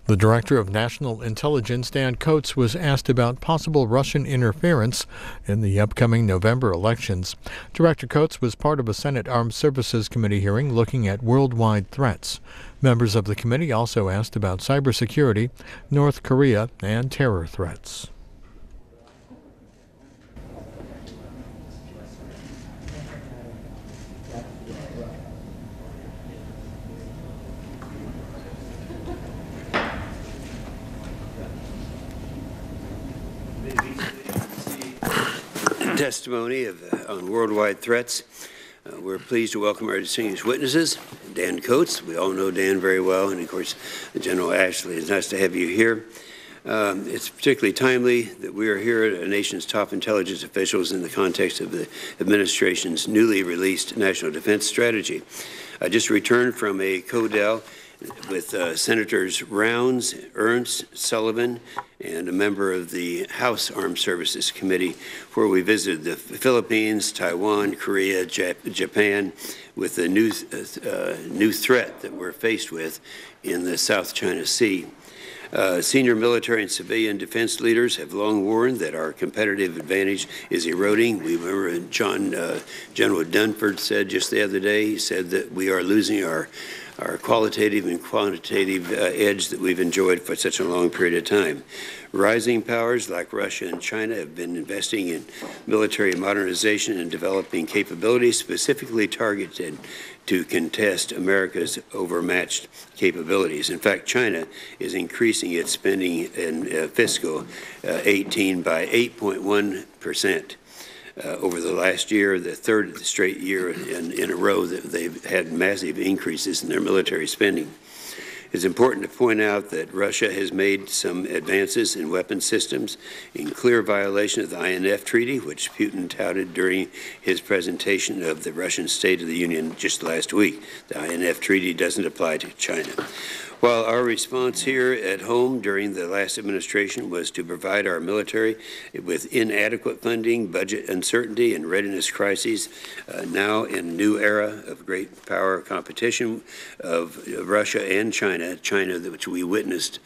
The Director of National Intelligence, Dan Coats, was asked about possible Russian interference in the upcoming November elections. Director Coats was part of a Senate Armed Services Committee hearing looking at worldwide threats. Members of the committee also asked about cybersecurity, North Korea, and terror threats. Testimony on worldwide threats. We're pleased to welcome our distinguished witnesses. Dan Coats, we all know Dan very well, and of course, General Ashley. It's nice to have you here. It's particularly timely that we are here at a nation's top intelligence officials in the context of the administration's newly released National Defense Strategy. I just returned from a CODEL with Senators Rounds, Ernst, Sullivan, and a member of the House Armed Services Committee, where we visited the Philippines, Taiwan, Korea, Japan, with the new threat that we're faced with in the South China Sea. Senior military and civilian defense leaders have long warned that our competitive advantage is eroding. We remember General Dunford said just the other day, he said that we are losing our qualitative and quantitative edge that we've enjoyed for such a long period of time. Rising powers like Russia and China have been investing in military modernization and developing capabilities specifically targeted to contest America's overmatched capabilities. In fact, China is increasing its spending in fiscal 18 by 8.1%. Over the last year, the third straight year in a row that they've had massive increases in their military spending. It's important to point out that Russia has made some advances in weapon systems in clear violation of the INF Treaty, which Putin touted during his presentation of the Russian State of the Union just last week. The INF Treaty doesn't apply to China. While our response here at home during the last administration was to provide our military with inadequate funding, budget uncertainty, and readiness crises, now in a new era of great power competition of Russia and China, which we witnessed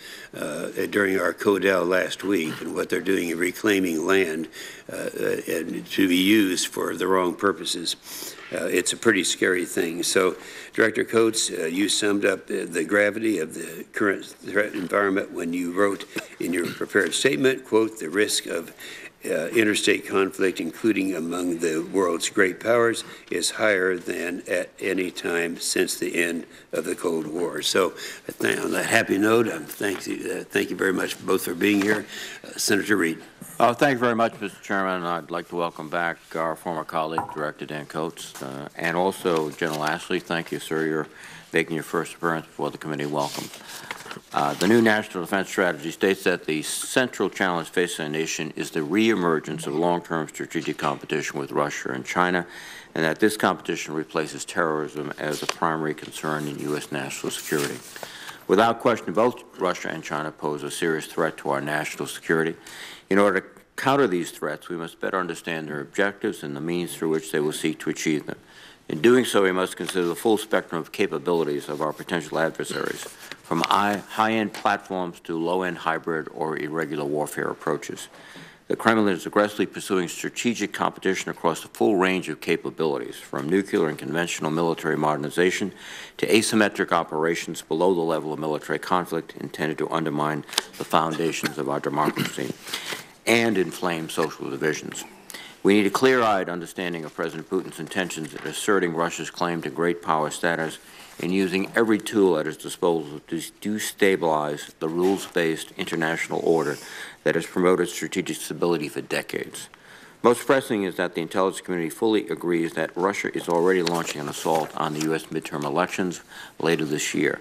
during our CODEL last week, and what they're doing in reclaiming land and to be used for the wrong purposes. It's a pretty scary thing. So, Director Coats, you summed up the gravity of the current threat environment when you wrote in your prepared statement, quote, the risk of interstate conflict, including among the world's great powers, is higher than at any time since the end of the Cold War. So, on that happy note, thank you very much both for being here. Senator Reid. Thank you very much, Mr. Chairman. I'd like to welcome back our former colleague, Director Dan Coats, and also General Ashley. Thank you, sir. You're making your first appearance before the committee. Welcome. The new National Defense Strategy states that the central challenge facing the nation is the reemergence of long-term strategic competition with Russia and China, and that this competition replaces terrorism as a primary concern in U.S. national security. Without question, both Russia and China pose a serious threat to our national security. In order to counter these threats, we must better understand their objectives and the means through which they will seek to achieve them. In doing so, we must consider the full spectrum of capabilities of our potential adversaries, from high-end platforms to low-end hybrid or irregular warfare approaches. The Kremlin is aggressively pursuing strategic competition across the full range of capabilities, from nuclear and conventional military modernization to asymmetric operations below the level of military conflict intended to undermine the foundations of our democracy and inflame social divisions. We need a clear-eyed understanding of President Putin's intentions in asserting Russia's claim to great power status and using every tool at his disposal to destabilize the rules-based international order that has promoted strategic stability for decades. Most pressing is that the intelligence community fully agrees that Russia is already launching an assault on the U.S. midterm elections later this year.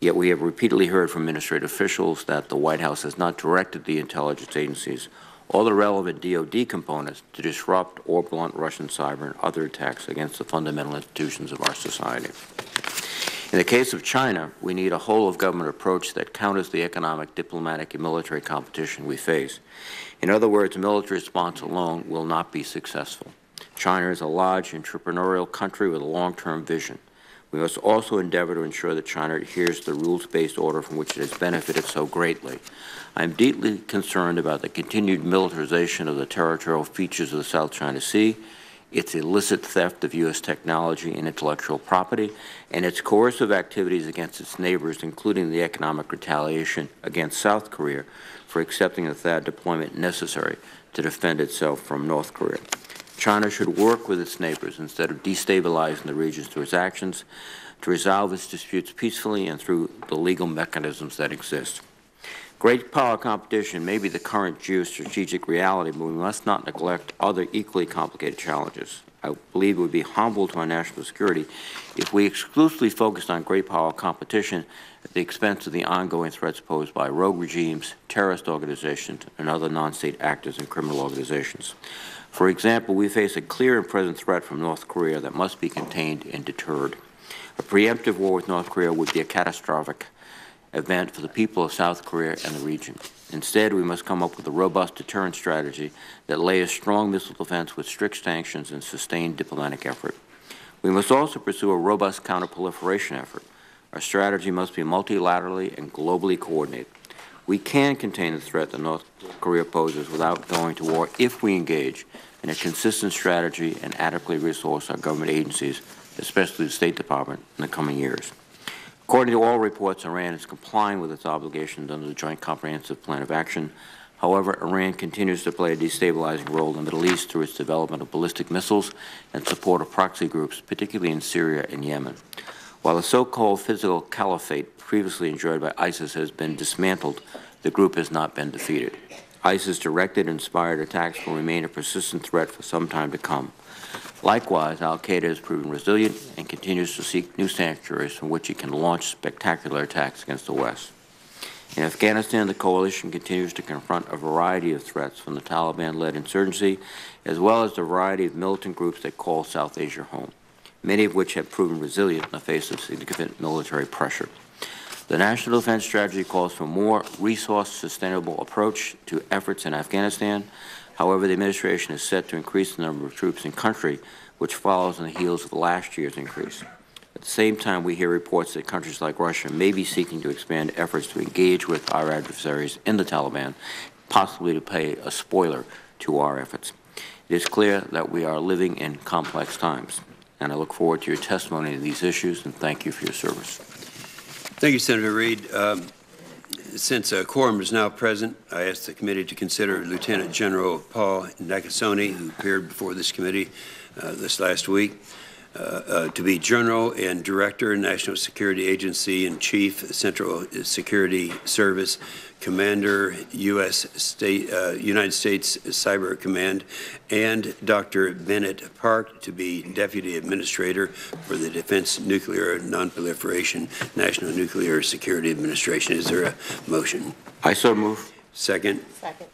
Yet we have repeatedly heard from administrative officials that the White House has not directed the intelligence agencies or the relevant DoD components to disrupt or blunt Russian cyber and other attacks against the fundamental institutions of our society. In the case of China, we need a whole-of-government approach that counters the economic, diplomatic, and military competition we face. In other words, a military response alone will not be successful. China is a large, entrepreneurial country with a long-term vision. We must also endeavor to ensure that China adheres to the rules-based order from which it has benefited so greatly. I am deeply concerned about the continued militarization of the territorial features of the South China Sea, its illicit theft of U.S. technology and intellectual property, and its coercive activities against its neighbors, including the economic retaliation against South Korea for accepting the THAAD deployment necessary to defend itself from North Korea. China should work with its neighbors instead of destabilizing the regions through its actions to resolve its disputes peacefully and through the legal mechanisms that exist. Great power competition may be the current geostrategic reality, but we must not neglect other equally complicated challenges. I believe it would be harmful to our national security if we exclusively focused on great power competition at the expense of the ongoing threats posed by rogue regimes, terrorist organizations, and other non-state actors and criminal organizations. For example, we face a clear and present threat from North Korea that must be contained and deterred. A preemptive war with North Korea would be a catastrophic event for the people of South Korea and the region. Instead, we must come up with a robust deterrent strategy that layers strong missile defense with strict sanctions and sustained diplomatic effort. We must also pursue a robust counterproliferation effort. Our strategy must be multilaterally and globally coordinated. We can contain the threat that North Korea poses without going to war if we engage in a consistent strategy and adequately resource our government agencies, especially the State Department, in the coming years. According to all reports, Iran is complying with its obligations under the Joint Comprehensive Plan of Action. However, Iran continues to play a destabilizing role in the Middle East through its development of ballistic missiles and support of proxy groups, particularly in Syria and Yemen. While the so-called physical caliphate previously enjoyed by ISIS has been dismantled, the group has not been defeated. ISIS-directed and inspired attacks will remain a persistent threat for some time to come. Likewise, al-Qaeda has proven resilient and continues to seek new sanctuaries from which it can launch spectacular attacks against the West. In Afghanistan, the coalition continues to confront a variety of threats from the Taliban-led insurgency, as well as the variety of militant groups that call South Asia home, many of which have proven resilient in the face of significant military pressure. The National Defense Strategy calls for a more resource-sustainable approach to efforts in Afghanistan. However, the administration is set to increase the number of troops in country, which follows on the heels of last year's increase. At the same time, we hear reports that countries like Russia may be seeking to expand efforts to engage with our adversaries in the Taliban, possibly to pay a spoiler to our efforts. It is clear that we are living in complex times, and I look forward to your testimony on these issues, and thank you for your service. Thank you, Senator Reid. Since a quorum is now present, I ask the committee to consider Lieutenant General Paul Nakasone, who appeared before this committee this last week, to be General and Director, National Security Agency and Chief, Central Security Service, Commander, United States Cyber Command, and Dr. Bennett Park to be Deputy Administrator for the Defense Nuclear Nonproliferation National Nuclear Security Administration. Is there a motion? I so move. Second? Second.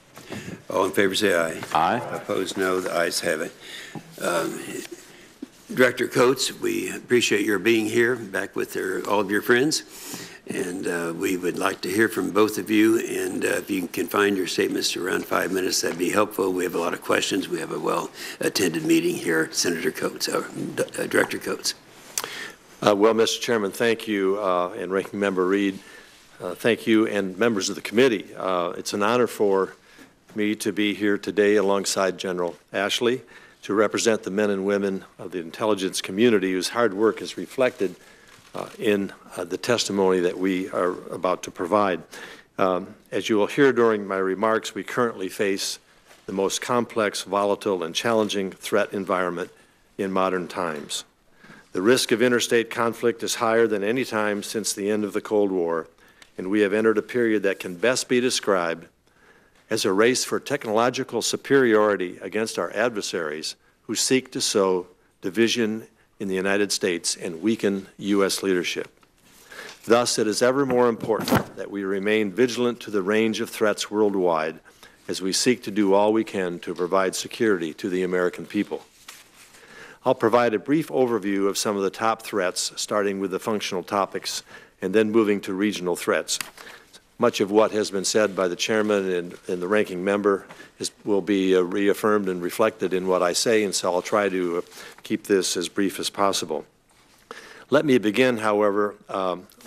All in favor say aye. Aye. Opposed, no. The ayes have it. Director Coates, we appreciate your being here, back with all of your friends. And we would like to hear from both of you. And if you can confine your statements to around 5 minutes, that'd be helpful. We have a lot of questions. We have a well-attended meeting here. Senator Coates, Director Coates. Well, Mr. Chairman, thank you, and Ranking Member Reid, thank you, and members of the committee. It's an honor for me to be here today alongside General Ashley to represent the men and women of the intelligence community whose hard work is reflected in the testimony that we are about to provide. As you will hear during my remarks, we currently face the most complex, volatile, and challenging threat environment in modern times. The risk of interstate conflict is higher than any time since the end of the Cold War, and we have entered a period that can best be described as a race for technological superiority against our adversaries who seek to sow division in the United States and weaken U.S. leadership. Thus, it is ever more important that we remain vigilant to the range of threats worldwide as we seek to do all we can to provide security to the American people. I'll provide a brief overview of some of the top threats, starting with the functional topics and then moving to regional threats. Much of what has been said by the chairman and the ranking member will be reaffirmed and reflected in what I say, and so I'll try to keep this as brief as possible. Let me begin, however,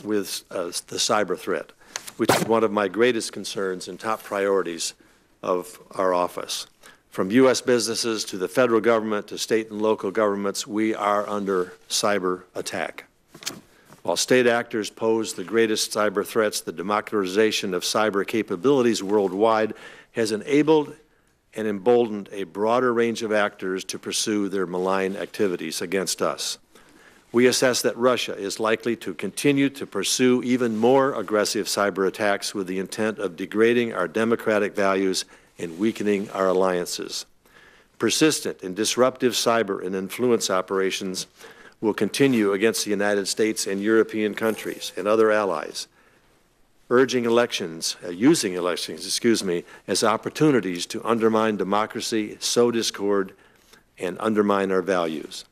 with the cyber threat, which is one of my greatest concerns and top priorities of our office. From U.S. businesses to the federal government to state and local governments, we are under cyber attack. While state actors pose the greatest cyber threats, the democratization of cyber capabilities worldwide has enabled and emboldened a broader range of actors to pursue their malign activities against us. We assess that Russia is likely to continue to pursue even more aggressive cyber attacks with the intent of degrading our democratic values and weakening our alliances. Persistent and disruptive cyber and influence operations will continue against the United States and European countries and other allies, using elections, as opportunities to undermine democracy, sow discord, and undermine our values.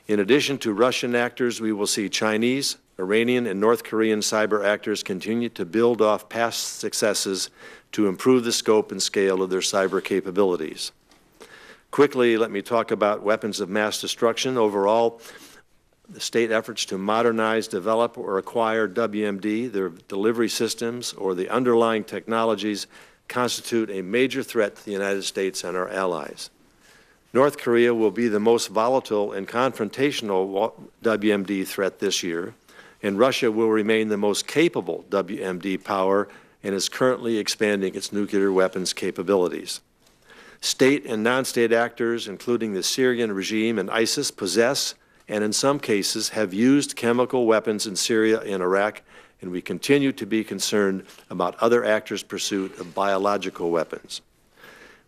In addition to Russian actors, we will see Chinese, Iranian, and North Korean cyber actors continue to build off past successes to improve the scope and scale of their cyber capabilities. Quickly, let me talk about weapons of mass destruction. Overall, the state efforts to modernize, develop, or acquire WMD, their delivery systems, or the underlying technologies constitute a major threat to the United States and our allies. North Korea will be the most volatile and confrontational WMD threat this year, and Russia will remain the most capable WMD power and is currently expanding its nuclear weapons capabilities. State and non-state actors, including the Syrian regime and ISIS, possess and in some cases have used chemical weapons in Syria and Iraq, and we continue to be concerned about other actors' pursuit of biological weapons.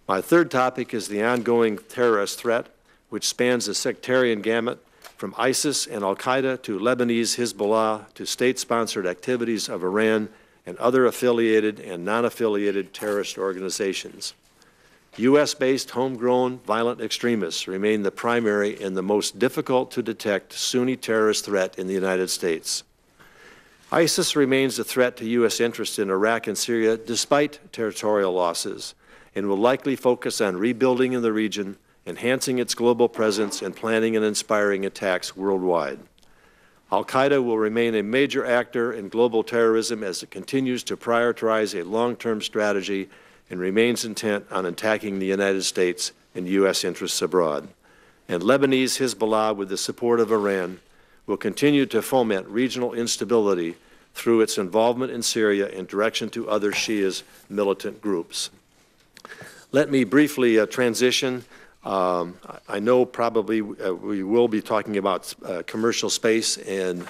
My third topic is the ongoing terrorist threat, which spans the sectarian gamut from ISIS and al-Qaeda to Lebanese Hezbollah to state-sponsored activities of Iran and other affiliated and non-affiliated terrorist organizations. U.S.-based homegrown violent extremists remain the primary and the most difficult to detect Sunni terrorist threat in the United States. ISIS remains a threat to U.S. interests in Iraq and Syria despite territorial losses and will likely focus on rebuilding in the region, enhancing its global presence, and planning and inspiring attacks worldwide. Al-Qaeda will remain a major actor in global terrorism as it continues to prioritize a long-term strategy and remains intent on attacking the United States and U.S. interests abroad. And Lebanese Hezbollah, with the support of Iran, will continue to foment regional instability through its involvement in Syria in direction to other Shias militant groups. Let me briefly transition. I know probably we will be talking about commercial space, and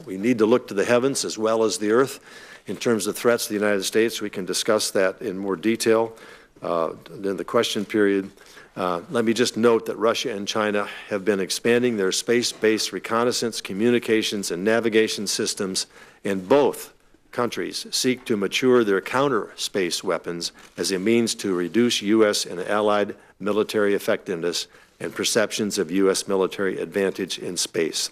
we need to look to the heavens as well as the earth in terms of threats to the United States. We can discuss that in more detail in the question period. Let me just note that Russia and China have been expanding their space-based reconnaissance, communications, and navigation systems, and both countries seek to mature their counter-space weapons as a means to reduce U.S. and allied military effectiveness and perceptions of U.S. military advantage in space.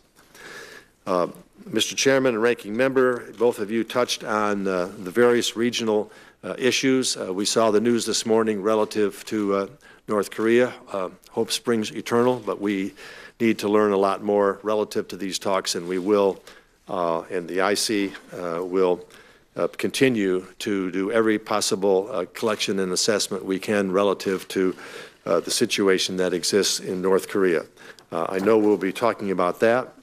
Mr. Chairman and Ranking Member, both of you touched on the various regional issues. We saw the news this morning relative to North Korea. Hope springs eternal, but we need to learn a lot more relative to these talks, and we will, and the IC will continue to do every possible collection and assessment we can relative to the situation that exists in North Korea. I know we'll be talking about that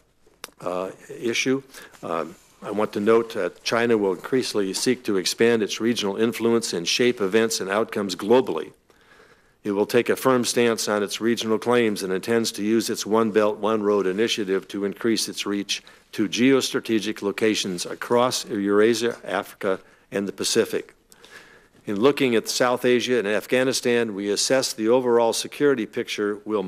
issue. I want to note that China will increasingly seek to expand its regional influence and shape events and outcomes globally. It will take a firm stance on its regional claims and intends to use its One Belt, One Road initiative to increase its reach to geostrategic locations across Eurasia, Africa, and the Pacific. In looking at South Asia and Afghanistan, we assess the overall security picture will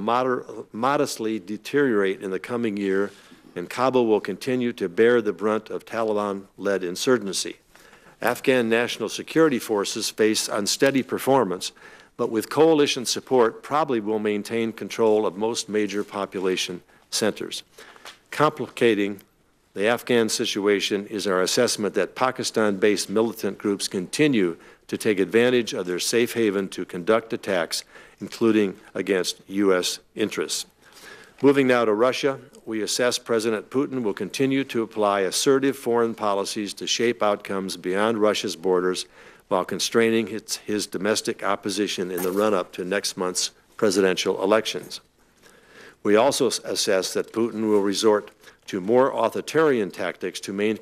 modestly deteriorate in the coming year, and Kabul will continue to bear the brunt of Taliban-led insurgency. Afghan national security forces face unsteady performance, but with coalition support probably will maintain control of most major population centers. Complicating the Afghan situation is our assessment that Pakistan-based militant groups continue to take advantage of their safe haven to conduct attacks, including against U.S. interests. Moving now to Russia, we assess President Putin will continue to apply assertive foreign policies to shape outcomes beyond Russia's borders while constraining his domestic opposition in the run-up to next month's presidential elections. We also assess that Putin will resort to more authoritarian tactics to remain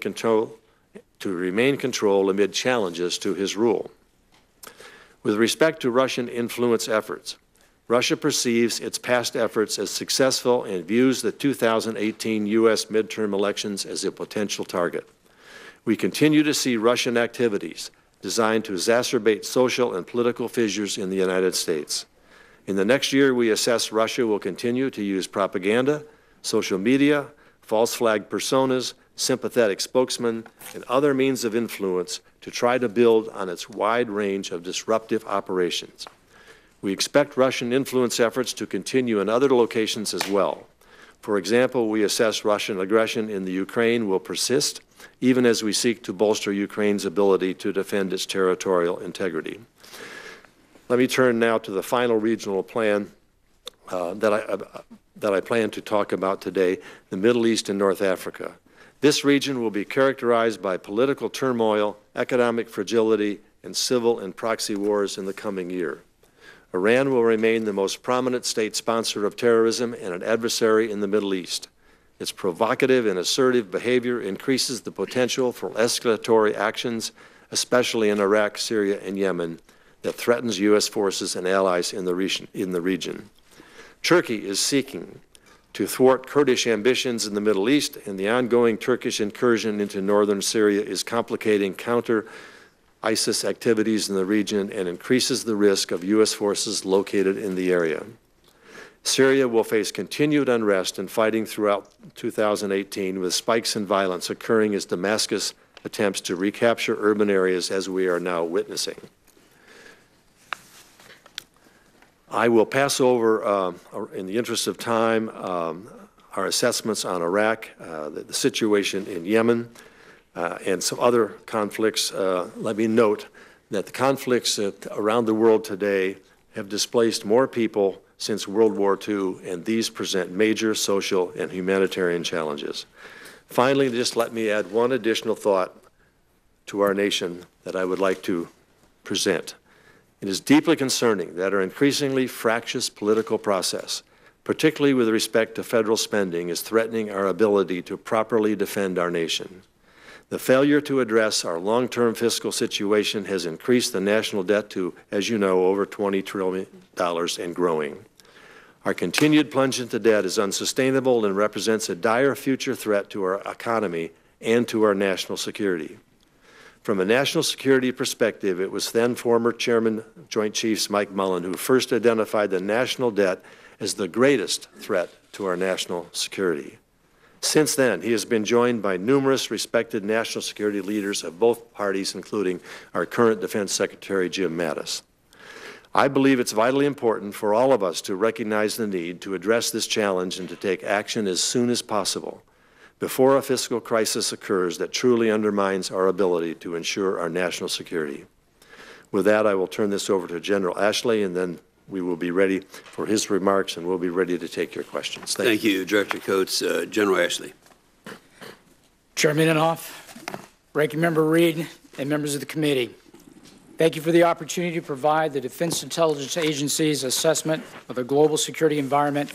control amid challenges to his rule. With respect to Russian influence efforts, Russia perceives its past efforts as successful and views the 2018 U.S. midterm elections as a potential target. We continue to see Russian activities designed to exacerbate social and political fissures in the United States. In the next year, we assess Russia will continue to use propaganda, social media, false flag personas, sympathetic spokesmen, and other means of influence to try to build on its wide range of disruptive operations. We expect Russian influence efforts to continue in other locations as well. For example, we assess Russian aggression in the Ukraine will persist, even as we seek to bolster Ukraine's ability to defend its territorial integrity. Let me turn now to the final regional plan that I plan to talk about today, the Middle East and North Africa. This region will be characterized by political turmoil, economic fragility, and civil and proxy wars in the coming year. Iran will remain the most prominent state sponsor of terrorism and an adversary in the Middle East. Its provocative and assertive behavior increases the potential for escalatory actions, especially in Iraq, Syria, and Yemen, that threatens U.S. forces and allies in the region. Turkey is seeking to thwart Kurdish ambitions in the Middle East, and the ongoing Turkish incursion into northern Syria is complicating counter-ISIS activities in the region and increases the risk of U.S. forces located in the area. Syria will face continued unrest and fighting throughout 2018, with spikes in violence occurring as Damascus attempts to recapture urban areas, as we are now witnessing. I will pass over, in the interest of time, our assessments on Iraq, the situation in Yemen, and some other conflicts. Let me note that the conflicts around the world today have displaced more people since World War II, and these present major social and humanitarian challenges. Finally, just let me add one additional thought to our nation that I would like to present. It is deeply concerning that our increasingly fractious political process, particularly with respect to federal spending, is threatening our ability to properly defend our nation. The failure to address our long-term fiscal situation has increased the national debt to, as you know, over $20 trillion and growing. Our continued plunge into debt is unsustainable and represents a dire future threat to our economy and to our national security. From a national security perspective, it was then former Chairman Joint Chiefs Mike Mullen who first identified the national debt as the greatest threat to our national security. Since then, he has been joined by numerous respected national security leaders of both parties, including our current Defense Secretary, Jim Mattis. I believe it's vitally important for all of us to recognize the need to address this challenge and to take action as soon as possible before a fiscal crisis occurs that truly undermines our ability to ensure our national security. With that, I will turn this over to General Ashley, and then we will be ready for his remarks, and we'll be ready to take your questions. Thank you, Director Coates. General Ashley. Chairman Inhofe, Ranking Member Reed, and members of the committee, thank you for the opportunity to provide the Defense Intelligence Agency's assessment of the global security environment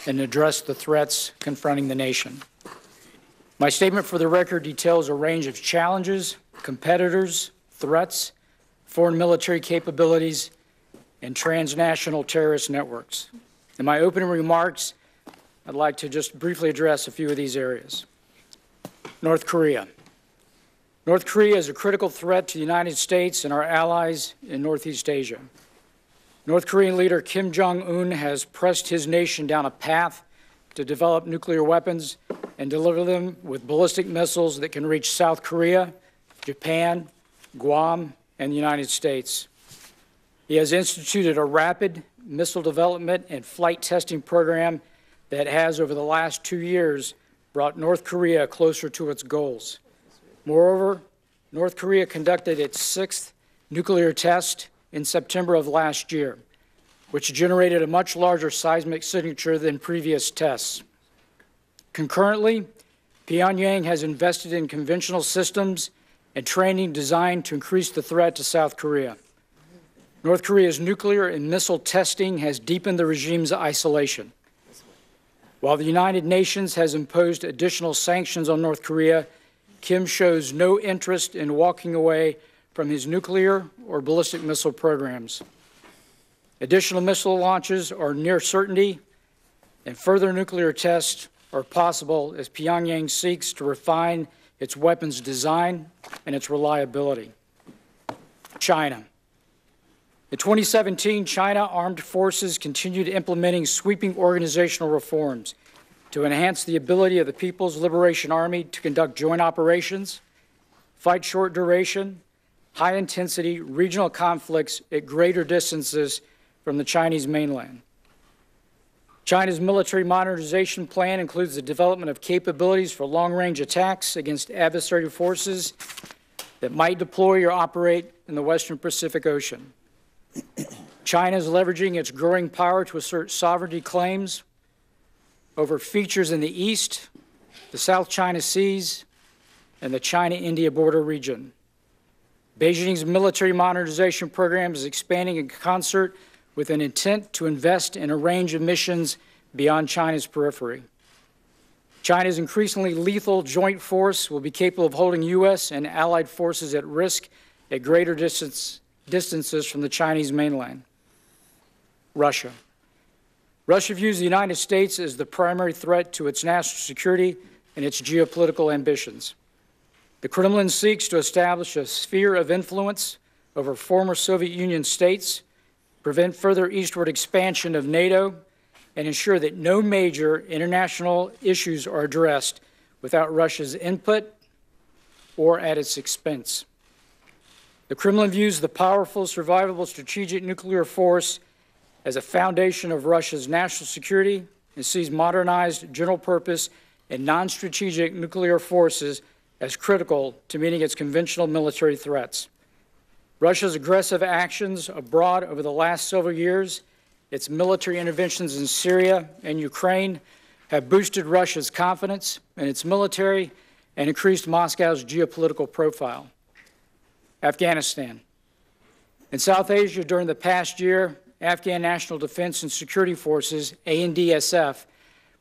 and address the threats confronting the nation. My statement for the record details a range of challenges, competitors, threats, foreign military capabilities, and transnational terrorist networks. In my opening remarks, I'd like to just briefly address a few of these areas. North Korea. North Korea is a critical threat to the United States and our allies in Northeast Asia. North Korean leader Kim Jong-un has pressed his nation down a path to develop nuclear weapons and deliver them with ballistic missiles that can reach South Korea, Japan, Guam, and the United States. He has instituted a rapid missile development and flight testing program that has, over the last 2 years, brought North Korea closer to its goals. Moreover, North Korea conducted its 6th nuclear test in September of last year, which generated a much larger seismic signature than previous tests. Concurrently, Pyongyang has invested in conventional systems and training designed to increase the threat to South Korea. North Korea's nuclear and missile testing has deepened the regime's isolation. While the United Nations has imposed additional sanctions on North Korea, Kim shows no interest in walking away from his nuclear or ballistic missile programs. Additional missile launches are near certainty, and further nuclear tests are possible as Pyongyang seeks to refine its weapons design and its reliability. China. In 2017, China armed forces continued implementing sweeping organizational reforms to enhance the ability of the People's Liberation Army to conduct joint operations, fight short duration, high-intensity regional conflicts at greater distances from the Chinese mainland. China's military modernization plan includes the development of capabilities for long-range attacks against adversary forces that might deploy or operate in the Western Pacific Ocean. China is leveraging its growing power to assert sovereignty claims over features in the East, the South China Seas, and the China-India border region. Beijing's military modernization program is expanding in concert with an intent to invest in a range of missions beyond China's periphery. China's increasingly lethal joint force will be capable of holding U.S. and allied forces at risk at greater distances from the Chinese mainland. Russia. Russia views the United States as the primary threat to its national security and its geopolitical ambitions. The Kremlin seeks to establish a sphere of influence over former Soviet Union states, prevent further eastward expansion of NATO, and ensure that no major international issues are addressed without Russia's input or at its expense. The Kremlin views the powerful, survivable strategic nuclear force as a foundation of Russia's national security and sees modernized general-purpose and non-strategic nuclear forces as critical to meeting its conventional military threats. Russia's aggressive actions abroad over the last several years, its military interventions in Syria and Ukraine, have boosted Russia's confidence in its military and increased Moscow's geopolitical profile. Afghanistan. In South Asia during the past year, Afghan National Defense and Security Forces, ANDSF,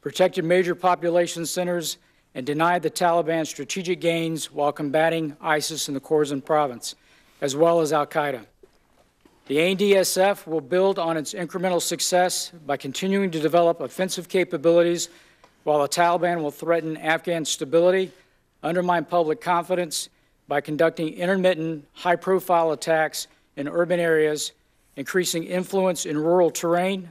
protected major population centers and denied the Taliban strategic gains while combating ISIS in the Khorasan province, as well as al-Qaeda. The ANDSF will build on its incremental success by continuing to develop offensive capabilities, while the Taliban will threaten Afghan stability, undermine public confidence by conducting intermittent, high-profile attacks in urban areas, increasing influence in rural terrain,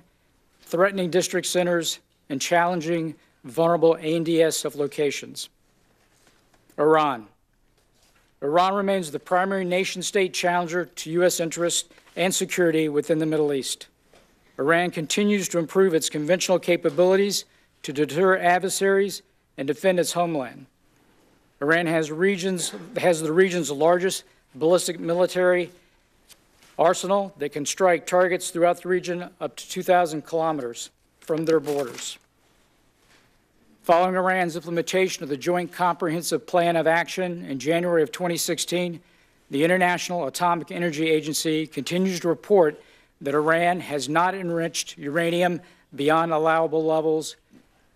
threatening district centers, and challenging vulnerable ANDSF locations. Iran. Iran remains the primary nation-state challenger to U.S. interests and security within the Middle East. Iran continues to improve its conventional capabilities to deter adversaries and defend its homeland. Iran has the region's largest ballistic military arsenal that can strike targets throughout the region up to 2,000 kilometers from their borders. Following Iran's implementation of the Joint Comprehensive Plan of Action in January of 2016, the International Atomic Energy Agency continues to report that Iran has not enriched uranium beyond allowable levels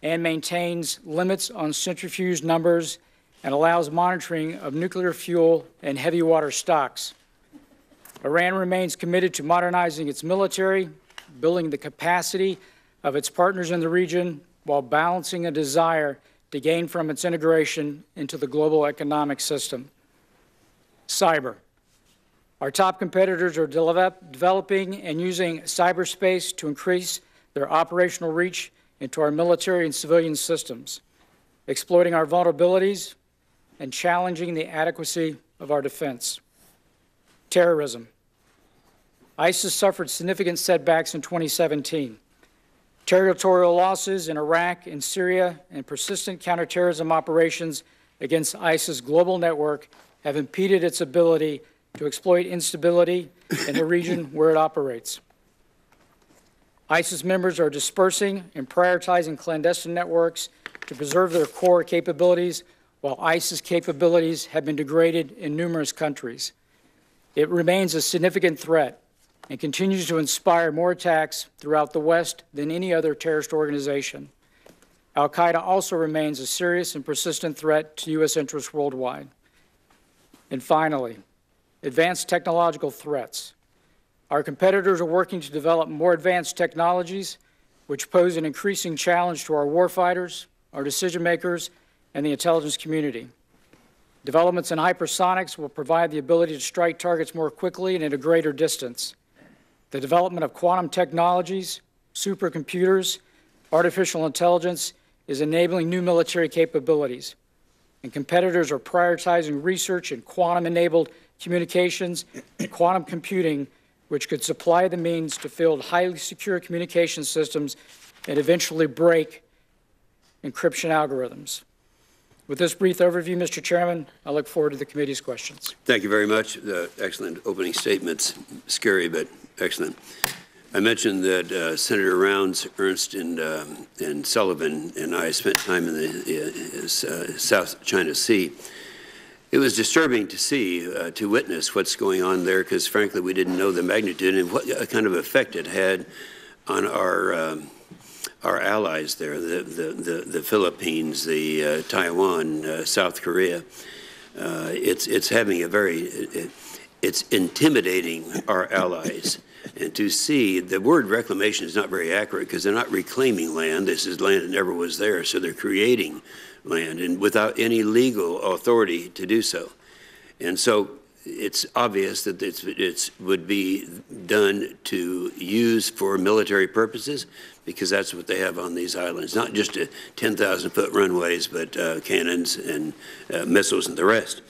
and maintains limits on centrifuge numbers and allows monitoring of nuclear fuel and heavy water stocks. Iran remains committed to modernizing its military, building the capacity of its partners in the region, while balancing a desire to gain from its integration into the global economic system. Cyber. Our top competitors are developing and using cyberspace to increase their operational reach into our military and civilian systems, exploiting our vulnerabilities and challenging the adequacy of our defense. Terrorism. ISIS suffered significant setbacks in 2017. Territorial losses in Iraq and Syria and persistent counterterrorism operations against ISIS global network have impeded its ability to exploit instability in the region where it operates. ISIS members are dispersing and prioritizing clandestine networks to preserve their core capabilities, while ISIS capabilities have been degraded in numerous countries. It remains a significant threat and continues to inspire more attacks throughout the West than any other terrorist organization. Al-Qaeda also remains a serious and persistent threat to U.S. interests worldwide. And finally, advanced technological threats. Our competitors are working to develop more advanced technologies, which pose an increasing challenge to our warfighters, our decision makers, and the intelligence community. Developments in hypersonics will provide the ability to strike targets more quickly and at a greater distance. The development of quantum technologies, supercomputers, artificial intelligence is enabling new military capabilities, and competitors are prioritizing research in quantum-enabled communications and quantum computing, which could supply the means to field highly secure communication systems and eventually break encryption algorithms. With this brief overview, Mr. Chairman, I look forward to the committee's questions. Thank you very much. Excellent opening statements. Scary, but excellent. I mentioned that Senator Rounds, Ernst, and Sullivan and I spent time in the South China Sea. It was disturbing to see, to witness what's going on there, because frankly we didn't know the magnitude and what kind of effect it had on our allies there, the Philippines, the Taiwan, South Korea. It's having a it's intimidating our allies. And to see, the word reclamation is not very accurate because they're not reclaiming land. This is land that never was there, so they're creating land and without any legal authority to do so. And so it's obvious that it would be done to use for military purposes, because that's what they have on these islands, not just 10,000-foot runways, but cannons and missiles and the rest.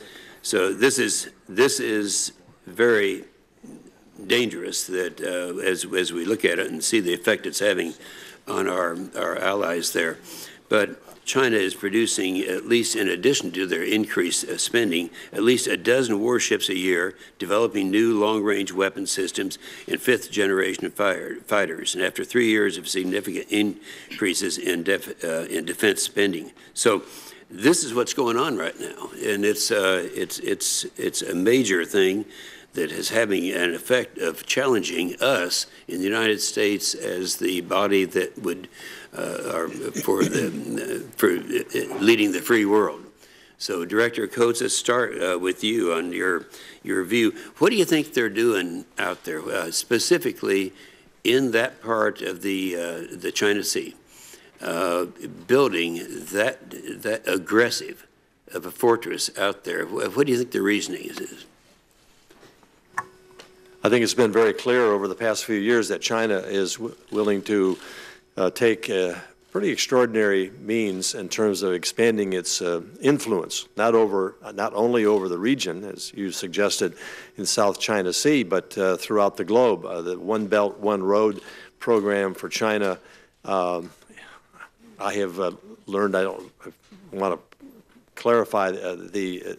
So this is very dangerous that as we look at it and see the effect it's having on our allies there. But China is producing, at least in addition to their increased spending, at least a dozen warships a year, developing new long-range weapon systems and fifth-generation fighters, and after 3 years of significant increases in defense spending. So this is what's going on right now, and it's a major thing that is having an effect of challenging us in the United States as the body that would for leading the free world. So, Director Coates, let's start with you on your view. What do you think they're doing out there, specifically in that part of the China Sea, building that aggressive of a fortress out there? What do you think the reasoning is? I think it's been very clear over the past few years that China is willing to take pretty extraordinary means in terms of expanding its influence, not only over the region, as you suggested, in South China Sea, but throughout the globe. The One Belt, One Road program for China, I have learned, I don't want to clarify the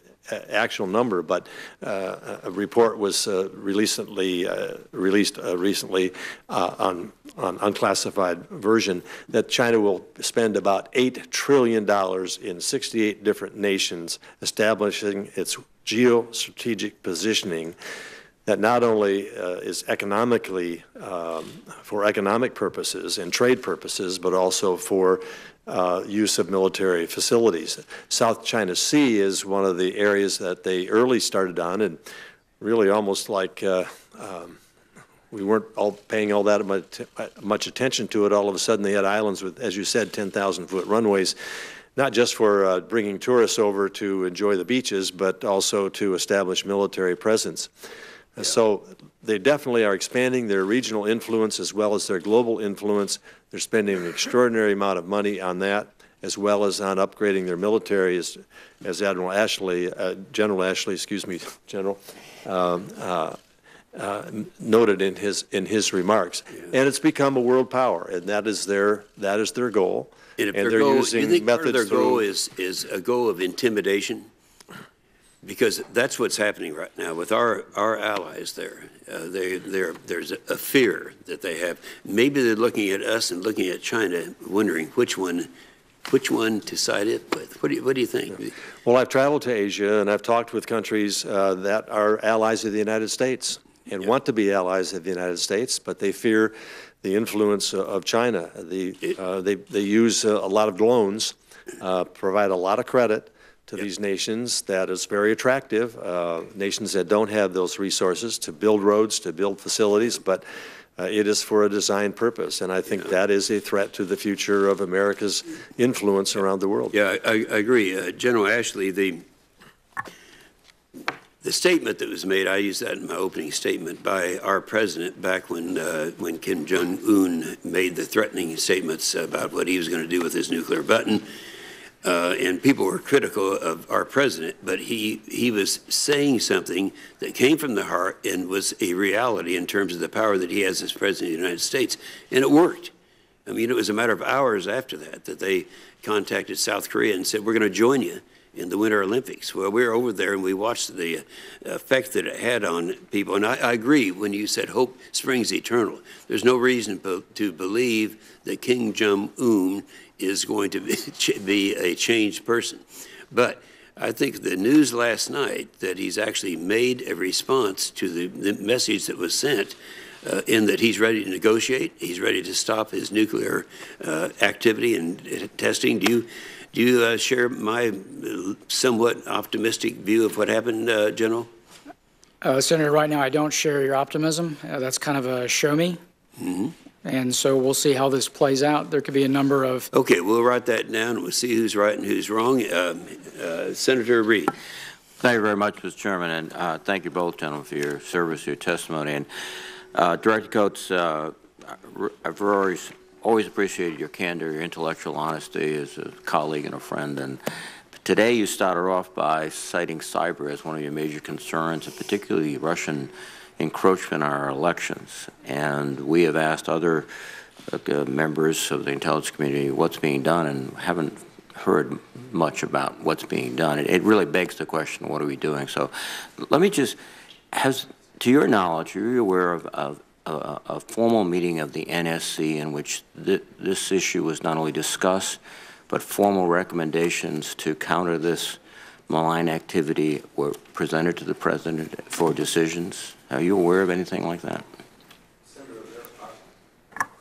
actual number, but a report was released recently on unclassified version that China will spend about $8 trillion in 68 different nations, establishing its geostrategic positioning that not only is economically for economic purposes and trade purposes, but also for use of military facilities. South China Sea is one of the areas that they early started on, and really almost like we weren't all paying all that much attention to it. All of a sudden they had islands with, as you said, 10,000-foot runways, not just for bringing tourists over to enjoy the beaches, but also to establish military presence. Yeah. So they definitely are expanding their regional influence as well as their global influence. They're spending an extraordinary amount of money on that, as well as on upgrading their military, as General Ashley, noted in his remarks. Yeah. And it's become a world power, and that is their goal. And they're using methods. Part of their goal is a goal of intimidation? Because that's what's happening right now with our allies there. There's a fear that they have. Maybe they're looking at us and looking at China, wondering which one which one to side it with? What do you think? Well, I've traveled to Asia, and I've talked with countries that are allies of the United States and want to be allies of the United States, but they fear the influence of China. They use a lot of loans, provide a lot of credit to these nations that is very attractive, nations that don't have those resources to build roads, to build facilities, but it is for a design purpose, and I think that is a threat to the future of America's influence around the world. Yeah, I agree. General Ashley, the statement that was made, I used that in my opening statement, by our president back when Kim Jong-un made the threatening statements about what he was going to do with his nuclear button. And people were critical of our president, but he was saying something that came from the heart and was a reality in terms of the power that he has as president of the United States, and it worked. I mean, it was a matter of hours after that they contacted South Korea and said, we're going to join you in the Winter Olympics. Well, we were over there and we watched the effect that it had on people, and I agree when you said hope springs eternal. There's no reason to believe that Kim Jong-un is going to be a changed person. But I think the news last night that he's actually made a response to the message that was sent in that he's ready to negotiate, he's ready to stop his nuclear activity and testing. Do you share my somewhat optimistic view of what happened, General? Senator, right now I don't share your optimism. That's kind of a show me. Mm-hmm. And so we'll see how this plays out. There could be a number of... Okay, we'll write that down. We'll see who's right and who's wrong. Senator Reid. Thank you very much, Mr. Chairman, and thank you both, gentlemen, for your service, your testimony. And Director Coates, I've always appreciated your candor, your intellectual honesty as a colleague and a friend. And today you started off by citing cyber as one of your major concerns, and particularly Russian encroachment in our elections. And we have asked other members of the intelligence community what's being done and haven't heard much about what's being done. It really begs the question, what are we doing? So let me just, to your knowledge, are you aware of a formal meeting of the NSC in which this issue was not only discussed, but formal recommendations to counter this malign activity were presented to the President for decisions? Are you aware of anything like that?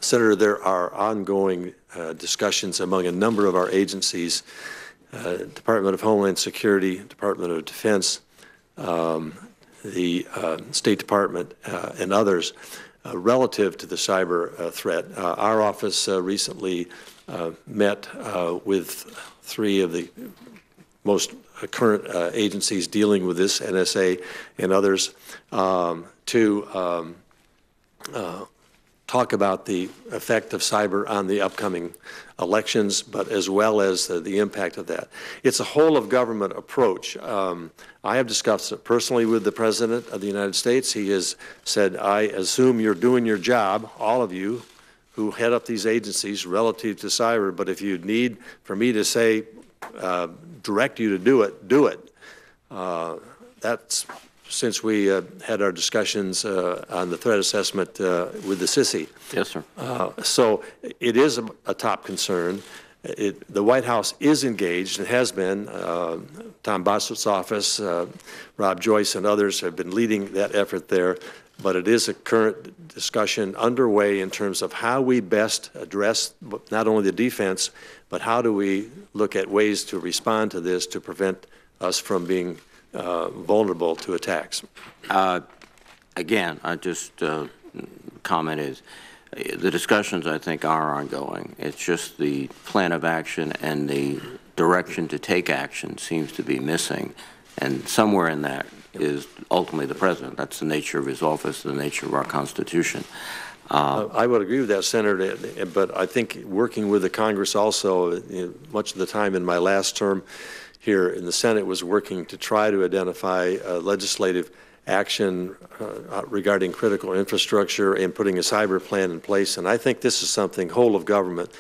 Senator, there are ongoing discussions among a number of our agencies, Department of Homeland Security, Department of Defense, the State Department, and others relative to the cyber threat. Our office recently met with 3 of the most current agencies dealing with this, NSA and others, to talk about the effect of cyber on the upcoming elections, but as well as the impact of that. It's a whole-of-government approach. I have discussed it personally with the President of the United States. He has said, I assume you're doing your job, all of you who head up these agencies relative to cyber, but if you need for me to say, direct you to do it, do it. That's since we had our discussions on the threat assessment with the CISI. Yes, sir. So it is a top concern. The White House is engaged and has been. Tom Bossett's office, Rob Joyce and others have been leading that effort there. But it is a current discussion underway in terms of how we best address not only the defense, but how do we look at ways to respond to this to prevent us from being vulnerable to attacks. Again, I just comment is the discussions I think are ongoing. It's just the plan of action and the direction to take action seems to be missing, and somewhere in that is ultimately the President. That's the nature of his office, the nature of our Constitution. I would agree with that, Senator, but I think working with the Congress also, much of the time in my last term here in the Senate was working to try to identify legislative action regarding critical infrastructure and putting a cyber plan in place. And I think this is something whole of government.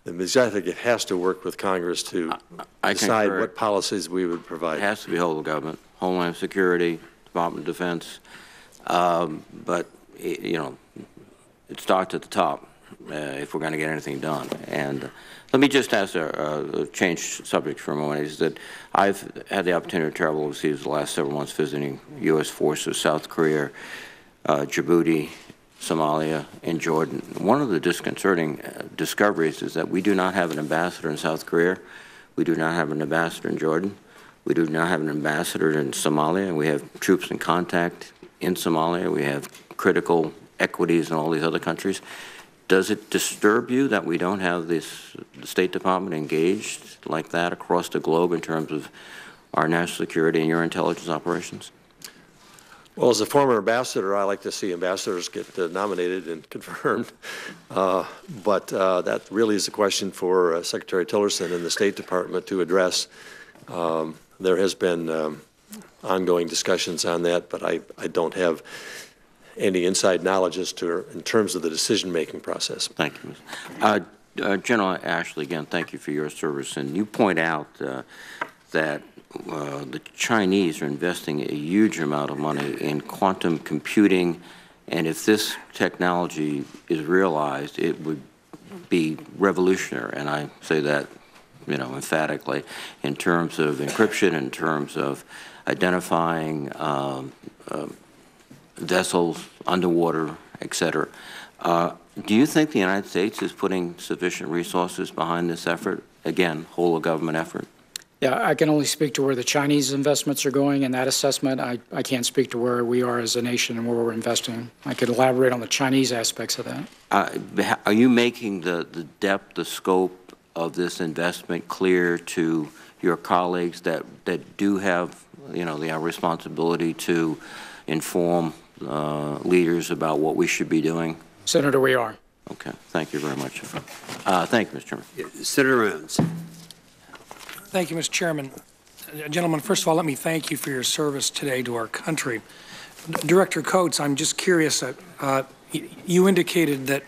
The executive has to work with Congress to decide what policies we would provide. It has to be whole of government, Homeland Security, Department of Defense, but you know, it starts at the top, if we're going to get anything done. And let me just ask change subject for a moment. Is that I've had the opportunity to travel overseas the last several months visiting U.S. forces, South Korea, Djibouti, Somalia, and Jordan. One of the disconcerting discoveries is that we do not have an ambassador in South Korea. We do not have an ambassador in Jordan. We do not have an ambassador in Somalia. We have troops in contact in Somalia. We have critical equities in all these other countries. Does it disturb you that we don't have the State Department engaged like that across the globe in terms of our national security and your intelligence operations? Well, as a former ambassador, I like to see ambassadors get nominated and confirmed. But that really is a question for Secretary Tillerson and the State Department to address. There has been ongoing discussions on that, but I don't have any inside knowledge as to in terms of the decision-making process. Thank you. General Ashley, again, thank you for your service. And you point out that the Chinese are investing a huge amount of money in quantum computing, and if this technology is realized, it would be revolutionary. And I say that, emphatically, in terms of encryption, in terms of identifying vessels underwater, et cetera. Do you think the United States is putting sufficient resources behind this effort? Again, whole of government effort. Yeah, I can only speak to where the Chinese investments are going in that assessment. I can't speak to where we are as a nation and where we're investing. I could elaborate on the Chinese aspects of that. Are you making the depth, the scope of this investment clear to your colleagues that do have, the responsibility to inform leaders about what we should be doing? Senator, we are. Okay. Thank you very much. Thank you, Mr. Chairman. Senator Rounds. Thank you, Mr. Chairman. Gentlemen, first of all, let me thank you for your service today to our country. Director Coates, I'm just curious, you indicated that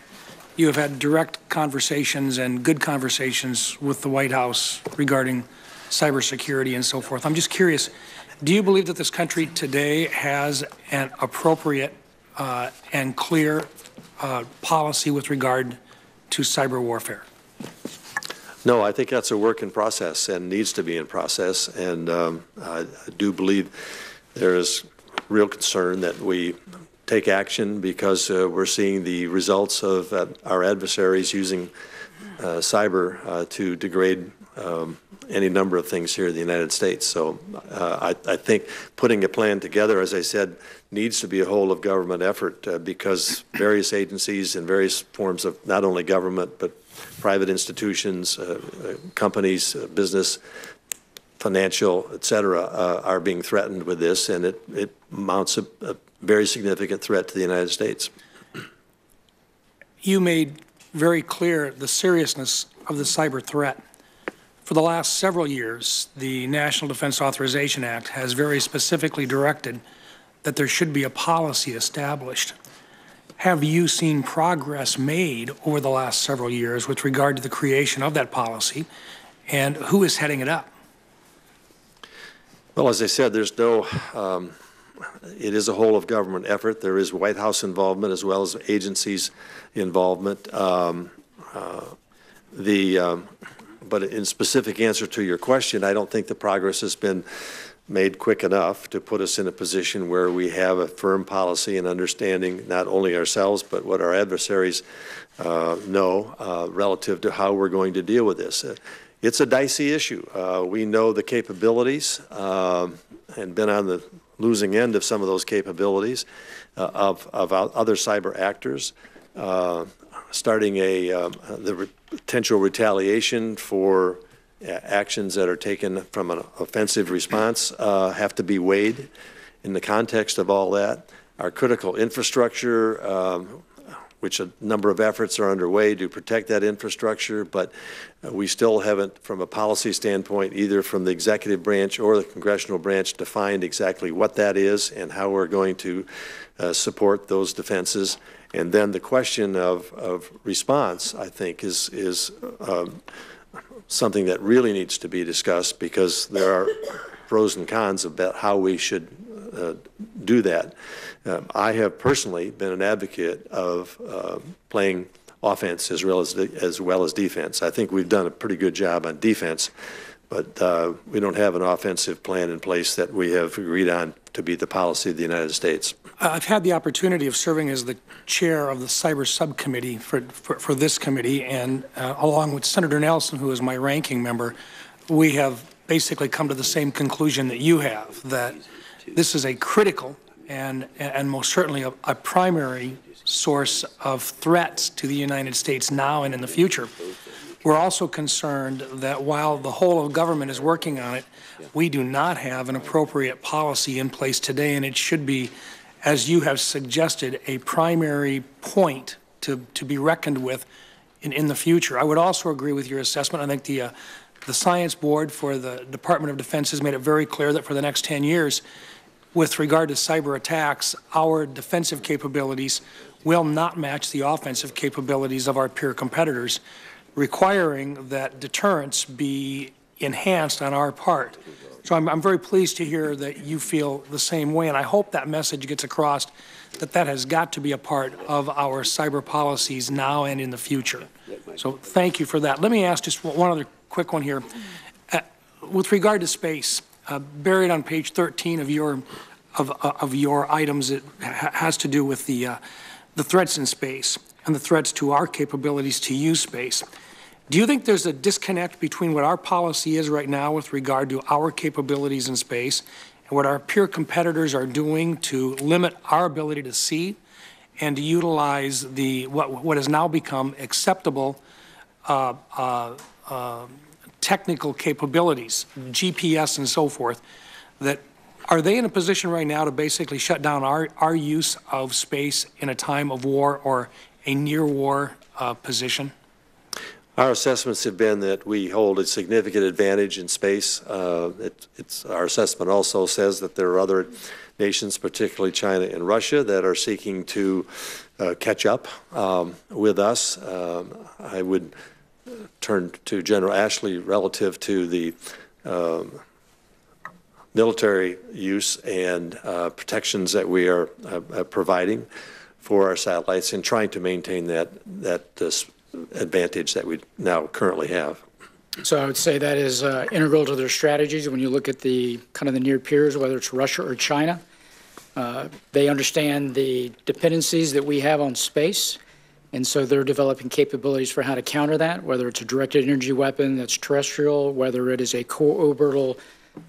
you have had direct conversations and good conversations with the White House regarding cybersecurity and so forth. I'm just curious, do you believe that this country today has an appropriate and clear policy with regard to cyber warfare? No, I think that's a work in process and needs to be in process. And I do believe there is real concern that we take action because we're seeing the results of our adversaries using cyber to degrade any number of things here in the United States. So I think putting a plan together, as I said, needs to be a whole of government effort because various agencies and various forms of not only government but private institutions, companies, business, financial, et cetera, are being threatened with this, and it mounts a very significant threat to the United States. You made very clear the seriousness of the cyber threat. For the last several years, the National Defense Authorization Act has very specifically directed that there should be a policy established. Have you seen progress made over the last several years with regard to the creation of that policy, and who is heading it up? Well, as I said, there's no, it is a whole of government effort. There is White House involvement as well as agencies involvement. But in specific answer to your question, I don't think the progress has been made quick enough to put us in a position where we have a firm policy and understanding not only ourselves but what our adversaries know relative to how we're going to deal with this. It's a dicey issue. We know the capabilities and been on the losing end of some of those capabilities of other cyber actors, starting the potential retaliation for actions that are taken from an offensive response have to be weighed in the context of all that. Our critical infrastructure, which a number of efforts are underway to protect that infrastructure, but we still haven't, from a policy standpoint, either from the executive branch or the congressional branch, defined exactly what that is and how we're going to support those defenses. And then the question of response, I think, is something that really needs to be discussed because there are pros and cons about how we should do that. I have personally been an advocate of playing offense as well as defense. I think we've done a pretty good job on defense, but we don't have an offensive plan in place that we have agreed on to be the policy of the United States. I've had the opportunity of serving as the chair of the cyber subcommittee for this committee, and along with Senator Nelson, who is my ranking member, we have basically come to the same conclusion that you have, that this is a critical and most certainly a primary source of threats to the United States now and in the future. We're also concerned that while the whole of government is working on it, we do not have an appropriate policy in place today, and it should be, as you have suggested, a primary point to be reckoned with in the future. I would also agree with your assessment. I think the Science Board for the Department of Defense has made it very clear that for the next 10 years, with regard to cyber attacks, our defensive capabilities will not match the offensive capabilities of our peer competitors, requiring that deterrence be enhanced on our part. So I'm very pleased to hear that you feel the same way, and I hope that message gets across that that has got to be a part of our cyber policies now and in the future. So thank you for that. Let me ask just one other quick one here. With regard to space, buried on page 13 of your items, it has to do with the threats in space and the threats to our capabilities to use space. Do you think there's a disconnect between what our policy is right now with regard to our capabilities in space and what our peer competitors are doing to limit our ability to see and to utilize what has now become acceptable technical capabilities, GPS and so forth, that are they in a position right now to basically shut down our use of space in a time of war or a near war position? Our assessments have been that we hold a significant advantage in space. Our assessment also says that there are other nations, particularly China and Russia, that are seeking to catch up with us. I would turn to General Ashley relative to the military use and protections that we are providing for our satellites and trying to maintain that advantage that we now currently have. So I would say that is integral to their strategies. When you look at the kind of the near peers, whether it's Russia or China, they understand the dependencies that we have on space, and so they're developing capabilities for how to counter that, whether it's a directed energy weapon that's terrestrial, whether it is a co-orbital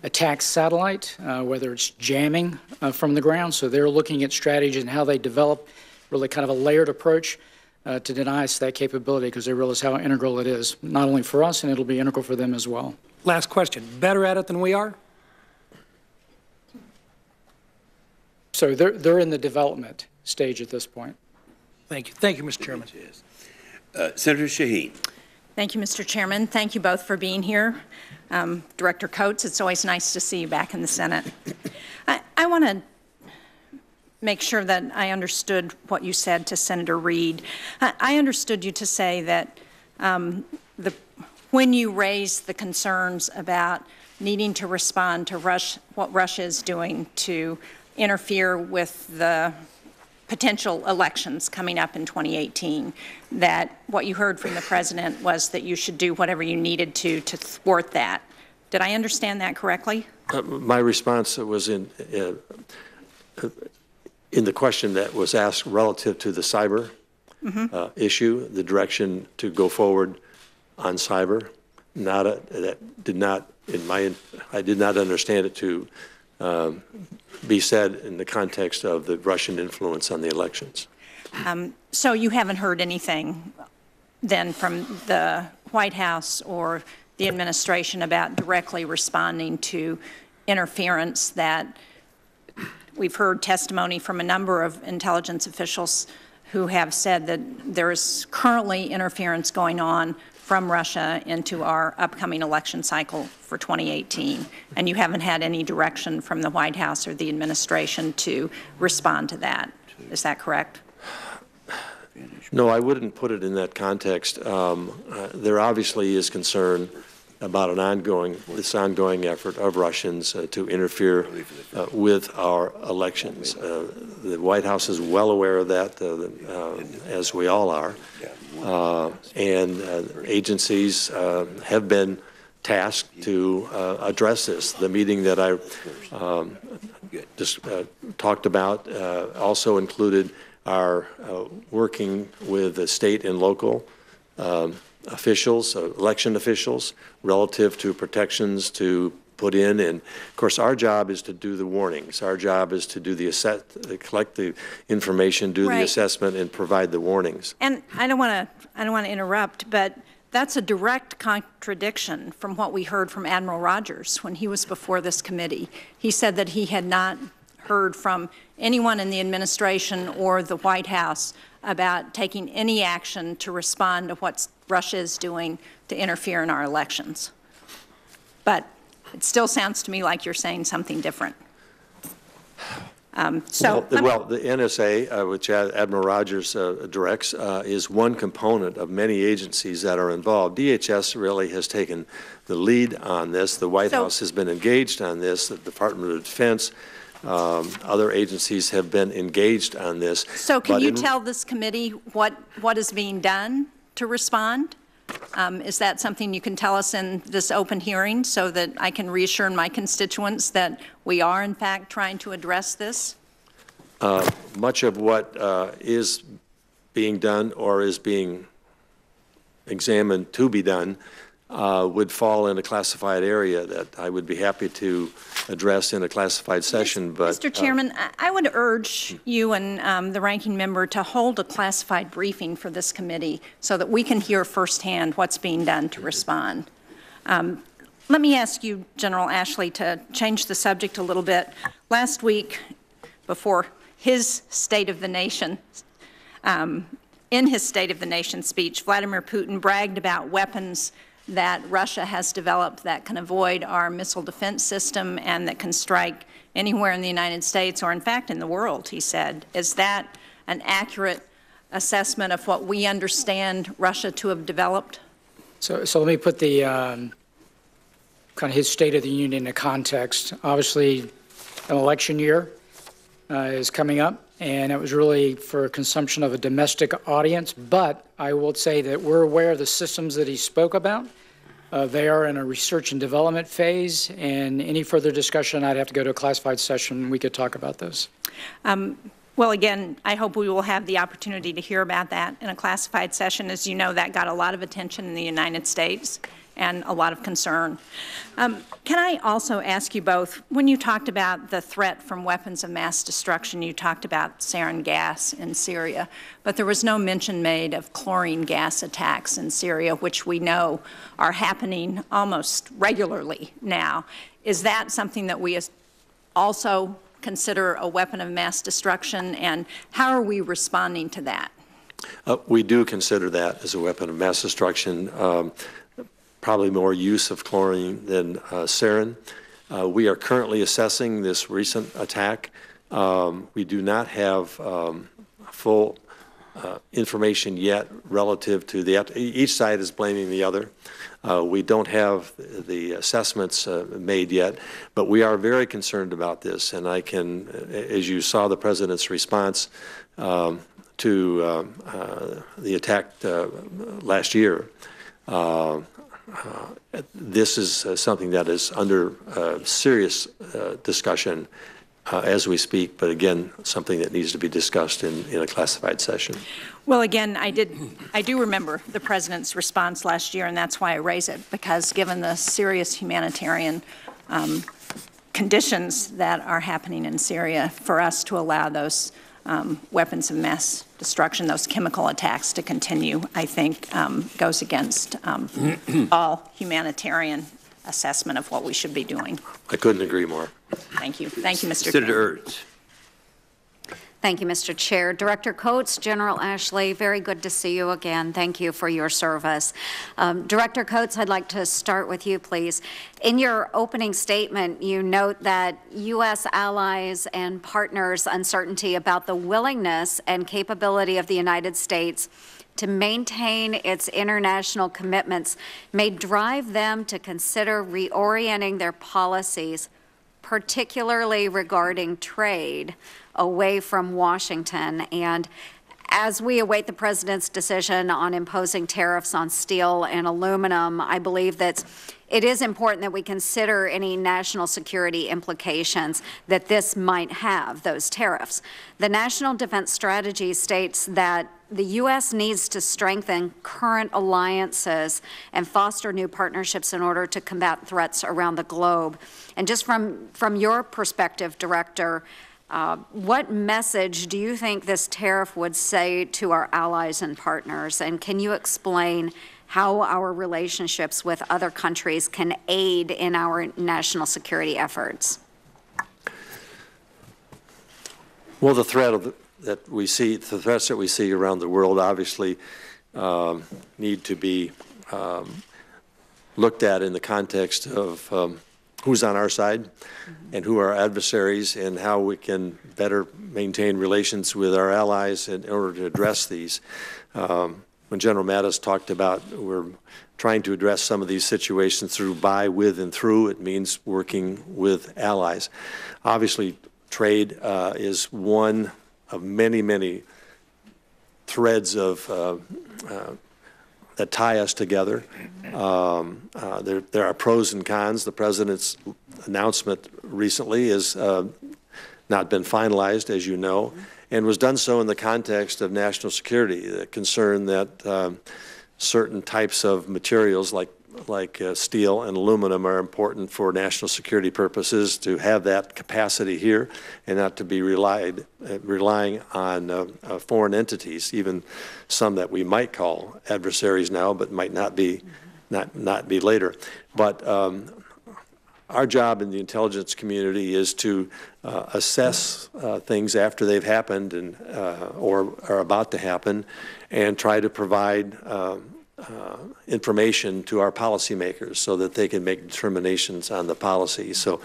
attack satellite, whether it's jamming from the ground. So they're looking at strategies and how they develop really kind of a layered approach to deny us that capability, because they realize how integral it is, not only for us, and it'll be integral for them as well. Last question. Better at it than we are? So they're in the development stage at this point. Thank you. Thank you, Mr. Chairman. Senator Shaheen. Thank you, Mr. Chairman. Thank you both for being here. Director Coates, it's always nice to see you back in the Senate. I want to make sure that I understood what you said to Senator Reid. I understood you to say that when you raised the concerns about needing to respond to what Russia is doing to interfere with the potential elections coming up in 2018, that what you heard from the President was that you should do whatever you needed to thwart that. Did I understand that correctly? My response was in the question that was asked relative to the cyber issue, the direction to go forward on cyber. I did not understand it to be said in the context of the Russian influence on the elections. So you haven't heard anything then from the White House or the administration about directly responding to interference that we've heard testimony from a number of intelligence officials who have said that there is currently interference going on from Russia into our upcoming election cycle for 2018, and you haven't had any direction from the White House or the administration to respond to that. Is that correct? No, I wouldn't put it in that context. There obviously is concern about this ongoing effort of Russians to interfere with our elections. The White House is well aware of that, as we all are, and agencies have been tasked to address this. The meeting that I just talked about also included our working with the state and local officials, election officials, relative to protections to put in. And of course, our job is to do the warnings. Our job is to do collect the information, do the assessment, and provide the warnings. And I don't want to interrupt, but that's a direct contradiction from what we heard from Admiral Rogers when he was before this committee. He said that he had not heard from anyone in the administration or the White House about taking any action to respond to what Russia is doing to interfere in our elections. But it still sounds to me like you're saying something different. Well, the NSA, which Admiral Rogers directs, is one component of many agencies that are involved. DHS really has taken the lead on this. The White House has been engaged on this. The Department of Defense, other agencies have been engaged on this. So can you tell this committee what is being done to respond? Is that something you can tell us in this open hearing so that I can reassure my constituents that we are, in fact, trying to address this? Much of what is being done or is being examined to be done would fall in a classified area that I would be happy to address in a classified session. But Mr. Chairman, I would urge you and the ranking member to hold a classified briefing for this committee so that we can hear firsthand what's being done to respond. Let me ask you, General Ashley, to change the subject a little bit. Last week, before his State of the Nation, in his State of the Nation speech, Vladimir Putin bragged about weapons that Russia has developed that can avoid our missile defense system and that can strike anywhere in the United States or, in fact, in the world, he said. Is that an accurate assessment of what we understand Russia to have developed? So let me put the kind of his State of the Union into context. Obviously, an election year is coming up, and it was really for consumption of a domestic audience. But I will say that we're aware of the systems that he spoke about. They are in a research and development phase, and any further discussion, I'd have to go to a classified session. We could talk about those. Well, again, I hope we will have the opportunity to hear about that in a classified session. As you know, that got a lot of attention in the United States and a lot of concern. Can I also ask you both, when you talked about the threat from weapons of mass destruction, you talked about sarin gas in Syria, but there was no mention made of chlorine gas attacks in Syria, which we know are happening almost regularly now. Is that something that we also consider a weapon of mass destruction, and how are we responding to that? We do consider that as a weapon of mass destruction. Probably more use of chlorine than sarin. We are currently assessing this recent attack. We do not have full information yet relative to each side is blaming the other. We don't have the assessments made yet, but we are very concerned about this. And I can, as you saw the President's response to the attack last year, this is something that is under serious discussion as we speak, but again, something that needs to be discussed in a classified session. Well, again, I do remember the President's response last year, and that's why I raise it, because given the serious humanitarian conditions that are happening in Syria, for us to allow those weapons of mass destruction, those chemical attacks to continue, I think goes against all humanitarian assessment of what we should be doing. I couldn't agree more. Thank you. Thank you, Mr. Senator Ertz. Thank you, Mr. Chair. Director Coates, General Ashley, very good to see you again. Thank you for your service. Director Coates, I'd like to start with you, please. In your opening statement, you note that U.S. allies and partners' uncertainty about the willingness and capability of the United States to maintain its international commitments may drive them to consider reorienting their policies, particularly regarding trade, away from Washington. And as we await the President's decision on imposing tariffs on steel and aluminum, I believe that it is important that we consider any national security implications that this might have, those tariffs. The National Defense Strategy states that the U.S. needs to strengthen current alliances and foster new partnerships in order to combat threats around the globe. And just from your perspective, Director, what message do you think this tariff would say to our allies and partners? And can you explain how our relationships with other countries can aid in our national security efforts? Well, the threats that we see around the world obviously need to be looked at in the context of who's on our side and who are adversaries, and how we can better maintain relations with our allies in order to address these. When General Mattis talked about we're trying to address some of these situations through by, with, and through, it means working with allies. Obviously, trade is one of many, many threads of that tie us together. There are pros and cons. The President's announcement recently has not been finalized, as you know, and was done so in the context of national security, the concern that certain types of materials like steel and aluminum are important for national security purposes, to have that capacity here and not to be relying on foreign entities, even some that we might call adversaries now but might not be later. But our job in the intelligence community is to assess things after they've happened and or are about to happen, and try to provide information to our policymakers so that they can make determinations on the policy. So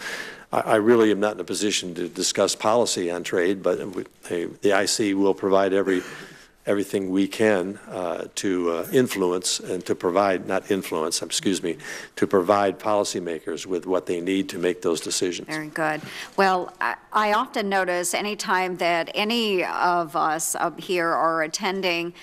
I really am not in a position to discuss policy on trade, but the IC will provide everything we can to influence and to provide, not influence, excuse me, to provide policymakers with what they need to make those decisions. Very good. Well, I often notice anytime that any of us up here are attending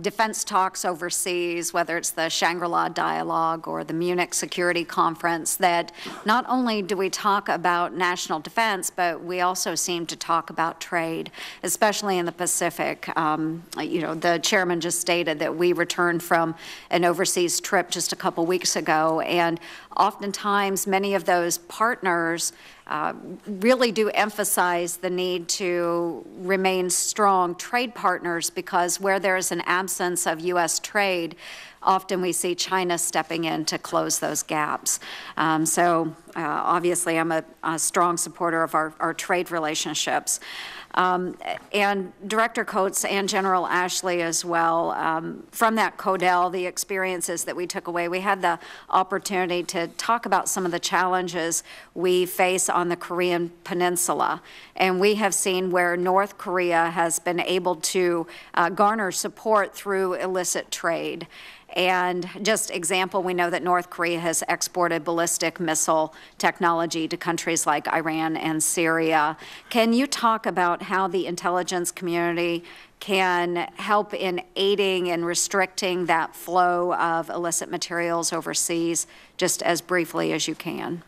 defense talks overseas, whether it's the Shangri-La Dialogue or the Munich Security Conference, that not only do we talk about national defense, but we also seem to talk about trade, especially in the Pacific. You know, the chairman just stated that we returned from an overseas trip just a couple weeks ago, and oftentimes many of those partners really do emphasize the need to remain strong trade partners, because where there's an absence of U.S. trade, often we see China stepping in to close those gaps. Obviously, I'm a strong supporter of our trade relationships. And Director Coates and General Ashley as well, from that CODEL, the experiences that we took away, we had the opportunity to talk about some of the challenges we face on the Korean Peninsula. And we have seen where North Korea has been able to garner support through illicit trade. And just example, we know that North Korea has exported ballistic missile technology to countries like Iran and Syria. Can you talk about how the intelligence community can help in aiding and restricting that flow of illicit materials overseas, just as briefly as you can?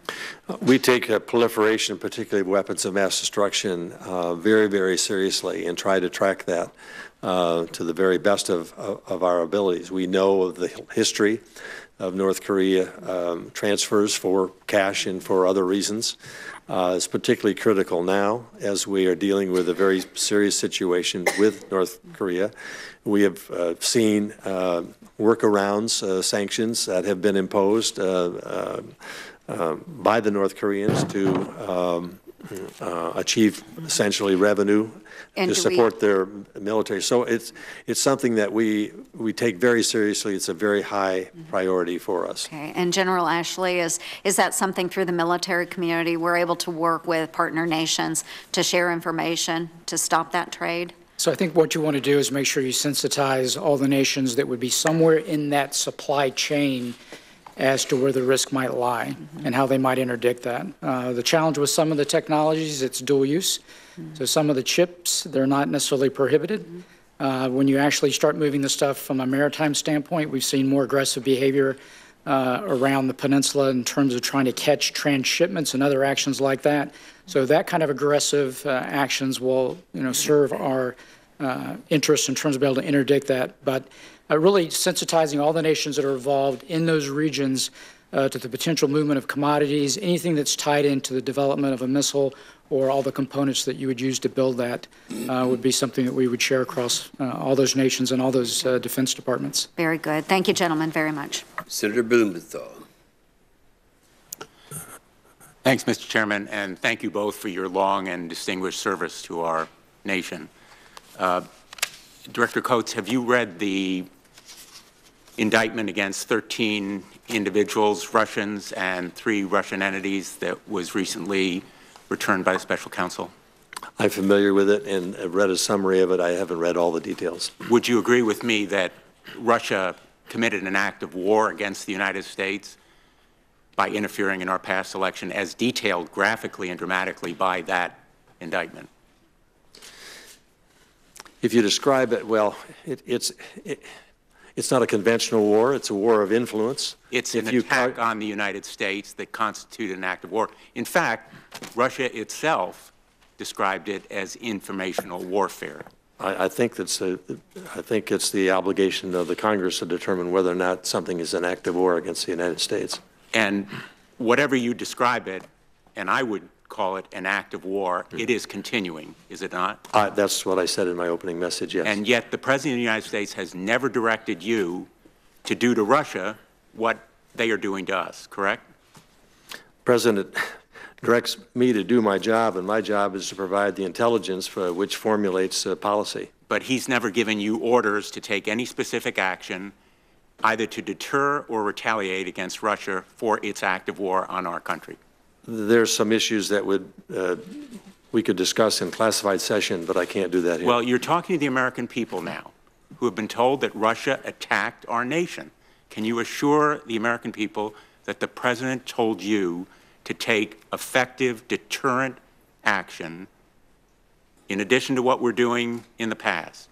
We take proliferation, particularly weapons of mass destruction, very, very seriously, and try to track that to the very best of our abilities. We know of the history of North Korea transfers for cash and for other reasons. It's particularly critical now as we are dealing with a very serious situation with North Korea. We have seen workarounds, sanctions that have been imposed by the North Koreans to achieve essentially revenue And to support their military. So it's something that we take very seriously. It's a very high priority for us. Okay. And General Ashley, is that something through the military community we're able to work with partner nations to share information to stop that trade? So I think what you want to do is make sure you sensitize all the nations that would be somewhere in that supply chain as to where the risk might lie and how they might interdict that. The challenge with some of the technologies, it's dual use. So some of the chips, they're not necessarily prohibited. When you actually start moving the stuff from a maritime standpoint, we've seen more aggressive behavior around the peninsula in terms of trying to catch transshipments and other actions like that. So that kind of aggressive actions will, serve our interests in terms of being able to interdict that. But really sensitizing all the nations that are involved in those regions to the potential movement of commodities, anything that's tied into the development of a missile or all the components that you would use to build that would be something that we would share across all those nations and all those defense departments. Very good. Thank you, gentlemen, very much. Senator Blumenthal. Thanks, Mr. Chairman, and thank you both for your long and distinguished service to our nation. Director Coates, have you read the indictment against 13 individuals, Russians, and 3 Russian entities that was recently returned by the special counsel? I'm familiar with it and I've read a summary of it. I haven't read all the details. Would you agree with me that Russia committed an act of war against the United States by interfering in our past election as detailed graphically and dramatically by that indictment? If you describe it, well, it's not a conventional war. It's a war of influence. It's an attack on the United States that constituted an act of war. In fact, Russia itself described it as informational warfare. I think it's the obligation of the Congress to determine whether or not something is an act of war against the United States. And whatever you describe it, and I would call it an act of war, it is continuing, is it not? That's what I said in my opening message, yes. And yet the President of the United States has never directed you to do to Russia what they are doing to us, correct? President directs me to do my job, and my job is to provide the intelligence for which formulates policy. But he's never given you orders to take any specific action either to deter or retaliate against Russia for its act of war on our country. There's some issues that we could discuss in classified session, but I can't do that here. Well, you're talking to the American people now who have been told that Russia attacked our nation. Can you assure the American people that the President told you to take effective deterrent action in addition to what we're doing in the past?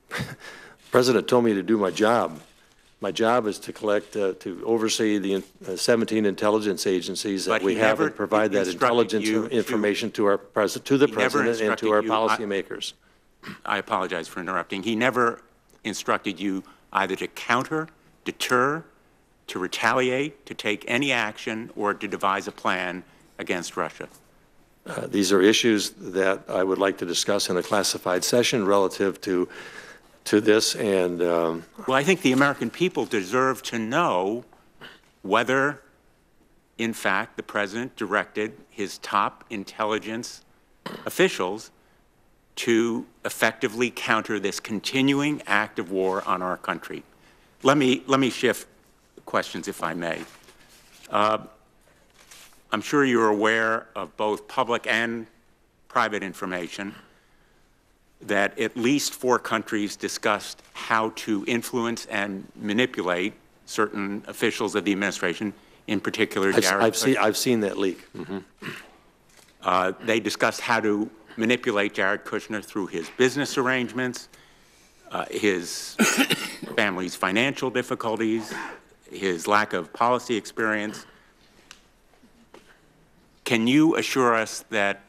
The President told me to do my job. My job is to collect, to oversee the 17 intelligence agencies that we have and provide that intelligence information to the President and to our policymakers. I apologize for interrupting. He never instructed you either to counter, deter, to retaliate, to take any action, or to devise a plan against Russia. These are issues that I would like to discuss in a classified session relative to this, and well, I think the American people deserve to know whether, in fact, the President directed his top intelligence officials to effectively counter this continuing act of war on our country. Let me shift questions, if I may. I'm sure you're aware of both public and private information that at least 4 countries discussed how to influence and manipulate certain officials of the administration, in particular Jared Kushner. I've seen that leak. Mm-hmm. They discussed how to manipulate Jared Kushner through his business arrangements, his family's financial difficulties, his lack of policy experience. Can you assure us that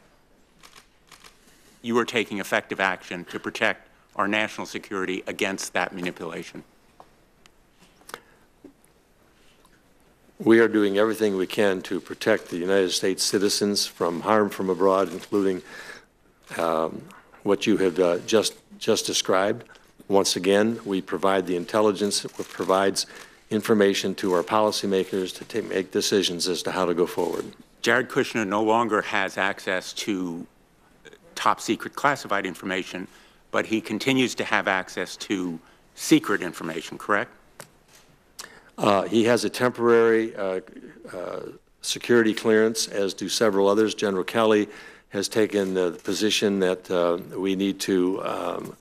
you are taking effective action to protect our national security against that manipulation? We are doing everything we can to protect the United States citizens from harm from abroad, including what you have just described. Once again, we provide the intelligence that provides information to our policymakers to make decisions as to how to go forward. Jared Kushner no longer has access to top secret classified information, but he continues to have access to secret information, correct? He has a temporary security clearance, as do several others. General Kelly has taken the position that we need to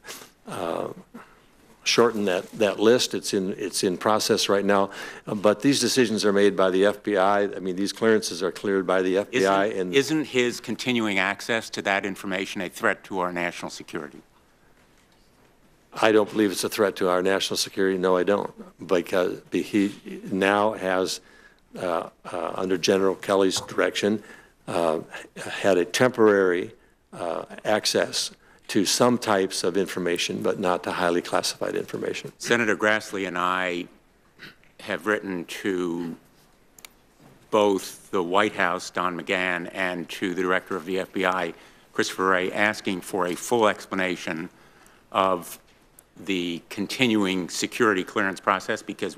shorten that list. It's in process right now, but these decisions are made by the FBI. I mean, these clearances are cleared by the FBI. Isn't his continuing access to that information a threat to our national security? I don't believe it's a threat to our national security. No, I don't, because he now has, under General Kelly's direction, had a temporary access to some types of information, but not to highly classified information. Senator Grassley and I have written to both the White House, Don McGahn, and to the Director of the FBI, Christopher Wray, asking for a full explanation of the continuing security clearance process, because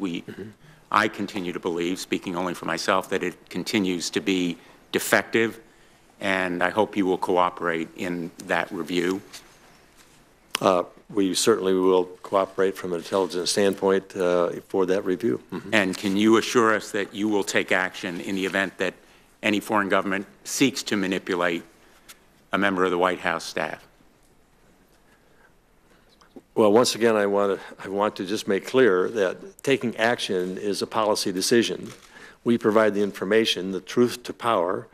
I continue to believe, speaking only for myself, that it continues to be defective, and I hope you will cooperate in that review. We certainly will cooperate from an intelligence standpoint for that review. And can you assure us that you will take action in the event that any foreign government seeks to manipulate a member of the White House staff? Well, once again, I want to just make clear that taking action is a policy decision. We provide the information, the truth to power,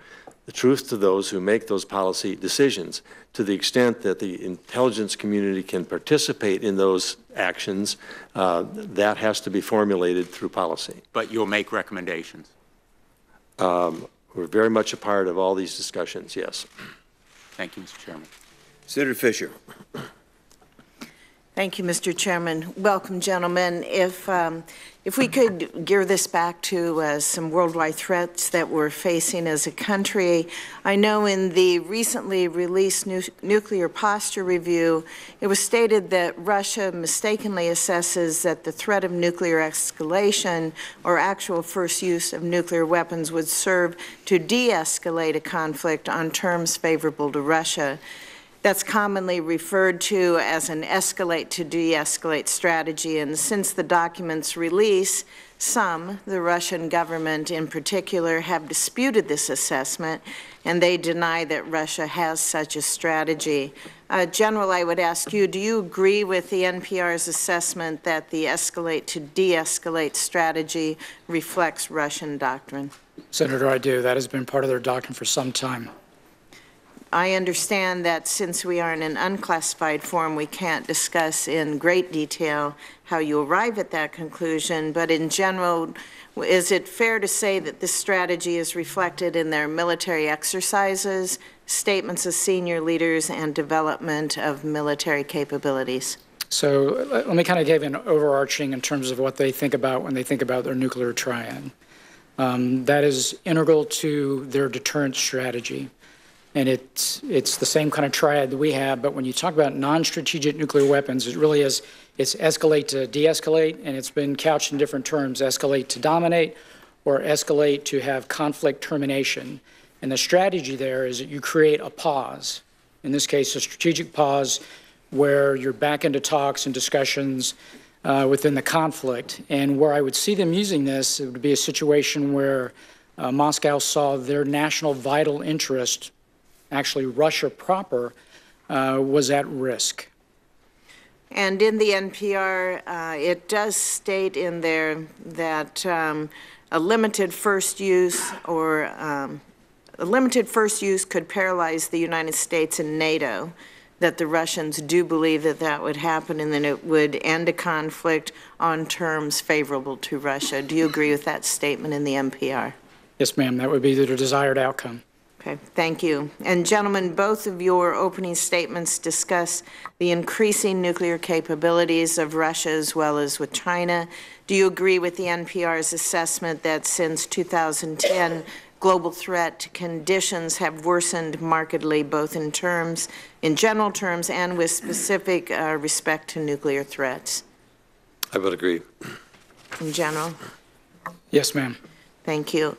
the truth to those who make those policy decisions. To the extent that the intelligence community can participate in those actions, that has to be formulated through policy. But you'll make recommendations? We're very much a part of all these discussions, yes. Thank you, Mr. Chairman. Senator Fisher. Thank you, Mr. Chairman. Welcome, gentlemen. If we could gear this back to some worldwide threats that we're facing as a country, I know in the recently released nuclear posture review, it was stated that Russia mistakenly assesses that the threat of nuclear escalation or actual first use of nuclear weapons would serve to de-escalate a conflict on terms favorable to Russia. That's commonly referred to as an escalate to de-escalate strategy, and since the document's release, some, the Russian government in particular, have disputed this assessment, and they deny that Russia has such a strategy. General, I would ask you, do you agree with the NPR's assessment that the escalate to de-escalate strategy reflects Russian doctrine? Senator, I do. That has been part of their doctrine for some time. I understand that since we are in an unclassified form, we can't discuss in great detail how you arrive at that conclusion, but in general, is it fair to say that this strategy is reflected in their military exercises, statements of senior leaders, and development of military capabilities? So let me kind of give an overarching in terms of what they think about when they think about their nuclear triad. That is integral to their deterrent strategy. And it's the same kind of triad that we have, but when you talk about non-strategic nuclear weapons, it really is, it's escalate to de-escalate, and it's been couched in different terms, escalate to dominate or escalate to have conflict termination. And the strategy there is that you create a pause, in this case a strategic pause, where you're back into talks and discussions within the conflict. And where I would see them using this, it would be a situation where Moscow saw their national vital interest, actually Russia proper, was at risk. And in the NPR, it does state in there that a limited first use could paralyze the United States and NATO, that the Russians do believe that that would happen, and then it would end a conflict on terms favorable to Russia. Do you agree with that statement in the NPR? Yes, ma'am. That would be the desired outcome. Okay, thank you. And gentlemen, both of your opening statements discuss the increasing nuclear capabilities of Russia as well as with China. Do you agree with the NPR's assessment that since 2010, global threat conditions have worsened markedly, both in general terms and with specific respect to nuclear threats? I would agree. In general? Yes, ma'am. Thank you.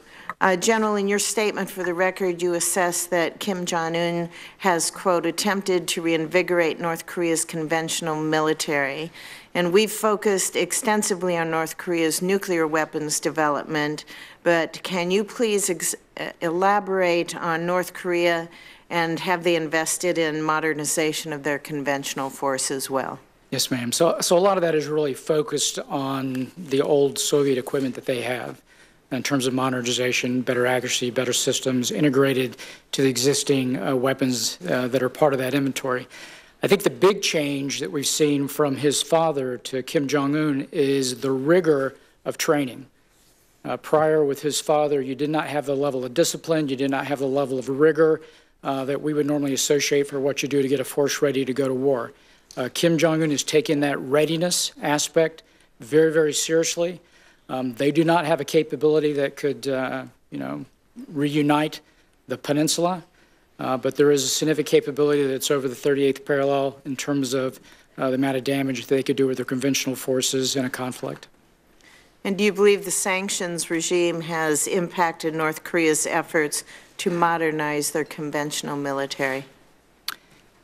General, in your statement for the record, you assess that Kim Jong-un has, quote, attempted to reinvigorate North Korea's conventional military. And we've focused extensively on North Korea's nuclear weapons development, but can you please elaborate on North Korea, and have they invested in modernization of their conventional force as well? Yes, ma'am. So a lot of that is really focused on the old Soviet equipment that they have in terms of modernization, better accuracy, better systems, integrated to the existing weapons that are part of that inventory. I think the big change that we've seen from his father to Kim Jong-un is the rigor of training. Prior with his father, you did not have the level of discipline, you did not have the level of rigor that we would normally associate for what you do to get a force ready to go to war. Kim Jong-un has taken that readiness aspect very, very seriously. They do not have a capability that could, reunite the peninsula, but there is a significant capability that's over the 38th parallel in terms of the amount of damage they could do with their conventional forces in a conflict. And do you believe the sanctions regime has impacted North Korea's efforts to modernize their conventional military?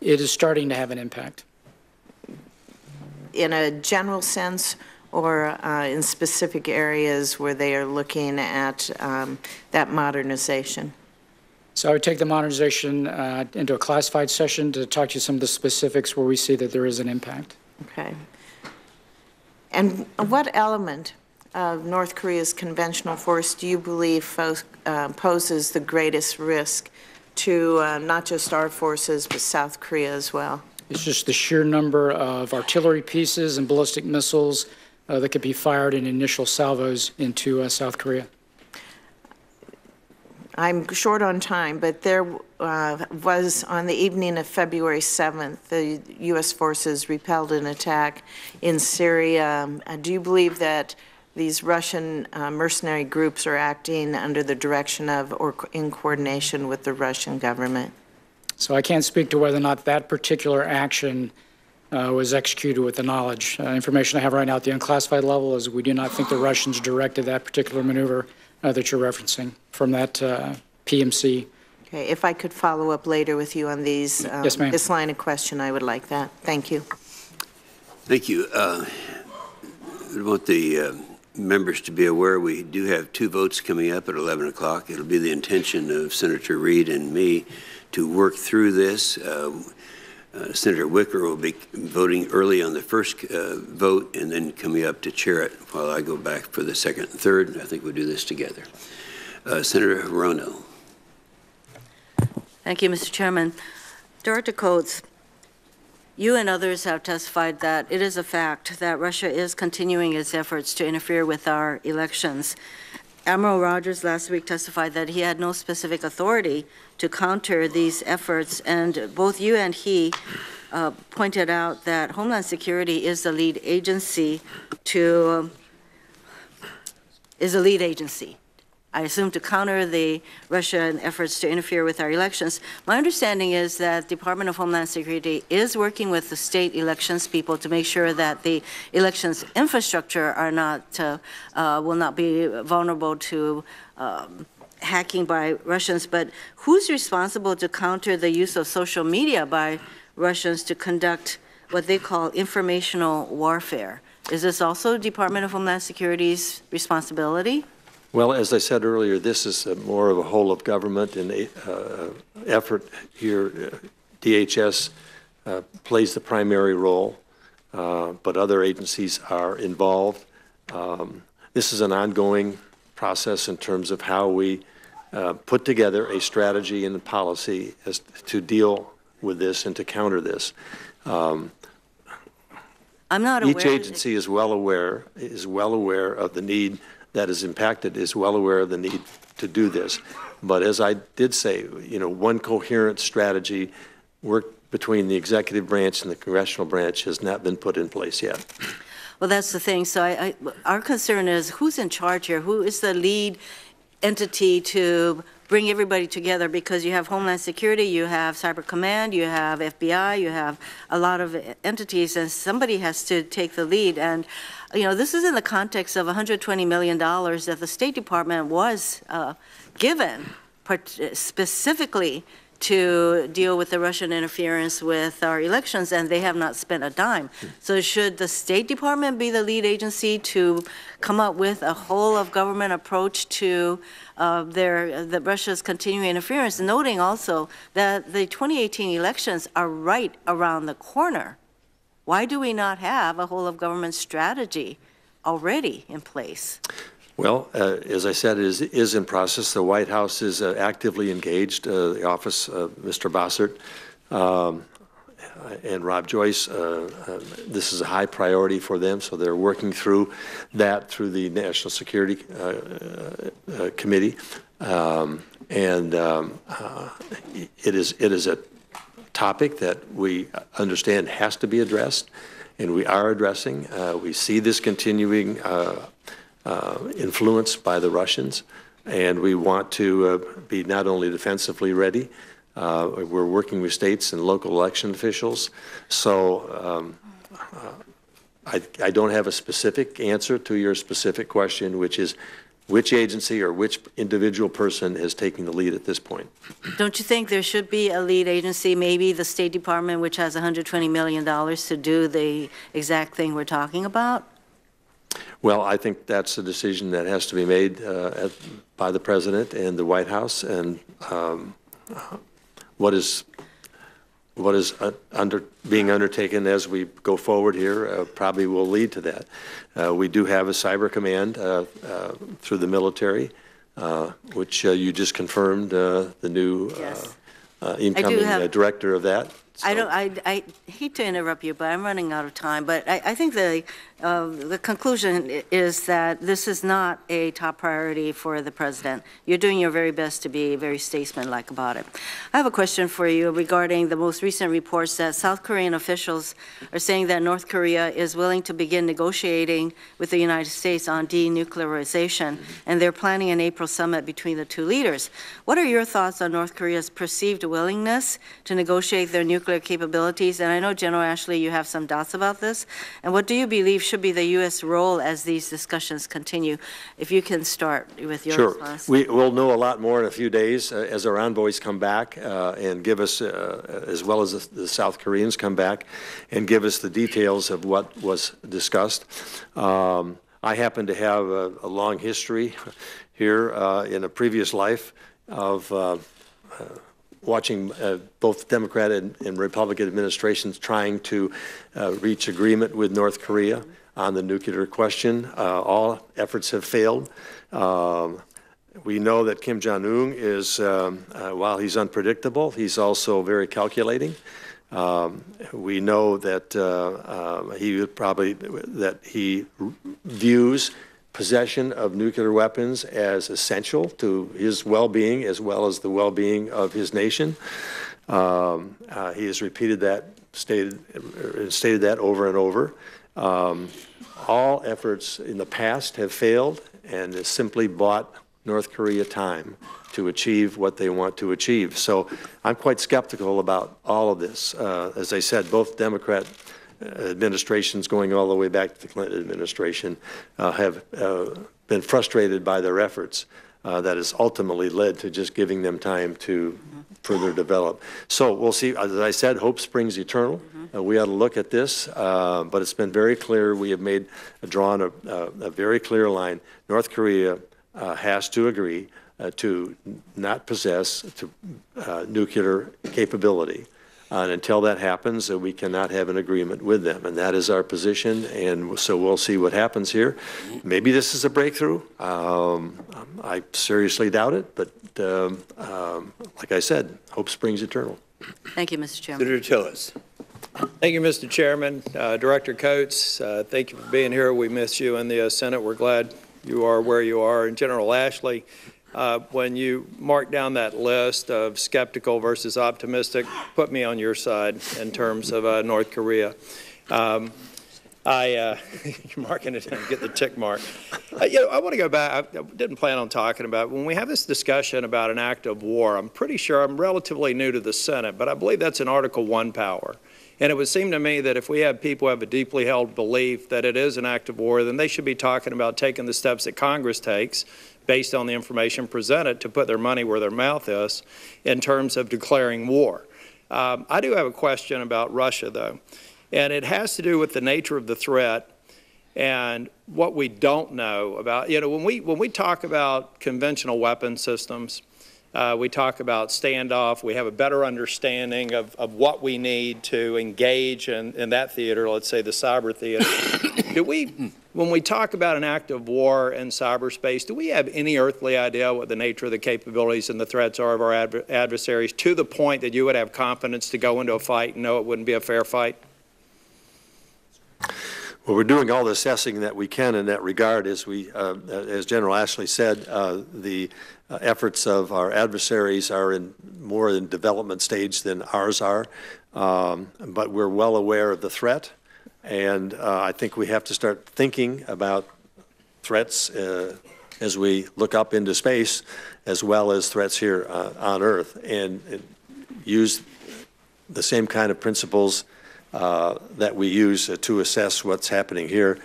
It is starting to have an impact. In a general sense, or in specific areas where they are looking at that modernization? So I would take the modernization into a classified session to talk to you some of the specifics where we see that there is an impact. Okay. And what element of North Korea's conventional force do you believe poses the greatest risk to not just our forces, but South Korea as well? It's just the sheer number of artillery pieces and ballistic missiles that could be fired in initial salvos into South Korea. I'm short on time, but there was, on the evening of February 7th, the U.S. forces repelled an attack in Syria. Do you believe that these Russian mercenary groups are acting under the direction of or in coordination with the Russian government? So I can't speak to whether or not that particular action was executed with the knowledge. Information I have right now at the unclassified level is we do not think the Russians directed that particular maneuver that you're referencing from that PMC. Okay, if I could follow up later with you on these, yes, ma'am. This line of question, I would like that. Thank you. Thank you. I want the members to be aware we do have 2 votes coming up at 11 o'clock. It'll be the intention of Senator Reid and me to work through this. Senator Wicker will be voting early on the first vote and then coming up to chair it while I go back for the second and third. I think we'll do this together. Senator Hirono. Thank you, Mr. Chairman. Director Coates, you and others have testified that it is a fact that Russia is continuing its efforts to interfere with our elections. Admiral Rogers last week testified that he had no specific authority to counter these efforts, and both you and he pointed out that Homeland Security is the lead agency I assume, to counter the Russian efforts to interfere with our elections. My understanding is that the Department of Homeland Security is working with the state elections people to make sure that the elections infrastructure are not, will not be vulnerable to hacking by Russians. But who's responsible to counter the use of social media by Russians to conduct what they call informational warfare? Is this also Department of Homeland Security's responsibility? Well, as I said earlier, this is more of a whole of government and effort here. DHS plays the primary role, but other agencies are involved. This is an ongoing process in terms of how we put together a strategy and a policy as to deal with this and to counter this. I'm not aware. Each agency is well aware of the need that is impacted, is well aware of the need to do this. But as I did say, one coherent strategy work between the executive branch and the congressional branch has not been put in place yet. Well, that's the thing. So our concern is who's in charge here? Who is the lead entity to bring everybody together, because you have Homeland Security, you have Cyber Command, you have FBI, you have a lot of entities, and somebody has to take the lead. And, you know, this is in the context of $120 million that the State Department was given specifically to deal with the Russian interference with our elections, and they have not spent a dime. So should the State Department be the lead agency to come up with a whole of government approach to the Russia's continuing interference, noting also that the 2018 elections are right around the corner? Why do we not have a whole of government strategy already in place? Well, as I said, it is in process. The White House is actively engaged. The office of Mr. Bossert and Rob Joyce, this is a high priority for them, so they're working through that through the National Security Committee. It is a topic that we understand has to be addressed, and we are addressing. We see this continuing influenced by the Russians, and we want to be not only defensively ready, we're working with states and local election officials. So I don't have a specific answer to your specific question, which is which agency or which individual person is taking the lead at this point. Don't you think there should be a lead agency, maybe the State Department, which has $120 million to do the exact thing we're talking about? Well, I think that's a decision that has to be made by the President and the White House, and what is being undertaken as we go forward here probably will lead to that. We do have a Cyber Command through the military, which you just confirmed the new incoming director of that. So. I hate to interrupt you, but I'm running out of time. But I think the conclusion is that this is not a top priority for the President. You're doing your very best to be very statesmanlike about it. I have a question for you regarding the most recent reports that South Korean officials are saying that North Korea is willing to begin negotiating with the United States on denuclearization, and they're planning an April summit between the two leaders. What are your thoughts on North Korea's perceived willingness to negotiate their nuclear capabilities? And I know, General Ashley, you have some doubts about this. And what do you believe should be the U.S. role as these discussions continue? If you can start with your response. We'll know a lot more in a few days as our envoys come back and give us, as well as the South Koreans come back and give us the details of what was discussed. I happen to have a long history here in a previous life of watching both Democrat and Republican administrations trying to reach agreement with North Korea on the nuclear question. All efforts have failed. We know that Kim Jong-un is, while he's unpredictable, he's also very calculating. We know that he views possession of nuclear weapons as essential to his well-being as well as the well-being of his nation. He has repeated that, stated that over and over. All efforts in the past have failed and has simply bought North Korea time to achieve what they want to achieve. So I'm quite skeptical about all of this. As I said, both Democrat administrations going all the way back to the Clinton administration have been frustrated by their efforts that has ultimately led to just giving them time to further develop. So we'll see. As I said, hope springs eternal. We ought to look at this, but it's been very clear. We have drawn a very clear line. North Korea has to agree to not possess nuclear capability. And until that happens, we cannot have an agreement with them. And that is our position. And so we'll see what happens here. Maybe this is a breakthrough. I seriously doubt it. But like I said, hope springs eternal. Thank you, Mr. Chairman. Senator Tillis. Thank you, Mr. Chairman. Director Coates, thank you for being here. We miss you in the Senate. We're glad you are where you are. And General Ashley, when you mark down that list of skeptical versus optimistic, put me on your side in terms of North Korea. You're marking it and get the tick mark. I want to go back. I didn't plan on talking about it. When we have this discussion about an act of war, I'm pretty sure I'm relatively new to the Senate, but I believe that's an Article I power. And it would seem to me that if we have people who have a deeply held belief that it is an act of war, then they should be talking about taking the steps that Congress takes based on the information presented to put their money where their mouth is in terms of declaring war. I do have a question about Russia, though, and it has to do with the nature of the threat and what we don't know about. When we talk about conventional weapon systems, we talk about standoff. We have a better understanding of what we need to engage in that theater, let's say the cyber theater. When we talk about an act of war in cyberspace, do we have any earthly idea what the nature of the capabilities and the threats are of our adversaries to the point that you would have confidence to go into a fight and know it wouldn't be a fair fight? Well, we're doing all the assessing that we can in that regard. As as General Ashley said, the efforts of our adversaries are more in development stage than ours are, but we're well aware of the threat, and I think we have to start thinking about threats as we look up into space, as well as threats here on Earth, and use the same kind of principles that we use to assess what's happening here,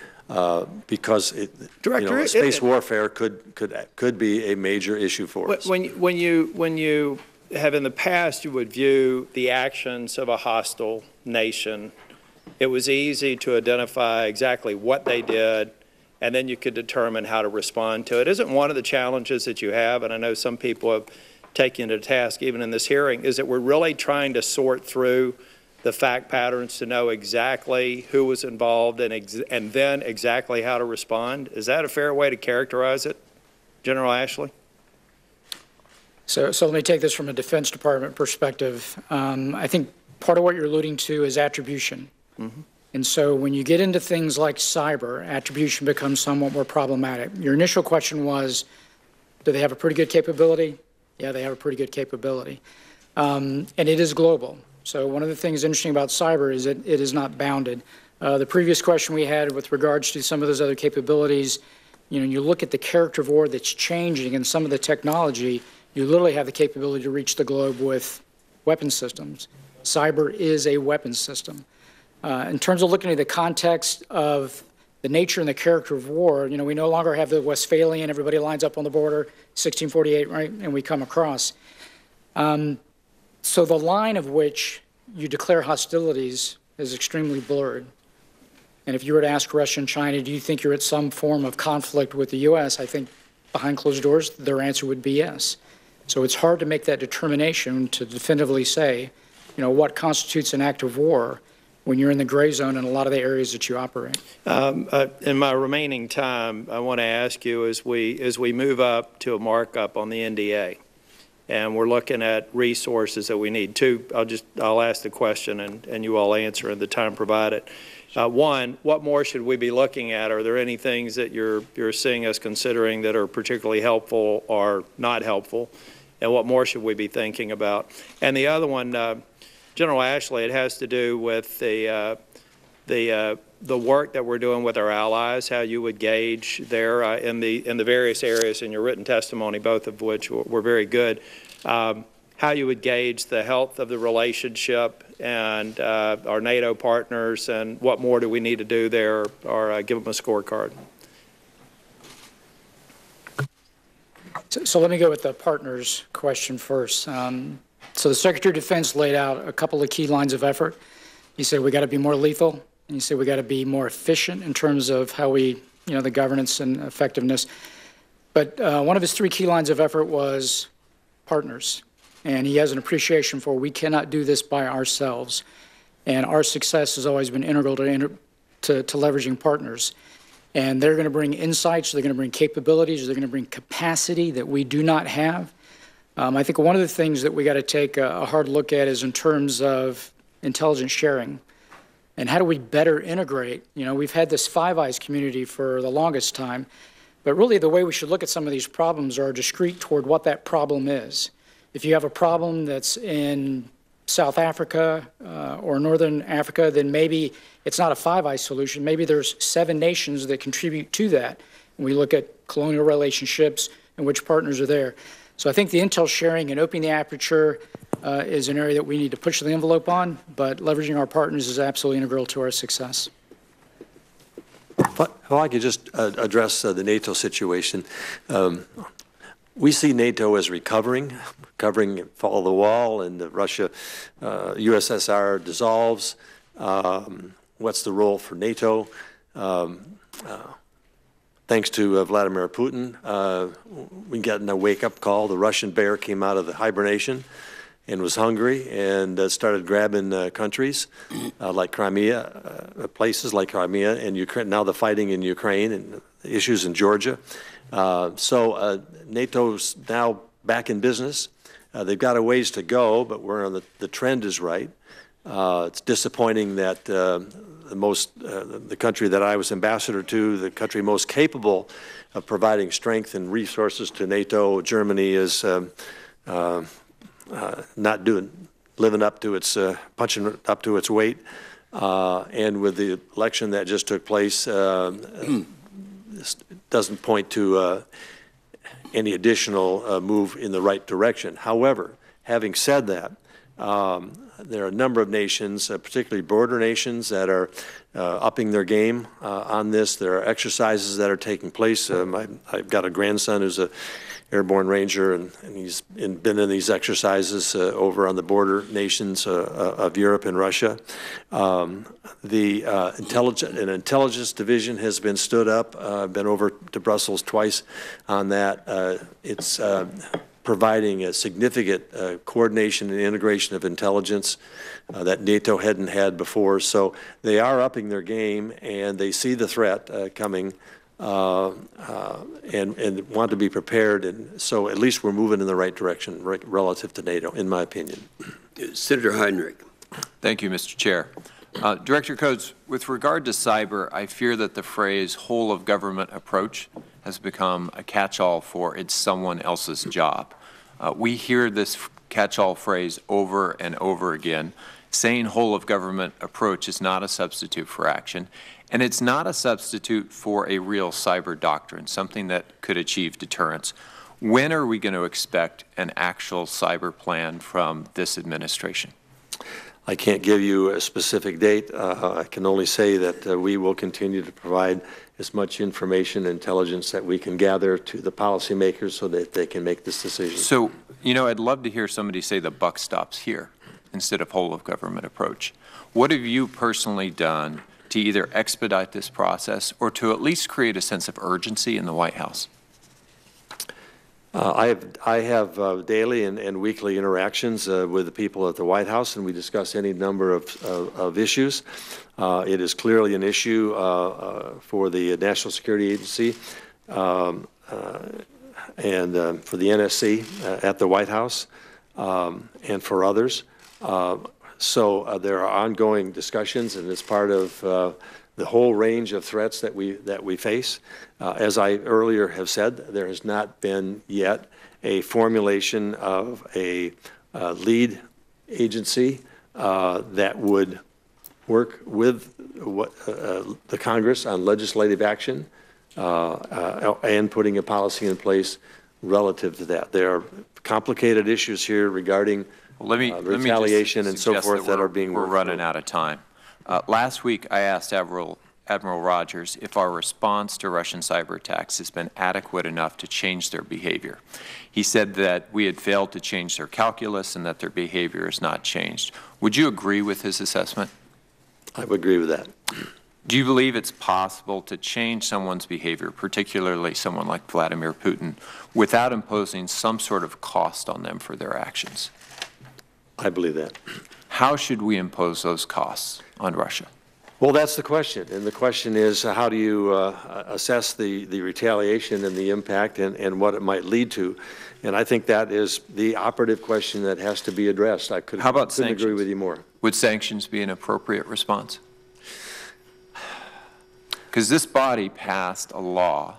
because space warfare could be a major issue for us. When you have in the past, you would view the actions of a hostile nation, it was easy to identify exactly what they did, and then you could determine how to respond to it. Isn't one of the challenges that you have, and I know some people have taken you to task even in this hearing, is that we're really trying to sort through the fact patterns to know exactly who was involved and then exactly how to respond? Is that a fair way to characterize it, General Ashley? So let me take this from a Defense Department perspective. I think part of what you're alluding to is attribution. Mm-hmm. And so when you get into things like cyber, attribution becomes somewhat more problematic. Your initial question was, do they have a pretty good capability? Yeah, they have a pretty good capability. And it is global. So one of the things interesting about cyber is that it is not bounded. The previous question we had with regards to some of those other capabilities, you look at the character of war that's changing and some of the technology, you literally have the capability to reach the globe with weapon systems. Cyber is a weapon system. In terms of looking at the context of the nature and the character of war, we no longer have the Westphalian, everybody lines up on the border, 1648, right, and we come across. So the line of which you declare hostilities is extremely blurred. And if you were to ask Russia and China, do you think you're at some form of conflict with the U.S., I think behind closed doors, their answer would be yes. So it's hard to make that determination to definitively say, what constitutes an act of war when you're in the gray zone in a lot of the areas that you operate. In my remaining time, I want to ask you, as we move up to a markup on the NDA, and we're looking at resources that we need. I'll ask the question and you all answer in the time provided. One, what more should we be looking at? Are there any things that you're seeing us considering that are particularly helpful or not helpful? And what more should we be thinking about? And the other one, General Ashley, it has to do with the work that we're doing with our allies, how you would gauge there in the various areas in your written testimony, both of which were very good, how you would gauge the health of the relationship and our NATO partners, and what more do we need to do there, or give them a scorecard. So let me go with the partners question first. So the Secretary of Defense laid out a couple of key lines of effort. He said we got to be more lethal, and he said we got to be more efficient in terms of how we, the governance and effectiveness. But one of his three key lines of effort was partners, and he has an appreciation for we cannot do this by ourselves, and our success has always been integral to leveraging partners. And they're going to bring insights, they're going to bring capabilities, they're going to bring capacity that we do not have. I think one of the things that we got to take a hard look at is in terms of intelligence sharing. And how do we better integrate? We've had this Five Eyes community for the longest time, but really the way we should look at some of these problems are discrete toward what that problem is. If you have a problem that's in South Africa or Northern Africa, then maybe it's not a Five Eyes solution. Maybe there's 7 nations that contribute to that. When we look at colonial relationships and which partners are there. So I think the intel sharing and opening the aperture is an area that we need to push the envelope on, but leveraging our partners is absolutely integral to our success. If I could just address the NATO situation. We see NATO as recovering fall of the wall, and the Russia, USSR dissolves. What's the role for NATO? Thanks to Vladimir Putin, we got a wake-up call. The Russian bear came out of the hibernation and was hungry and started grabbing countries like Crimea, places like Crimea and Ukraine. Now the fighting in Ukraine and issues in Georgia. So NATO's now back in business. They've got a ways to go, but we're on the trend is right. It's disappointing that the country that I was ambassador to, the country most capable of providing strength and resources to NATO, Germany, is not living up to its punching up to its weight. And with the election that just took place, this doesn't point to any additional move in the right direction. However, having said that, there are a number of nations, particularly border nations, that are upping their game on this. There are exercises that are taking place. I've got a grandson who's a airborne ranger, and he's been in these exercises over on the border nations of Europe and Russia. The intelligence division has been stood up. I've been over to Brussels twice on that. It's providing a significant coordination and integration of intelligence that NATO hadn't had before. So they are upping their game, and they see the threat coming and want to be prepared. And so at least we're moving in the right direction relative to NATO, in my opinion. Senator Heinrich. Thank you, Mr. Chair. Director Coates, with regard to cyber, I fear that the phrase whole of government approach has become a catch-all for it's someone else's job. We hear this catch-all phrase over and over again. Saying whole of government approach is not a substitute for action, and it's not a substitute for a real cyber doctrine, something that could achieve deterrence. When are we going to expect an actual cyber plan from this administration? I can't give you a specific date. I can only say that we will continue to provide as much information and intelligence that we can gather to the policymakers so that they can make this decision. So, you know, I'd love to hear somebody say the buck stops here instead of whole of government approach. What have you personally done to either expedite this process or to at least create a sense of urgency in the White House? I have daily and weekly interactions with the people at the White House, and we discuss any number of issues. It is clearly an issue for the National Security Agency and for the NSC at the White House and for others. So there are ongoing discussions, and it's part of the whole range of threats that we face. As I earlier have said, there has not been yet a formulation of a lead agency that would work with the Congress on legislative action and putting a policy in place relative to that. There are complicated issues here regarding retaliation and so forth that are being worked. We're running out of time. Last week, I asked Admiral Rogers if our response to Russian cyber attacks has been adequate enough to change their behavior. He said that we had failed to change their calculus and that their behavior has not changed. Would you agree with his assessment? I would agree with that. Do you believe it's possible to change someone's behavior, particularly someone like Vladimir Putin, without imposing some sort of cost on them for their actions? I believe that. How should we impose those costs on Russia? Well, that's the question. And the question is, how do you assess the retaliation and the impact and what it might lead to? And I think that is the operative question that has to be addressed. I couldn't agree with you more. Would sanctions be an appropriate response? Because this body passed a law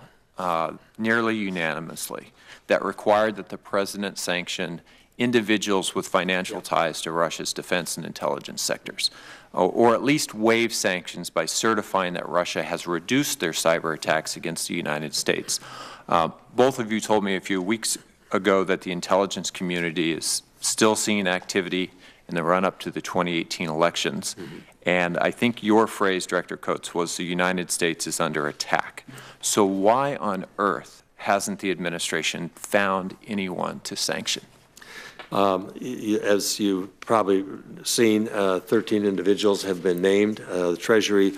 nearly unanimously that required that the president sanction individuals with financial ties to Russia's defense and intelligence sectors, or at least waive sanctions by certifying that Russia has reduced their cyber attacks against the United States. Both of you told me a few weeks ago that the intelligence community is still seeing activity in the run-up to the 2018 elections. And I think your phrase, Director Coates, was the United States is under attack. So why on earth hasn't the administration found anyone to sanction? As you've probably seen, 13 individuals have been named. The Treasury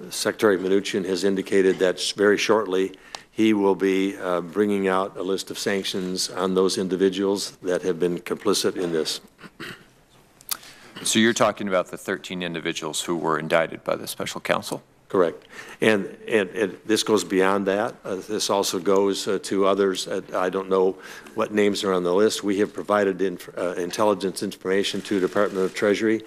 Secretary Mnuchin has indicated that very shortly he will be bringing out a list of sanctions on those individuals that have been complicit in this. So you're talking about the 13 individuals who were indicted by the special counsel? Correct. And this goes beyond that. This also goes to others. I don't know what names are on the list. We have provided intelligence information to the Department of Treasury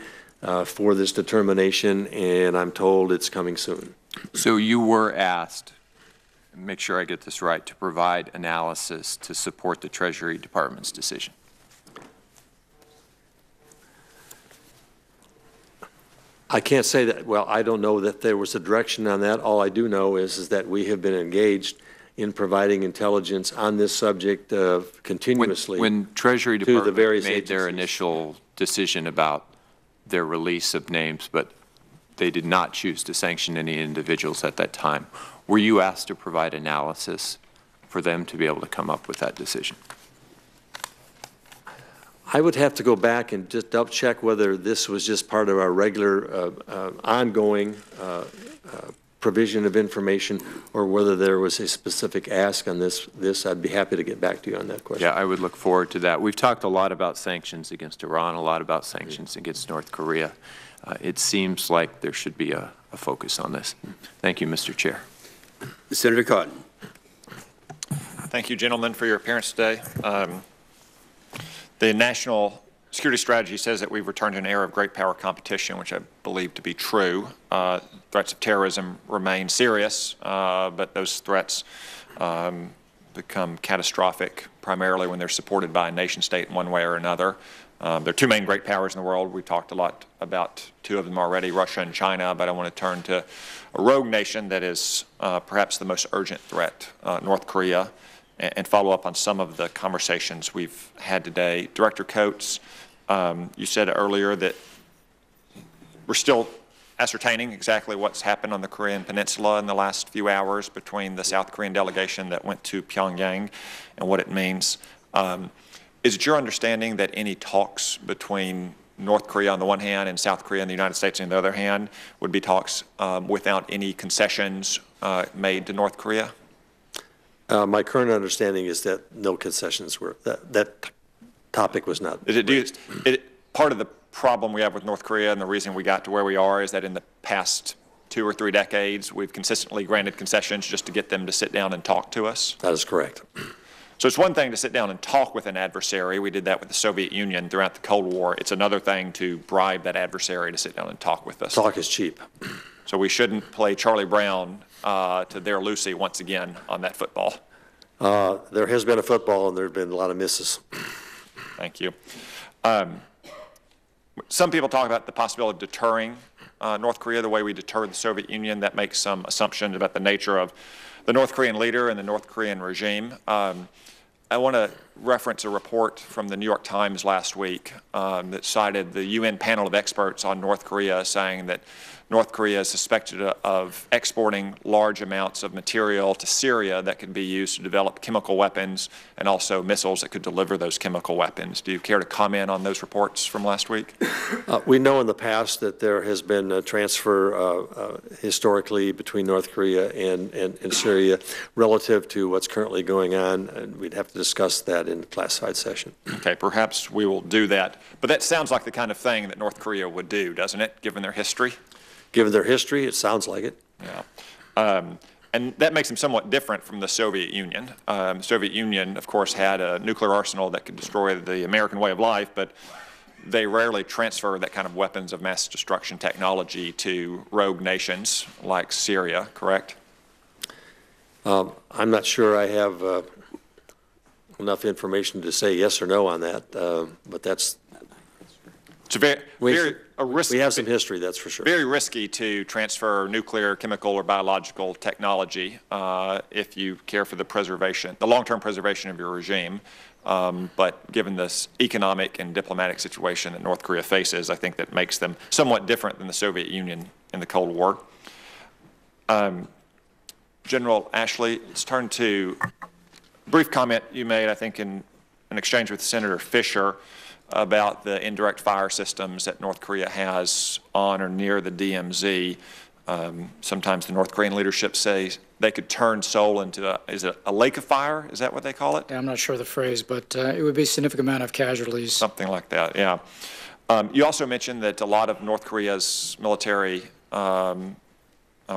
for this determination, and I'm told it's coming soon. So you were asked, make sure I get this right, to provide analysis to support the Treasury Department's decision? I can't say that. Well, I don't know that there was a direction on that. All I do know is that we have been engaged in providing intelligence on this subject continuously. When Treasury Department made their agencies. initial decision about their release of names, but they did not choose to sanction any individuals at that time, were you asked to provide analysis for them to be able to come up with that decision? I would have to go back and just double check whether this was just part of our regular ongoing provision of information or whether there was a specific ask on this. I'd be happy to get back to you on that question. Yeah, I would look forward to that. We've talked a lot about sanctions against Iran, a lot about sanctions against North Korea. It seems like there should be a focus on this. Thank you, Mr. Chair. Senator Cotton. Thank you, gentlemen, for your appearance today. The national security strategy says that we've returned to an era of great power competition, which I believe to be true. Threats of terrorism remain serious, but those threats become catastrophic primarily when they're supported by a nation state in one way or another. There are two main great powers in the world. We've talked a lot about two of them already, Russia and China, but I want to turn to a rogue nation that is perhaps the most urgent threat, North Korea, and follow up on some of the conversations we've had today. Director Coates, you said earlier that we're still ascertaining exactly what's happened on the Korean Peninsula in the last few hours between the South Korean delegation that went to Pyongyang and what it means. Is it your understanding that any talks between North Korea on the one hand and South Korea and the United States on the other hand would be talks without any concessions made to North Korea? My current understanding is that no concessions were, that topic was not raised. Part of the problem we have with North Korea and the reason we got to where we are is that in the past 2 or 3 decades, we've consistently granted concessions just to get them to sit down and talk to us. That is correct. So it's one thing to sit down and talk with an adversary. We did that with the Soviet Union throughout the Cold War. It's another thing to bribe that adversary to sit down and talk with us. Talk is cheap. So we shouldn't play Charlie Brown to their Lucy once again on that football. There has been a football and there have been a lot of misses. Thank you. Some people talk about the possibility of deterring North Korea the way we deterred the Soviet Union. That makes some assumptions about the nature of the North Korean leader and the North Korean regime. I want to reference a report from the New York Times last week that cited the UN panel of experts on North Korea saying that North Korea is suspected of exporting large amounts of material to Syria that could be used to develop chemical weapons and also missiles that could deliver those chemical weapons. Do you care to comment on those reports from last week? We know in the past that there has been a transfer historically between North Korea and Syria relative to what's currently going on, and we'd have to discuss that in the classified session. Okay, perhaps we will do that. But that sounds like the kind of thing that North Korea would do, doesn't it, given their history? Given their history, it sounds like it. Yeah. And that makes them somewhat different from the Soviet Union. The Soviet Union, of course, had a nuclear arsenal that could destroy the American way of life, but they rarely transfer that kind of weapons of mass destruction technology to rogue nations like Syria, correct? I'm not sure I have enough information to say yes or no on that, but that's... It's a risky, we have some history, that's for sure. Very risky to transfer nuclear, chemical, or biological technology if you care for the long-term preservation of your regime. But given this economic and diplomatic situation that North Korea faces, I think that makes them somewhat different than the Soviet Union in the Cold War. General Ashley, let's turn to a brief comment you made, I think, in an exchange with Senator Fisher about the indirect fire systems that North Korea has on or near the DMZ. Sometimes the North Korean leadership says they could turn Seoul into is it a lake of fire? Is that what they call it? Yeah, I'm not sure of the phrase, but it would be a significant amount of casualties. Something like that, yeah. You also mentioned that a lot of North Korea's military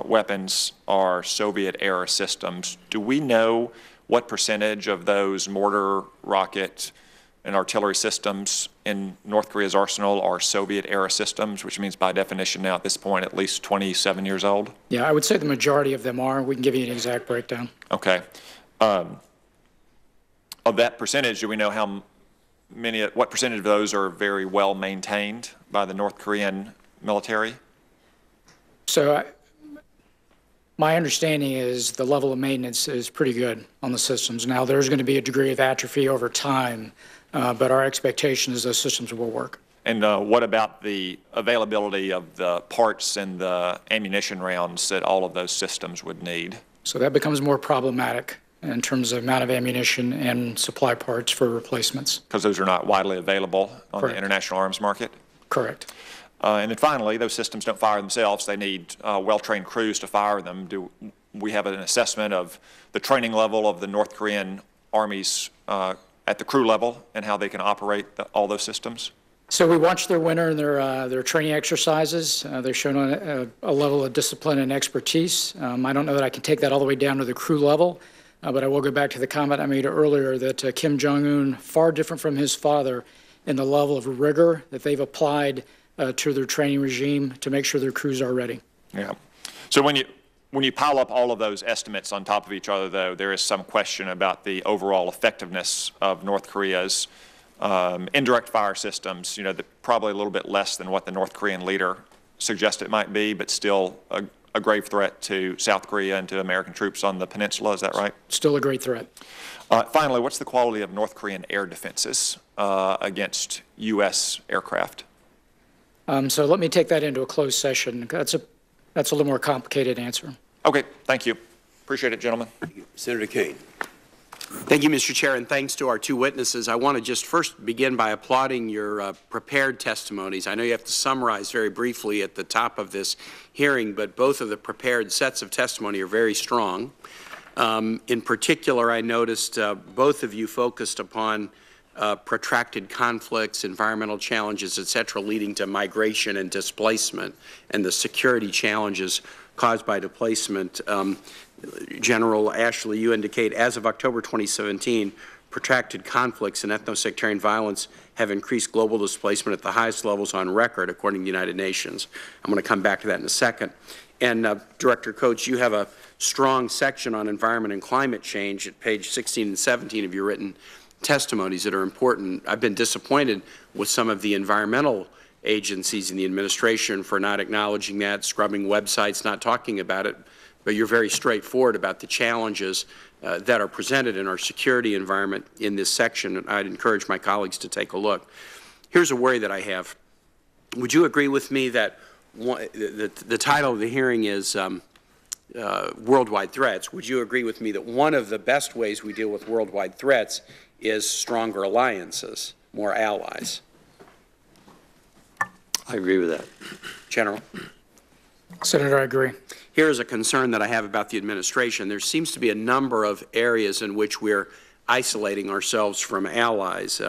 weapons are Soviet-era systems. Do we know what percentage of those mortar, rocket, and artillery systems in North Korea's arsenal are Soviet-era systems, which means by definition now at this point at least 27 years old? Yeah, I would say the majority of them are. We can give you an exact breakdown. Okay. Of that percentage, do we know what percentage of those are very well maintained by the North Korean military? So my understanding is the level of maintenance is pretty good on the systems. Now, there's going to be a degree of atrophy over time, but our expectation is those systems will work. And what about the availability of the parts and the ammunition rounds that all of those systems would need? So that becomes more problematic in terms of amount of ammunition and supply parts for replacements. Because those are not widely available on Correct. the international arms market? Correct. And then finally, those systems don't fire themselves. They need well-trained crews to fire them. Do we have an assessment of the training level of the North Korean armies at the crew level and how they can operate all those systems? So we watch their winter and their training exercises. They've shown a level of discipline and expertise. I don't know that I can take that all the way down to the crew level, but I will go back to the comment I made earlier that Kim Jong-un, far different from his father in the level of rigor that they've applied to their training regime to make sure their crews are ready. Yeah. So when you pile up all of those estimates on top of each other, though, there is some question about the overall effectiveness of North Korea's indirect fire systems, probably a little bit less than what the North Korean leader suggested it might be, but still a grave threat to South Korea and to American troops on the peninsula. Is that right? Still a great threat. Finally, what's the quality of North Korean air defenses against U.S. aircraft? So let me take that into a closed session. That's a little more complicated answer. Okay, thank you. Appreciate it, gentlemen. Thank you. Senator Kane. Thank you, Mr. Chair, and thanks to our two witnesses. I want to just first begin by applauding your prepared testimonies. I know you have to summarize very briefly at the top of this hearing, but both of the prepared sets of testimony are very strong. In particular, I noticed both of you focused upon protracted conflicts, environmental challenges, et cetera, leading to migration and displacement, and the security challenges caused by displacement. General Ashley, you indicate, as of October 2017, protracted conflicts and ethno-sectarian violence have increased global displacement at the highest levels on record, according to the United Nations. I'm going to come back to that in a second. And Director Coates, you have a strong section on environment and climate change at page 16 and 17 of your written testimonies that are important. I've been disappointed with some of the environmental agencies in the administration for not acknowledging that, scrubbing websites, not talking about it, but you're very straightforward about the challenges that are presented in our security environment in this section, and I'd encourage my colleagues to take a look. Here's a worry that I have. Would you agree with me that the title of the hearing is Worldwide Threats? Would you agree with me that one of the best ways we deal with worldwide threats is stronger alliances, more allies? I agree with that. General? Senator, I agree. Here's a concern that I have about the administration. There seems to be a number of areas in which we're isolating ourselves from allies.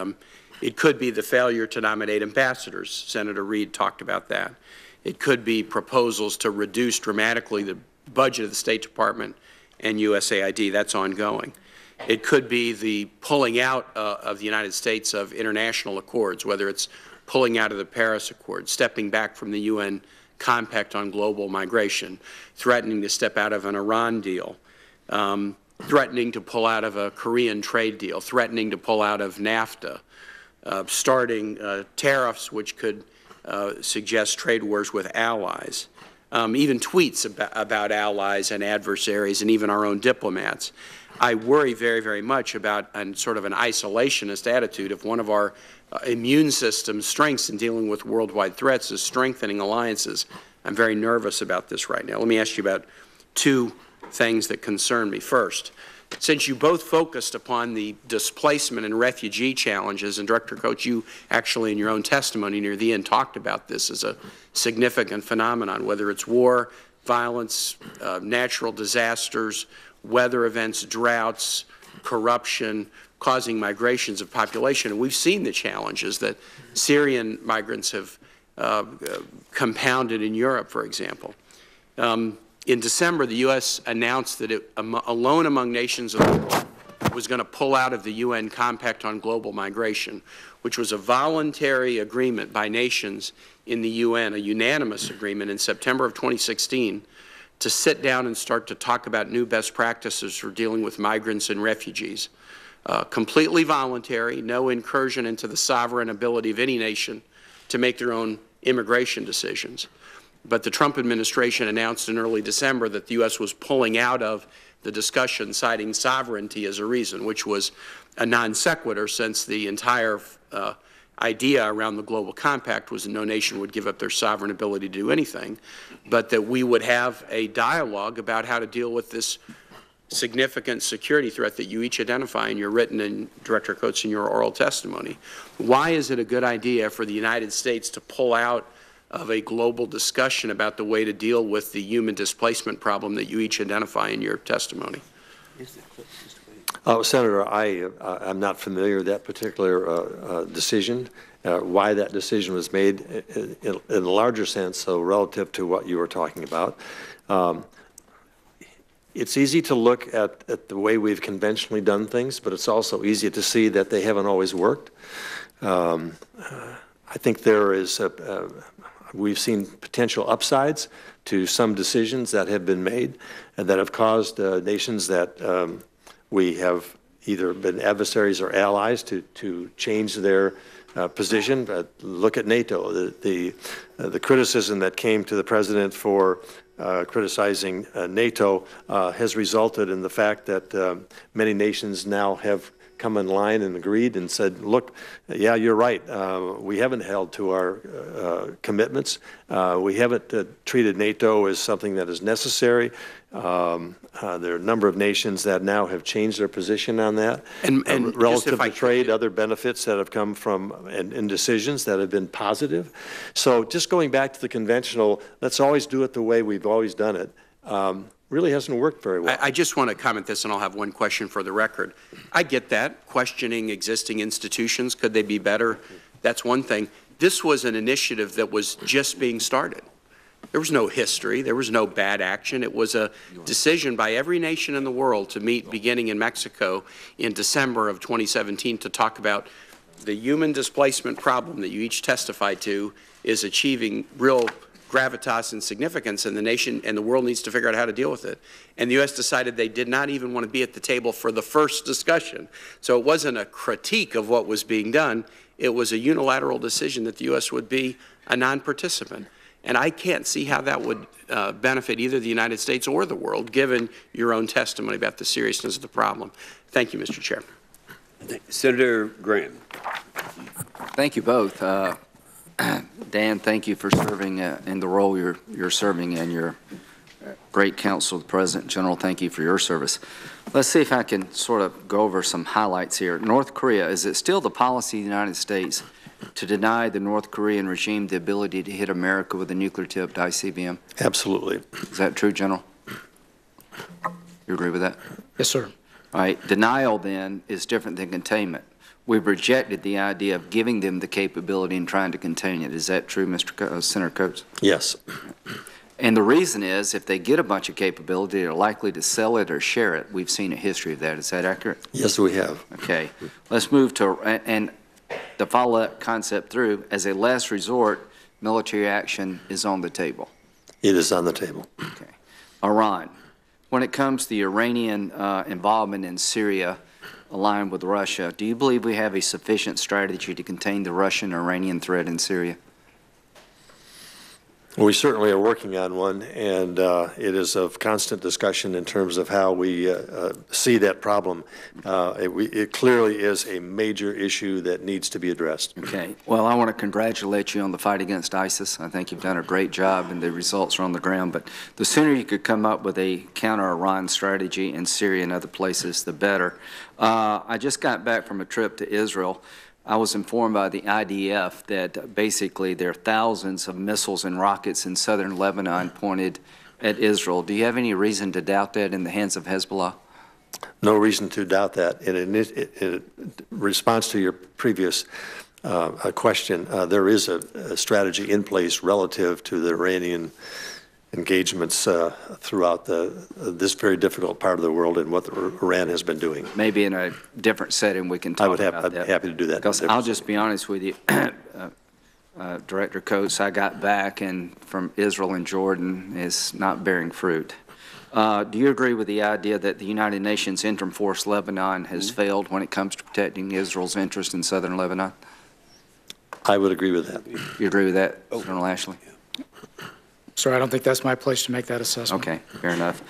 It could be the failure to nominate ambassadors. Senator Reid talked about that. It could be proposals to reduce dramatically the budget of the State Department and USAID. That's ongoing. It could be the pulling out of the United States of international accords, whether it's pulling out of the Paris Accord, stepping back from the UN Compact on Global Migration, threatening to step out of an Iran deal. threatening to pull out of a Korean trade deal, threatening to pull out of NAFTA, starting tariffs which could suggest trade wars with allies, even tweets about allies and adversaries and even our own diplomats. I worry very, very much about sort of an isolationist attitude. If one of our immune system's strengths in dealing with worldwide threats is strengthening alliances, I'm very nervous about this right now. Let me ask you about two things that concern me. First, since you both focused upon the displacement and refugee challenges, and Director Coates, you actually in your own testimony near the end talked about this as a significant phenomenon, whether it's war, violence, natural disasters, weather events, droughts, corruption, causing migrations of population. And we've seen the challenges that Syrian migrants have compounded in Europe, for example. In December, the U.S. announced that it, alone among nations of the world, was going to pull out of the UN Compact on Global Migration, which was a voluntary agreement by nations in the UN, a unanimous agreement in September of 2016, to sit down and start to talk about new best practices for dealing with migrants and refugees. Completely voluntary, no incursion into the sovereign ability of any nation to make their own immigration decisions. But the Trump administration announced in early December that the U.S. was pulling out of the discussion, citing sovereignty as a reason, which was a non sequitur, since the entire idea around the Global Compact was that no nation would give up their sovereign ability to do anything, but that we would have a dialogue about how to deal with this significant security threat that you each identify in your written and, Director Coates, in your oral testimony. Why is it a good idea for the United States to pull out of a global discussion about the way to deal with the human displacement problem that you each identify in your testimony? Senator, I'm not familiar with that particular decision, why that decision was made in a larger sense, so relative to what you were talking about. It's easy to look at the way we've conventionally done things, but it's also easy to see that they haven't always worked. I think there is we've seen potential upsides to some decisions that have been made and that have caused nations that we have either been adversaries or allies to change their position. Look at NATO. The criticism that came to the president for criticizing NATO has resulted in the fact that many nations now have come in line and agreed and said, look, yeah, you're right. We haven't held to our commitments. We haven't treated NATO as something that is necessary. There are a number of nations that now have changed their position on that. And relative to trade, other benefits that have come from and decisions that have been positive. So just going back to the conventional, let's always do it the way we've always done it. Really hasn't worked very well. I just want to comment this, and I'll have one question for the record. I get that, questioning existing institutions, could they be better? That's one thing. This was an initiative that was just being started. There was no history. There was no bad action. It was a decision by every nation in the world to meet beginning in Mexico in December of 2017 to talk about the human displacement problem that you each testified to is achieving real gravitas and significance, and the nation and the world needs to figure out how to deal with it. And the U.S. decided they did not even want to be at the table for the first discussion. So it wasn't a critique of what was being done. It was a unilateral decision that the U.S. would be a non-participant. And I can't see how that would benefit either the United States or the world, given your own testimony about the seriousness of the problem. Thank you, Mr. Chair. Senator Graham. Thank you both. Dan, thank you for serving in the role you're serving in. Your great counsel, the President General, thank you for your service. Let's see if I can sort of go over some highlights here. North Korea, is it still the policy of the United States to deny the North Korean regime the ability to hit America with a nuclear-tipped ICBM? Absolutely. Is that true, General? You agree with that? Yes, sir. All right. Denial, then, is different than containment. We've rejected the idea of giving them the capability and trying to contain it. Is that true, Senator Coates? Yes. And the reason is, if they get a bunch of capability, they're likely to sell it or share it. We've seen a history of that. Is that accurate? Yes, we have. Okay. Let's move to, and to follow that concept through, as a last resort, military action is on the table. It is on the table. Okay. Iran. when it comes to the Iranian involvement in Syria, aligned with Russia, do you believe we have a sufficient strategy to contain the Russian-Iranian threat in Syria? We certainly are working on one, and it is of constant discussion in terms of how we see that problem. It clearly is a major issue that needs to be addressed. Okay. Well, I want to congratulate you on the fight against ISIS. I think you've done a great job, and the results are on the ground. But the sooner you could come up with a counter-Iran strategy in Syria and other places, the better. I just got back from a trip to Israel. I was informed by the IDF that basically there are thousands of missiles and rockets in southern Lebanon pointed at Israel. Do you have any reason to doubt that in the hands of Hezbollah? No reason to doubt that. In response to your previous question, there is a strategy in place relative to the Iranian engagements throughout this very difficult part of the world and what Iran has been doing. Maybe in a different setting we can talk about that. I'd be happy to do that. Because I'll just be honest with you, Director Coates, I got back and from Israel and Jordan is not bearing fruit. Do you agree with the idea that the United Nations Interim Force Lebanon has failed when it comes to protecting Israel's interest in southern Lebanon? I would agree with that. You agree with that, General Ashley? Sir, I don't think that's my place to make that assessment. Okay, fair enough.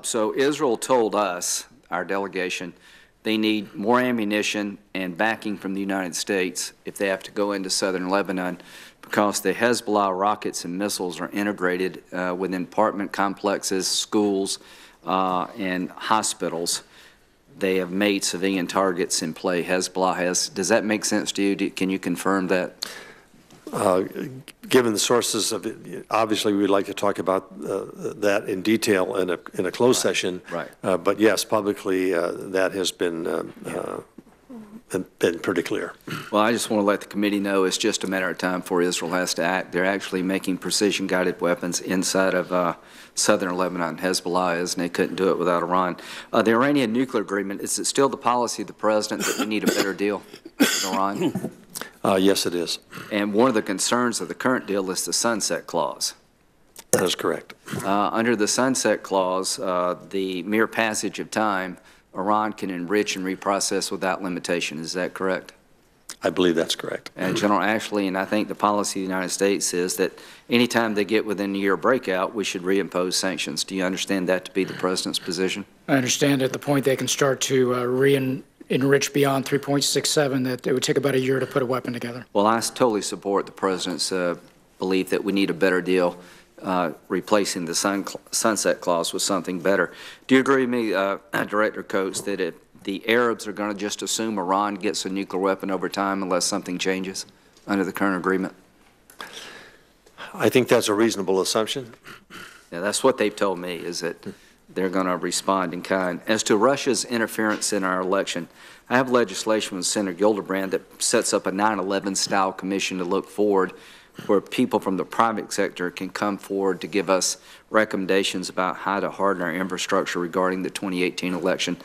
So Israel told us, our delegation, they need more ammunition and backing from the United States if they have to go into southern Lebanon because the Hezbollah rockets and missiles are integrated within apartment complexes, schools, and hospitals. They have made civilian targets in play. Hezbollah has. Does that make sense to you? Can you confirm that? Given the sources of it, obviously we'd like to talk about that in detail in a closed session. Right. But yes, publicly that has been pretty clear. Well, I just want to let the committee know it's just a matter of time before Israel has to act. They're actually making precision-guided weapons inside of southern Lebanon. Hezbollah is, and they couldn't do it without Iran. The Iranian nuclear agreement, is it still the policy of the president that we need a better deal with Iran? Yes, it is. And one of the concerns of the current deal is the sunset clause. That is correct. Under the sunset clause, the mere passage of time, Iran can enrich and reprocess without limitation. Is that correct? I believe that's correct. And General Ashley, and I think the policy of the United States is that anytime they get within a year breakout, we should reimpose sanctions. Do you understand that to be the president's position? I understand at the point they can start to enrich beyond 3.67 that it would take about a year to put a weapon together. Well, I totally support the president's belief that we need a better deal, replacing the sunset clause with something better. Do you agree with me, Director Coates, that if the Arabs are going to just assume Iran gets a nuclear weapon over time unless something changes under the current agreement? I think that's a reasonable assumption. Yeah, that's what they've told me, is that they're going to respond in kind. As to Russia's interference in our election, I have legislation with Senator Gillibrand that sets up a 9/11 style commission to look forward where people from the private sector can come forward to give us recommendations about how to harden our infrastructure regarding the 2018 election.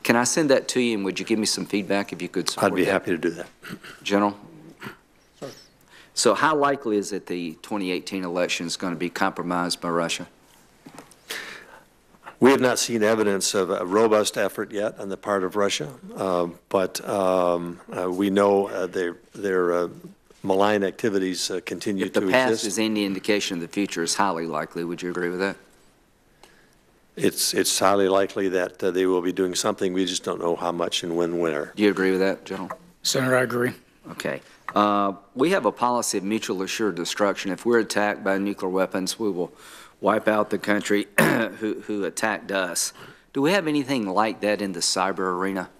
Can I send that to you, and would you give me some feedback if you could support I'd be that? happy to do that. General? Sorry. So how likely is it the 2018 election is going to be compromised by Russia? We have not seen evidence of a robust effort yet on the part of Russia, but we know their malign activities continue to exist. If the past is any indication of the future, is highly likely. Would you agree with that? It's highly likely that they will be doing something. We just don't know how much and when, where. Do you agree with that, General? Senator, I agree. Okay. We have a policy of mutual assured destruction. If we're attacked by nuclear weapons, we will wipe out the country who attacked us. Do we have anything like that in the cyber arena?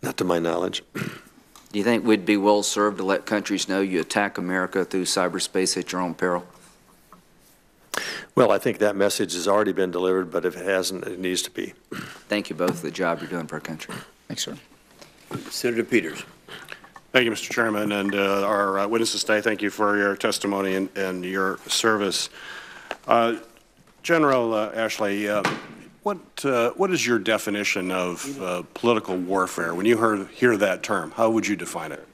Not to my knowledge. Do you think we'd be well served to let countries know you attack America through cyberspace at your own peril? Well, I think that message has already been delivered, but if it hasn't, it needs to be. Thank you both for the job you're doing for our country. Thanks, sir. Senator Peters. Thank you, Mr. Chairman, and our witnesses today. Thank you for your testimony and your service. General Ashley, what is your definition of political warfare? When you hear that term, how would you define it?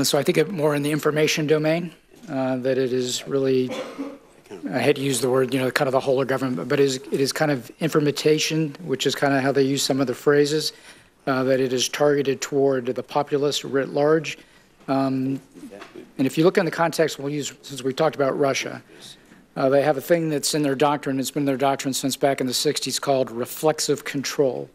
So I think more in the information domain, that it is really I hate to use the word, kind of the whole of government, but it is kind of information, which is kind of how they use some of the phrases, that it is targeted toward the populace writ large. And if you look in the context, we'll use, since we talked about Russia, they have a thing that's in their doctrine, it's been their doctrine since back in the 60s, called reflexive control.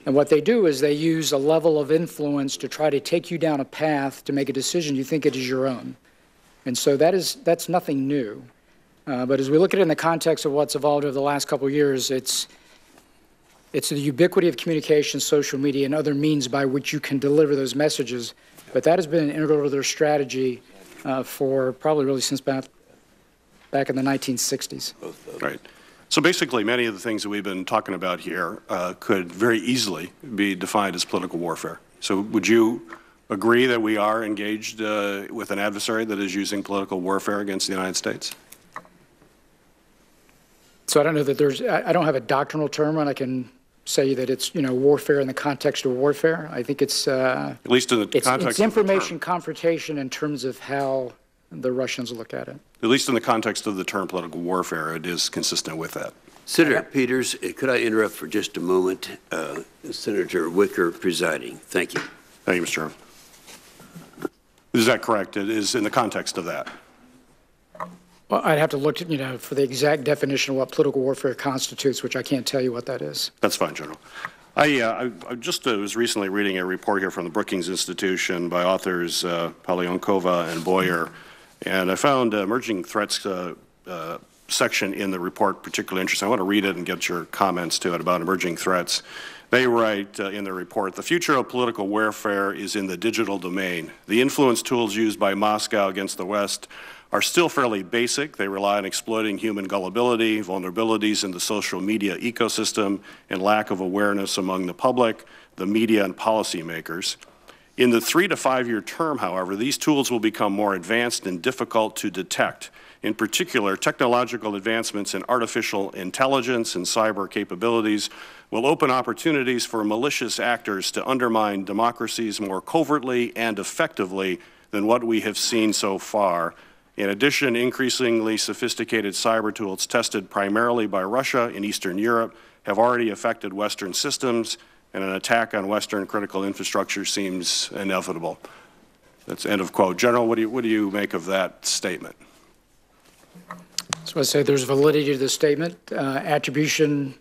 And what they do is they use a level of influence to try to take you down a path to make a decision you think it is your own. And so that's nothing new. But as we look at it in the context of what's evolved over the last couple of years, it's the ubiquity of communication, social media, and other means by which you can deliver those messages. But that has been integral to their strategy for probably really since back in the 1960s. Right. So basically, many of the things that we've been talking about here could very easily be defined as political warfare. So would you agree that we are engaged with an adversary that is using political warfare against the United States? So I don't know that I don't have a doctrinal term, and I can say that it's, warfare in the context of warfare. I think it's at least in the context it's information confrontation in terms of how the Russians look at it. At least in the context of the term political warfare, it is consistent with that. Senator Peters, could I interrupt for just a moment? Senator Wicker presiding. Thank you. Thank you, Mr. Chairman. Is that correct? It is in the context of that. Well, I'd have to look at, for the exact definition of what political warfare constitutes, which I can't tell you what that is. That's fine, General. I just was recently reading a report here from the Brookings Institution by authors Palyonkova and Boyer, and I found emerging threats section in the report particularly interesting. I want to read it and get your comments to it about emerging threats. They write in the report, the future of political warfare is in the digital domain. The influence tools used by Moscow against the West are still fairly basic. They rely on exploiting human gullibility, vulnerabilities in the social media ecosystem, and lack of awareness among the public, the media, and policymakers. In the 3 to 5 year term, however, these tools will become more advanced and difficult to detect. In particular, technological advancements in artificial intelligence and cyber capabilities will open opportunities for malicious actors to undermine democracies more covertly and effectively than what we have seen so far. In addition, increasingly sophisticated cyber tools tested primarily by Russia in Eastern Europe have already affected Western systems, and an attack on Western critical infrastructure seems inevitable. That's end of quote. General, what do you make of that statement? So I say there's validity to the statement. Attribution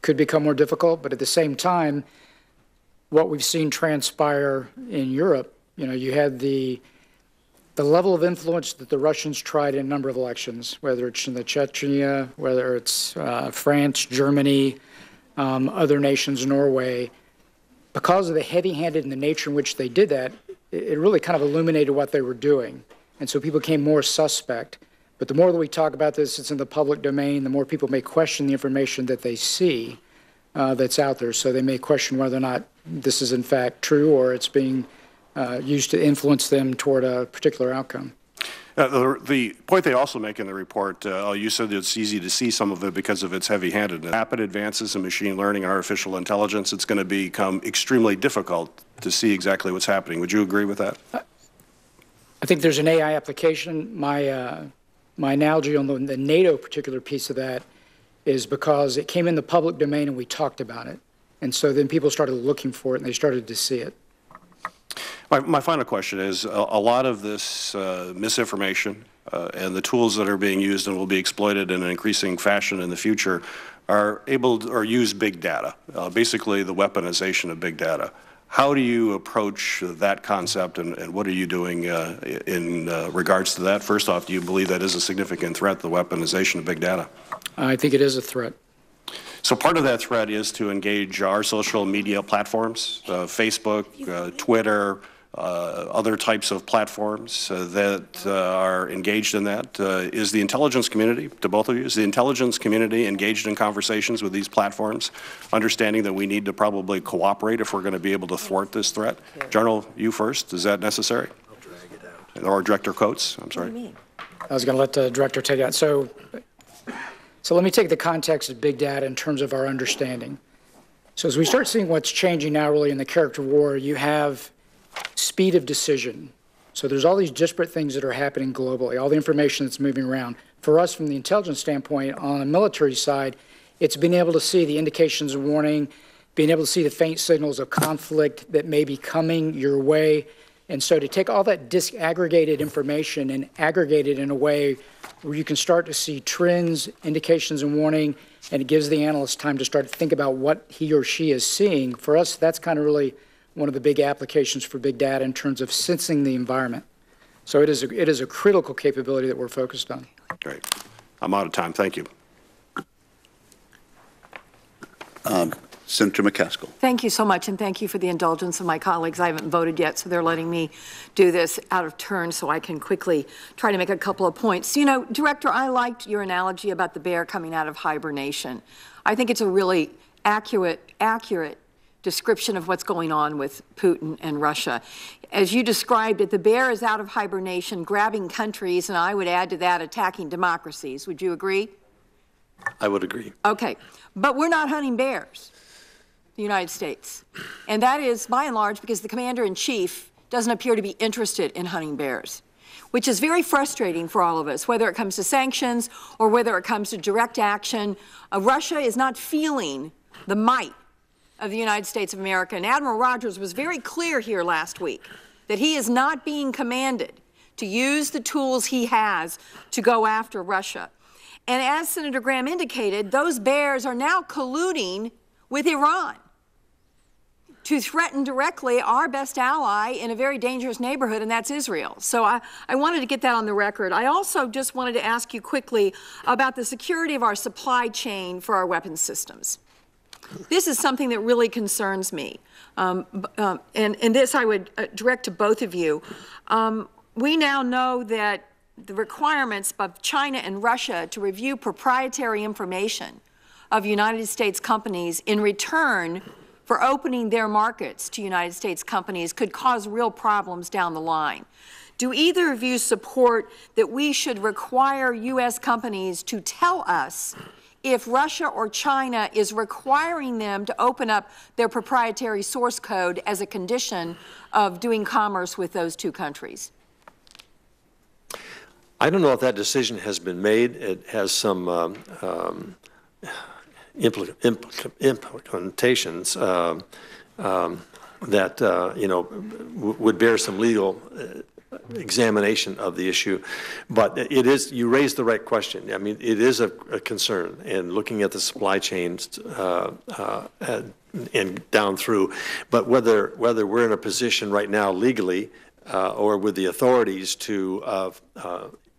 could become more difficult, but at the same time, what we've seen transpire in Europe, you had the level of influence that the Russians tried in a number of elections, whether it's in the Chechnya, whether it's France, Germany, other nations, Norway. Because of the heavy-handed and the nature in which they did that, it really kind of illuminated what they were doing. And so people became more suspect. But the more that we talk about this, it's in the public domain, the more people may question the information that they see that's out there. So they may question whether or not this is in fact true or it's being used to influence them toward a particular outcome. The point they also make in the report, you said it's easy to see some of it because of its heavy-handedness. Rapid advances in machine learning and artificial intelligence, it's going to become extremely difficult to see exactly what's happening. Would you agree with that? I think there's an AI application. My analogy on the NATO particular piece of that is because it came in the public domain and we talked about it. And so then people started looking for it and they started to see it. My final question is, a lot of this misinformation and the tools that are being used and will be exploited in an increasing fashion in the future are able to, or use big data, basically the weaponization of big data. How do you approach that concept, and what are you doing in regards to that? First off, do you believe that is a significant threat, the weaponization of big data? I think it is a threat. So part of that threat is to engage our social media platforms, Facebook, Twitter, other types of platforms that are engaged in that. Is the intelligence community, to both of you, is the intelligence community engaged in conversations with these platforms, understanding that we need to probably cooperate if we're going to be able to thwart this threat? General, you first. Is that necessary? I'll drag it out. Or Director Coates, I'm sorry. What do you mean? I was going to let the Director take that. So let me take the context of big data in terms of our understanding. So as we start seeing what's changing now really in the character war, you have speed of decision. So there's all these disparate things that are happening globally, all the information that's moving around. For us, from the intelligence standpoint, on the military side, it's being able to see the indications of warning, being able to see the faint signals of conflict that may be coming your way. And so to take all that disaggregated information and aggregate it in a way where you can start to see trends, indications, and warning, and it gives the analyst time to start to think about what he or she is seeing. For us, that's kind of really one of the big applications for big data in terms of sensing the environment. So it is a critical capability that we're focused on. Great. I'm out of time. Thank you. Senator McCaskill. Thank you so much, and thank you for the indulgence of my colleagues. I haven't voted yet, so they're letting me do this out of turn so I can quickly try to make a couple of points. You know, Director, I liked your analogy about the bear coming out of hibernation. I think it's a really accurate description of what's going on with Putin and Russia. As you described it, the bear is out of hibernation, grabbing countries, and I would add to that, attacking democracies. Would you agree? I would agree. Okay, but we're not hunting bears, the United States. And that is, by and large, because the commander-in-chief doesn't appear to be interested in hunting bears, which is very frustrating for all of us, whether it comes to sanctions or whether it comes to direct action. Russia is not feeling the might of the United States of America. And Admiral Rogers was very clear here last week that he is not being commanded to use the tools he has to go after Russia. And as Senator Graham indicated, those bears are now colluding with Iran to threaten directly our best ally in a very dangerous neighborhood, and that's Israel. So I wanted to get that on the record. I also just wanted to ask you quickly about the security of our supply chain for our weapons systems. This is something that really concerns me, and this I would direct to both of you. We now know that the requirements of China and Russia to review proprietary information of United States companies in return for opening their markets to United States companies could cause real problems down the line. Do either of you support that we should require U.S. companies to tell us if Russia or China is requiring them to open up their proprietary source code as a condition of doing commerce with those two countries? I don't know if that decision has been made. It has some implications that would bear some legal examination of the issue. But it is, you raised the right question. I mean, it is a concern, and looking at the supply chains and down through. But whether we're in a position right now legally or with the authorities to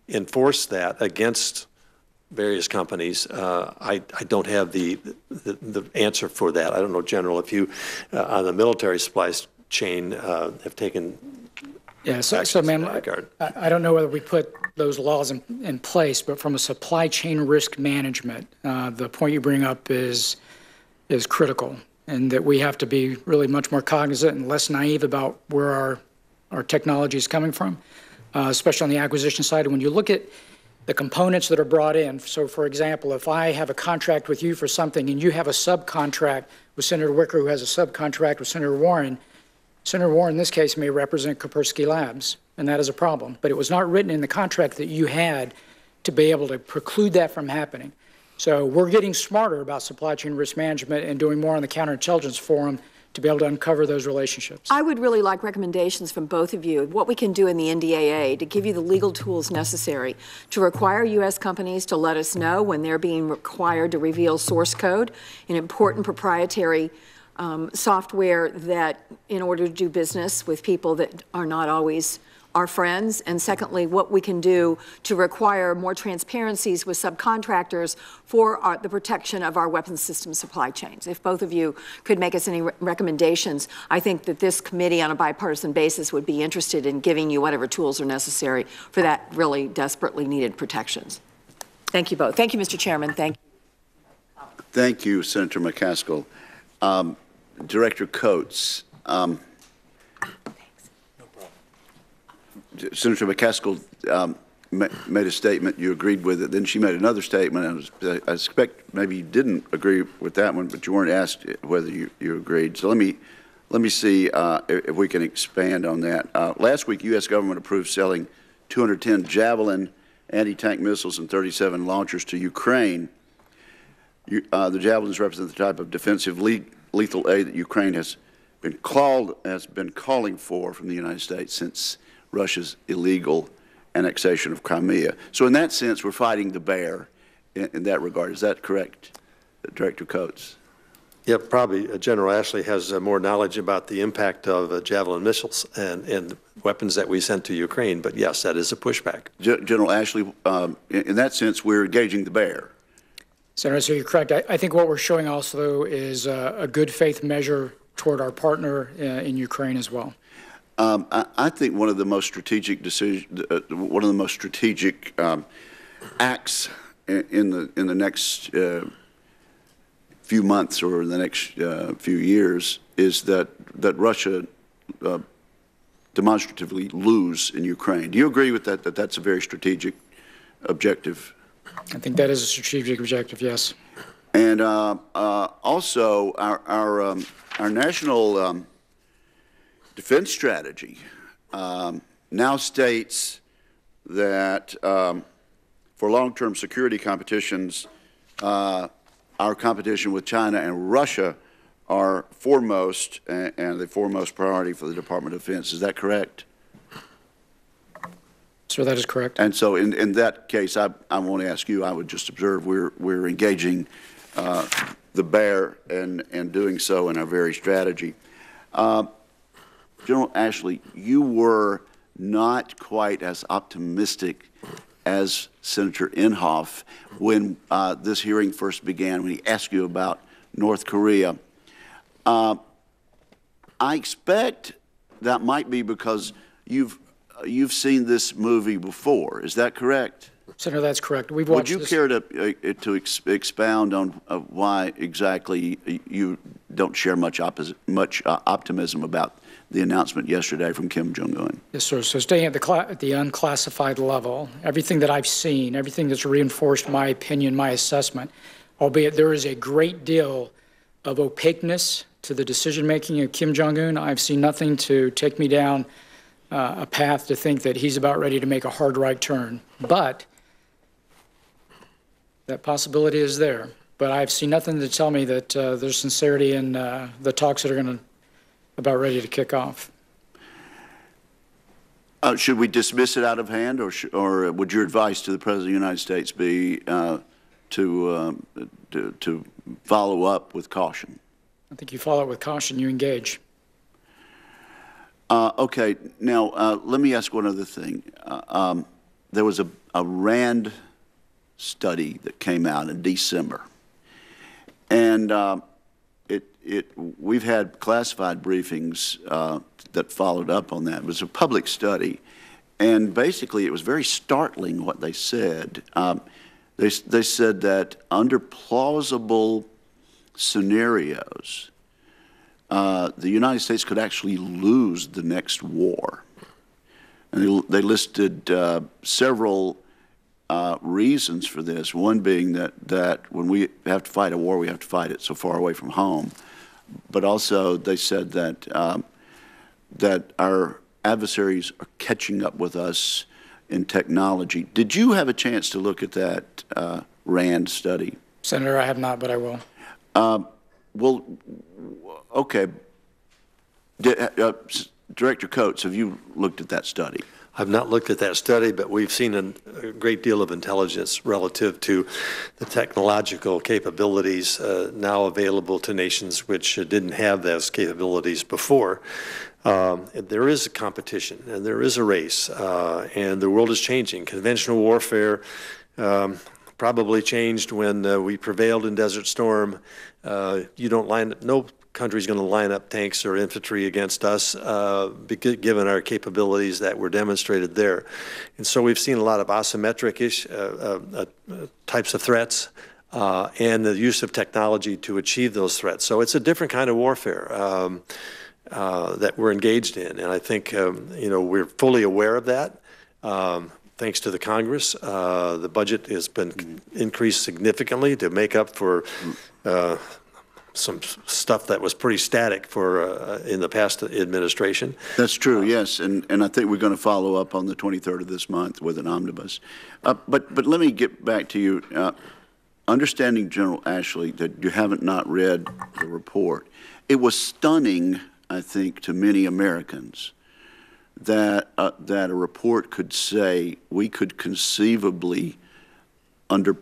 enforce that against various companies, I don't have the answer for that. I don't know, General, if you on the military supplies chain have taken. Yeah, so ma'am, I don't know whether we put those laws in place, but from a supply chain risk management, the point you bring up is critical, and that we have to be really much more cognizant and less naive about where our technology is coming from, especially on the acquisition side. And when you look at the components that are brought in, so for example, if I have a contract with you for something and you have a subcontract with Senator Wicker who has a subcontract with Senator Warren in this case may represent Kaspersky Labs, and that is a problem. But it was not written in the contract that you had to be able to preclude that from happening. So we're getting smarter about supply chain risk management and doing more on the counterintelligence forum to be able to uncover those relationships. I would really like recommendations from both of you, what we can do in the NDAA to give you the legal tools necessary to require U.S. companies to let us know when they're being required to reveal source code in important proprietary software that in order to do business with people that are not always our friends, and secondly, what we can do to require more transparencies with subcontractors for the protection of our weapons system supply chains. If both of you could make us any recommendations, I think that this committee on a bipartisan basis would be interested in giving you whatever tools are necessary for that really desperately needed protections. Thank you both. Thank you, Mr. Chairman. Thank you. Thank you, Senator McCaskill. Director Coates, Senator McCaskill made a statement, you agreed with it, then she made another statement, and I suspect maybe you didn't agree with that one, but you weren't asked whether you agreed. So let me see if we can expand on that. Last week, U.S. government approved selling 210 Javelin anti-tank missiles and 37 launchers to Ukraine. The Javelins represent the type of defensive lethal aid that Ukraine has been calling for from the United States since Russia's illegal annexation of Crimea. So in that sense, we're fighting the bear in that regard. Is that correct, Director Coates? Yeah, probably General Ashley has more knowledge about the impact of Javelin missiles and weapons that we sent to Ukraine, but yes, that is a pushback. General Ashley, in that sense, we're engaging the bear. Senator, so you're correct. I think what we're showing also is a good faith measure toward our partner in Ukraine as well. I think one of the most strategic acts in the next few months or in the next few years is that Russia demonstratively lose in Ukraine. Do you agree with that? That's a very strategic objective. I think that is a strategic objective. Yes. And also our national defense strategy now states that for long-term security competitions, our competition with China and Russia are foremost and the foremost priority for the Department of Defense. Is that correct? Sir, that is correct. And so in that case, I want to ask you, I would just observe we're engaging the bear and doing so in our very strategy. General Ashley, you were not quite as optimistic as Senator Inhofe when this hearing first began, when he asked you about North Korea. I expect that might be because you've seen this movie before. Is that correct? Senator, that's correct. We've watched. Would you care to expound on why exactly you don't share much optimism about the announcement yesterday from Kim Jong-un? Yes, sir. So staying at the unclassified level, everything that I've seen, everything that's reinforced my opinion, my assessment, albeit there is a great deal of opaqueness to the decision-making of Kim Jong-un, I've seen nothing to take me down a path to think that he's about ready to make a hard right turn. But that possibility is there. But I've seen nothing to tell me that there's sincerity in the talks that are about ready to kick off. Should we dismiss it out of hand, or would your advice to the President of the United States be to follow up with caution? I think you follow up with caution, you engage. Okay, now let me ask one other thing. There was a RAND study that came out in December, and we've had classified briefings that followed up on that. It was a public study, and basically it was very startling what they said. They said that under plausible scenarios, the United States could actually lose the next war. And they listed several reasons for this, one being that when we have to fight a war, we have to fight it so far away from home. But also they said that our adversaries are catching up with us in technology. Did you have a chance to look at that RAND study? Senator, I have not, but I will. Well, okay. Director Coates, have you looked at that study? I've not looked at that study, but we've seen a great deal of intelligence relative to the technological capabilities now available to nations which didn't have those capabilities before. There is a competition and there is a race, and the world is changing. Conventional warfare probably changed when we prevailed in Desert Storm. No country's going to line up tanks or infantry against us, given our capabilities that were demonstrated there. And so we've seen a lot of asymmetric types of threats and the use of technology to achieve those threats. So it's a different kind of warfare that we're engaged in. And I think, we're fully aware of that. Thanks to the Congress, the budget has been increased significantly to make up for some stuff that was pretty static for in the past administration. That's true, yes, and I think we're going to follow up on the 23rd of this month with an omnibus. But let me get back to you. Understanding, General Ashley, that you haven't not read the report, it was stunning, I think, to many Americans that that a report could say we could conceivably, under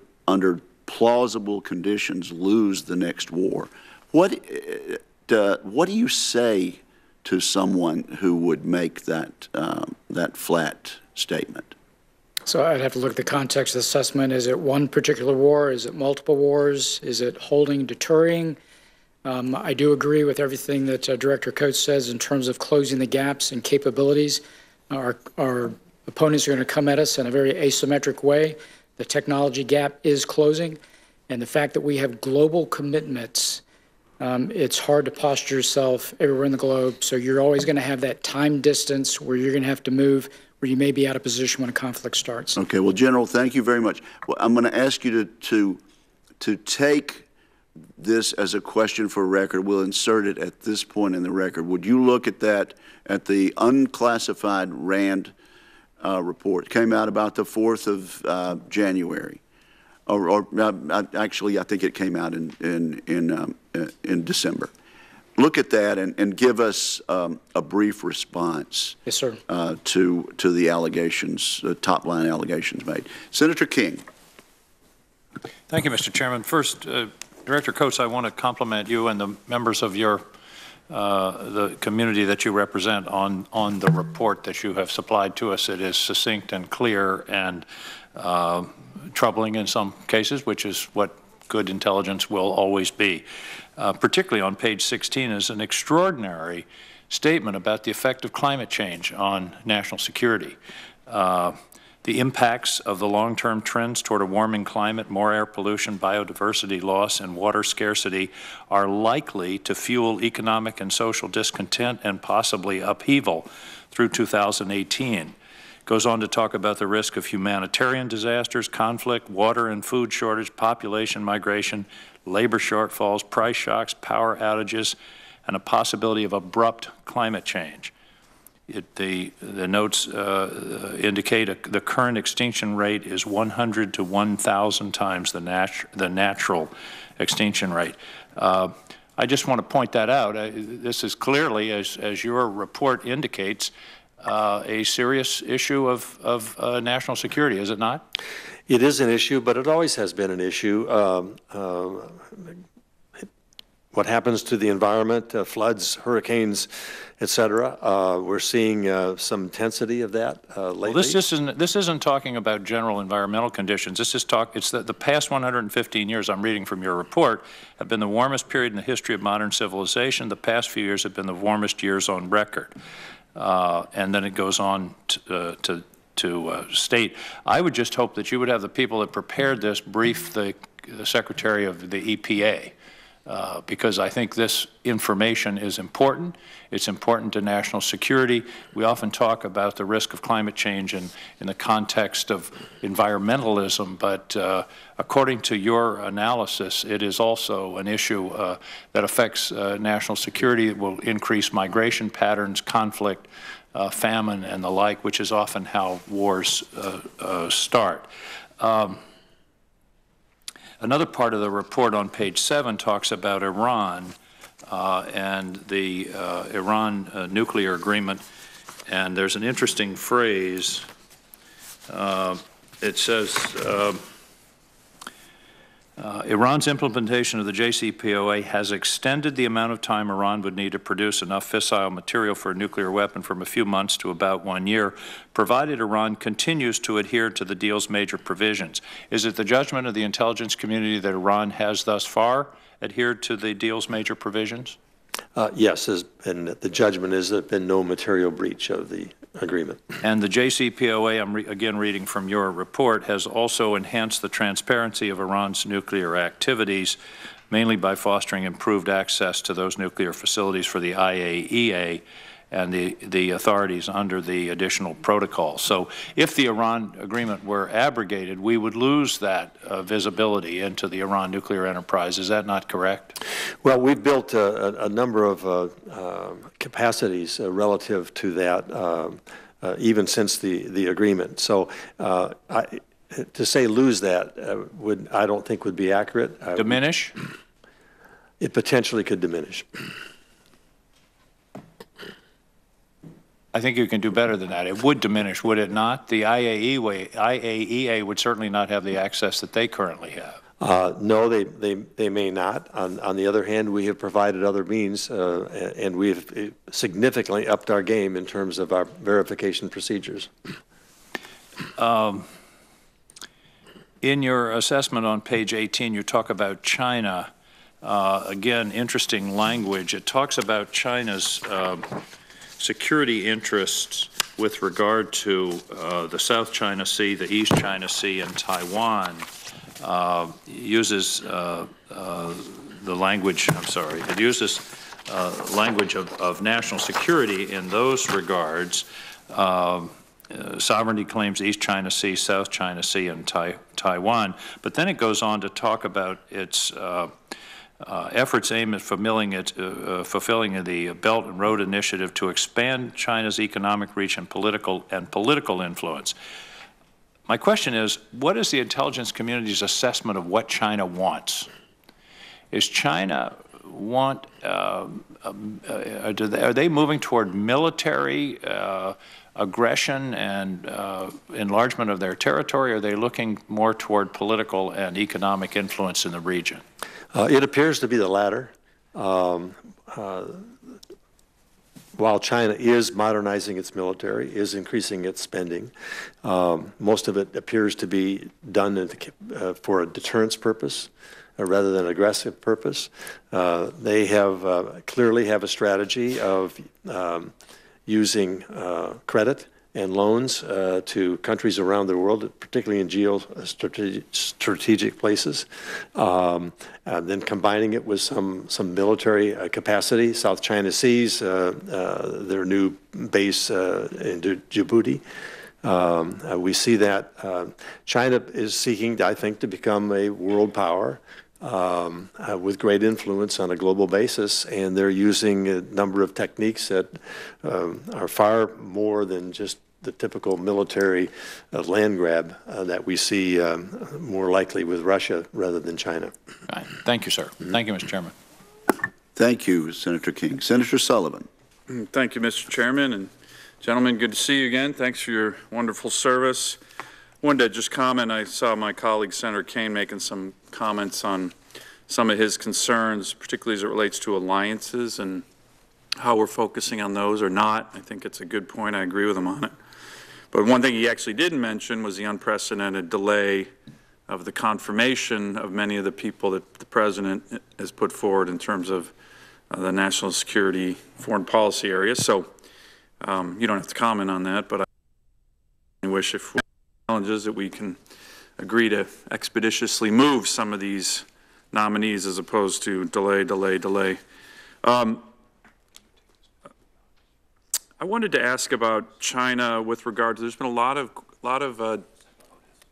plausible conditions, lose the next war. What do you say to someone who would make that that flat statement? So I'd have to look at the context of the assessment. Is it one particular war? Is it multiple wars? Is it holding, deterring? I do agree with everything that Director Coates says in terms of closing the gaps and capabilities. Our opponents are going to come at us in a very asymmetric way. The technology gap is closing, and the fact that we have global commitments, it's hard to posture yourself everywhere in the globe, so you're always going to have that time distance where you're going to have to move, where you may be out of position when a conflict starts. Okay, well, General, thank you very much. Well, I'm going to ask you to take this as a question for record. We'll insert it at this point in the record. Would you look at that, at the unclassified RAND report? It came out about the 4th of January. Actually, I think it came out in December. Look at that and give us a brief response. Yes, sir. To the allegations, top line allegations made. Senator King. Thank you, Mr. Chairman. First, Director Coates, I want to compliment you and the members of your the community that you represent on the report that you have supplied to us. It is succinct and clear and troubling in some cases, which is what good intelligence will always be. Particularly on page 16 is an extraordinary statement about the effect of climate change on national security. The impacts of the long-term trends toward a warming climate, more air pollution, biodiversity loss, and water scarcity are likely to fuel economic and social discontent and possibly upheaval through 2018. Goes on to talk about the risk of humanitarian disasters, conflict, water and food shortage, population migration, labor shortfalls, price shocks, power outages, and a possibility of abrupt climate change. The notes indicate the current extinction rate is 100 to 1,000 times the natural extinction rate. I just want to point that out. This is clearly, as your report indicates, a serious issue of national security, is it not? It is an issue, but it always has been an issue. What happens to the environment, floods, hurricanes, et cetera. We're seeing some intensity of that lately. Well, this isn't talking about general environmental conditions. This is it's the past 115 years, I'm reading from your report, have been the warmest period in the history of modern civilization. The past few years have been the warmest years on record. And then it goes on to state. I would just hope that you would have the people that prepared this brief the Secretary of the EPA. Because I think this information is important. It's important to national security. We often talk about the risk of climate change in the context of environmentalism, but according to your analysis, it is also an issue that affects national security. It will increase migration patterns, conflict, famine, and the like, which is often how wars start. Another part of the report on page 7 talks about Iran and the Iran nuclear agreement, and there's an interesting phrase. It says, Iran's implementation of the JCPOA has extended the amount of time Iran would need to produce enough fissile material for a nuclear weapon from a few months to about 1 year, provided Iran continues to adhere to the deal's major provisions. Is it the judgment of the intelligence community that Iran has thus far adhered to the deal's major provisions? Yes, and the judgment is there has been no material breach of the agreement. And the JCPOA, I'm again reading from your report, has also enhanced the transparency of Iran's nuclear activities, mainly by fostering improved access to those nuclear facilities for the IAEA and the authorities under the additional protocol. So if the Iran agreement were abrogated, we would lose that visibility into the Iran nuclear enterprise. Is that not correct? Well, we've built a number of capacities relative to that, even since the agreement. So to say lose that I don't think would be accurate. Diminish? It potentially could diminish. I think you can do better than that. It would diminish, would it not? The IAEA would certainly not have the access that they currently have. No, they may not. On the other hand, we have provided other means, and we've significantly upped our game in terms of our verification procedures. In your assessment on page 18, you talk about China. Again, interesting language. It talks about China's security interests with regard to the South China Sea, the East China Sea, and Taiwan. Uses the language, it uses language of national security in those regards. Sovereignty claims East China Sea, South China Sea, and Taiwan. But then it goes on to talk about its efforts aimed at fulfilling the Belt and Road Initiative to expand China's economic reach and political influence. My question is, what is the intelligence community's assessment of what China wants? Is China want, are they moving toward military aggression and enlargement of their territory, or are they looking more toward political and economic influence in the region? It appears to be the latter. While China is modernizing its military, is increasing its spending, most of it appears to be done for a deterrence purpose rather than aggressive purpose. They have clearly have a strategy of using credit and loans to countries around the world, particularly in strategic places, and then combining it with some military capacity. South China Seas, their new base in Djibouti. We see that China is seeking, I think, to become a world power with great influence on a global basis, and they're using a number of techniques that are far more than just the typical military land grab that we see more likely with Russia rather than China. Right. Thank you, sir. Thank you, Mr. Chairman. Thank you, Senator King. Senator Sullivan. Thank you, Mr. Chairman. And gentlemen, good to see you again. Thanks for your wonderful service. Wanted to just comment, I saw my colleague Senator Kane making some comments on some of his concerns, particularly as it relates to alliances and how we're focusing on those or not. I think it's a good point. I agree with him on it. But one thing he actually didn't mention was the unprecedented delay of the confirmation of many of the people that the President has put forward in terms of the national security, foreign policy area. So you don't have to comment on that, but I wish if we have challenges that we can agree to expeditiously move some of these nominees as opposed to delay. I wanted to ask about China with regard to, there's been a lot of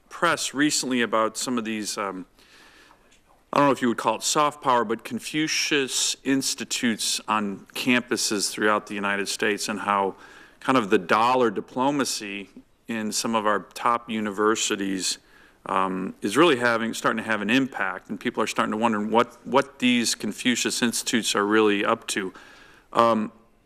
press recently about some of these, I don't know if you would call it soft power, but Confucius institutes on campuses throughout the United States, and how kind of the dollar diplomacy in some of our top universities is really starting to have an impact, and people are starting to wonder what these Confucius institutes are really up to.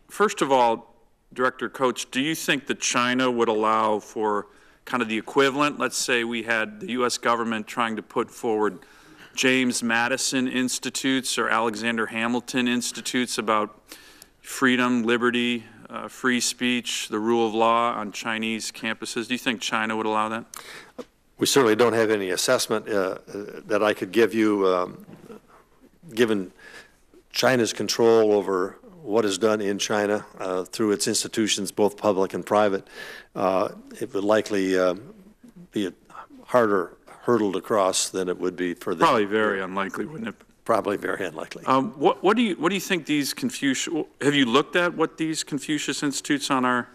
First of all, Director Coates, do you think that China would allow for kind of the equivalent? Let's say we had the U.S. government trying to put forward James Madison Institutes or Alexander Hamilton Institutes about freedom, liberty, free speech, the rule of law on Chinese campuses. Do you think China would allow that? We certainly don't have any assessment that I could give you, given China's control over what is done in China through its institutions, both public and private. It would likely be a harder hurdle to cross than it would be for the... Probably very unlikely, wouldn't it? Probably very unlikely. What do you think these Confucius? Have you looked at what these Confucius institutes on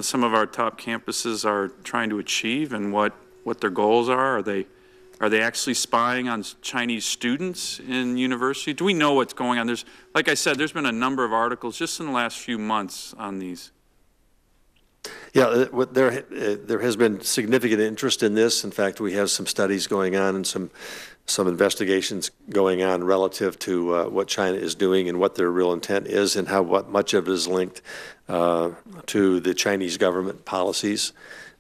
some of our top campuses are trying to achieve, and what their goals are? Are they actually spying on Chinese students in university? Do we know what's going on? Like I said, there's been a number of articles just in the last few months on these. Yeah, there has been significant interest in this. In fact, we have some studies going on and some investigations going on relative to what China is doing and what their real intent is, and what much of it is linked to the Chinese government policies,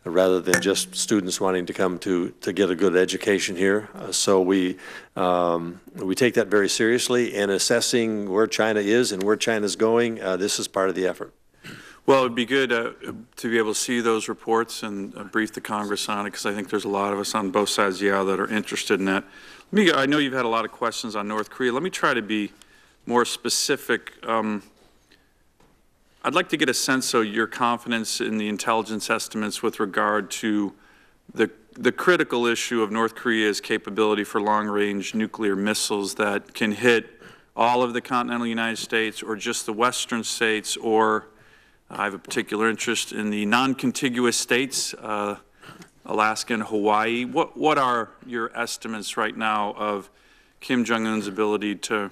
rather than just students wanting to come to get a good education here. So we take that very seriously, and assessing where China is and where China is going, this is part of the effort. Well, it would be good to be able to see those reports and brief the Congress on it, because I think there's a lot of us on both sides of the aisle that are interested in that. I know you've had a lot of questions on North Korea. Let me try to be more specific. I'd like to get a sense of your confidence in the intelligence estimates with regard to the critical issue of North Korea's capability for long-range nuclear missiles that can hit all of the continental United States or just the western states, or I have a particular interest in the non-contiguous states, Alaska and Hawaii. What are your estimates right now of Kim Jong-un's ability to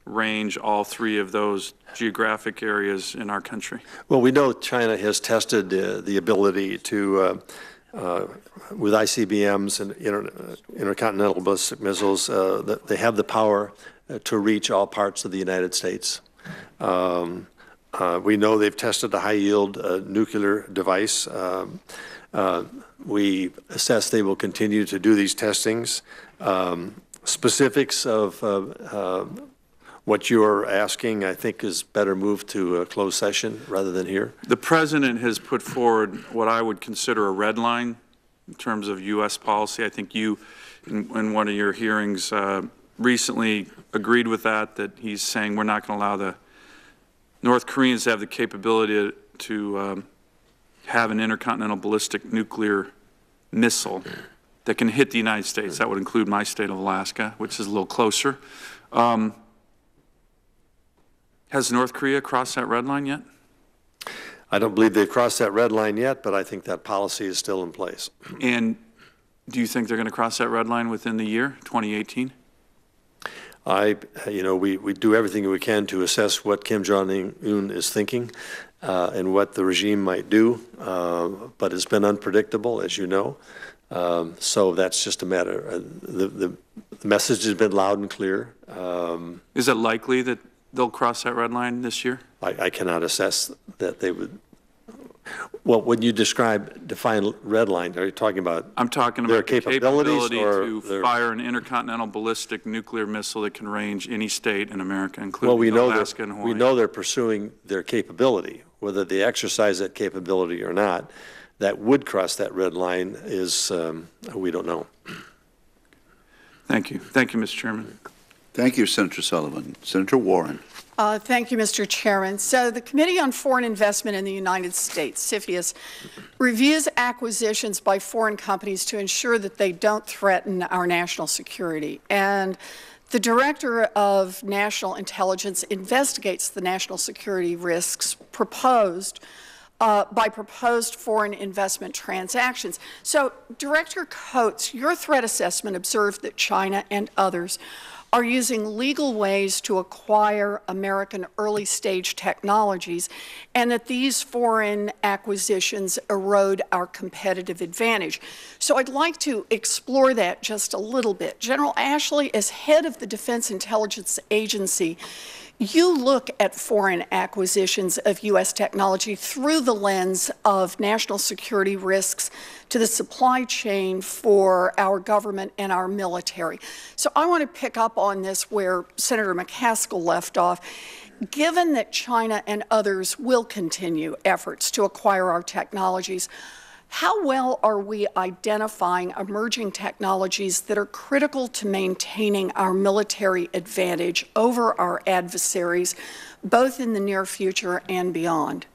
range all three of those geographic areas in our country? Well, we know China has tested the ability to, with ICBMs and intercontinental ballistic missiles, that they have the power to reach all parts of the United States. We know they've tested a high-yield nuclear device. We assess they will continue to do these testings. Specifics of what you are asking, I think, is better moved to a closed session rather than here. The President has put forward what I would consider a red line in terms of U.S. policy. I think you, in one of your hearings recently, agreed with that he's saying we're not going to allow the North Koreans have the capability to have an intercontinental ballistic nuclear missile that can hit the United States. That would include my state of Alaska, which is a little closer. Has North Korea crossed that red line yet? I don't believe they've crossed that red line yet, but I think that policy is still in place. And do you think they're going to cross that red line within the year, 2018? We do everything we can to assess what Kim Jong-un is thinking and what the regime might do, but it's been unpredictable, as you know. So that's just a matter. The message has been loud and clear. Is it likely that they'll cross that red line this year? I cannot assess that they would. Well, when you define red line, are you talking about? I'm talking their about the capability or to fire an intercontinental ballistic nuclear missile that can range any state in America, including Alaska and Hawaii. We know they're pursuing their capability. Whether they exercise that capability or not, that would cross that red line is, we don't know. Thank you. Thank you, Mr. Chairman. Thank you, Senator Sullivan. Senator Warren. Thank you, Mr. Chairman. So the Committee on Foreign Investment in the United States, CFIUS, reviews acquisitions by foreign companies to ensure that they don't threaten our national security. And the Director of National Intelligence investigates the national security risks proposed by proposed foreign investment transactions. So, Director Coates, your threat assessment observed that China and others are using legal ways to acquire American early-stage technologies, and that these foreign acquisitions erode our competitive advantage. So I'd like to explore that just a little bit. General Ashley, as head of the Defense Intelligence Agency, you look at foreign acquisitions of U.S. technology through the lens of national security risks to the supply chain for our government and our military. So I want to pick up on this where Senator McCaskill left off. Given that China and others will continue efforts to acquire our technologies, how well are we identifying emerging technologies that are critical to maintaining our military advantage over our adversaries, both in the near future and beyond?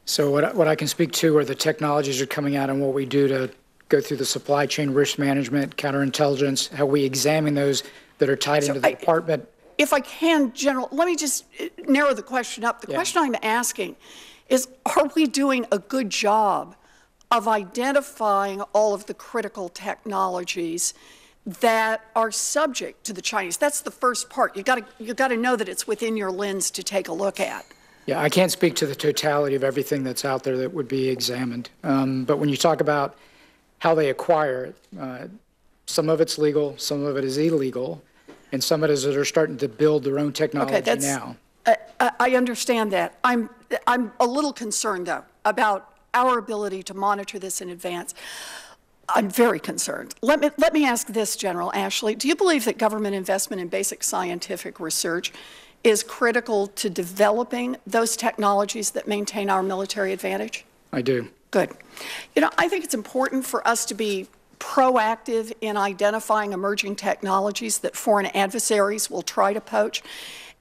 So what I can speak to are the technologies that are coming out and what we do to go through the supply chain risk management, counterintelligence, how we examine those that are tied into the department. If I can, General, let me just narrow the question up. The question I'm asking is, are we doing a good job of identifying all of the critical technologies that are subject to the Chinese? That's the first part. You got to know that it's within your lens to take a look at. Yeah, I can't speak to the totality of everything that's out there that would be examined. But when you talk about how they acquire it, some of it's legal, some of it is illegal, and some of it is that are starting to build their own technology now. I understand that. I'm a little concerned, though, about our ability to monitor this in advance. I'm very concerned. Let me ask this, General Ashley. Do you believe that government investment in basic scientific research is critical to developing those technologies that maintain our military advantage? I do. Good. You know, I think it's important for us to be proactive in identifying emerging technologies that foreign adversaries will try to poach,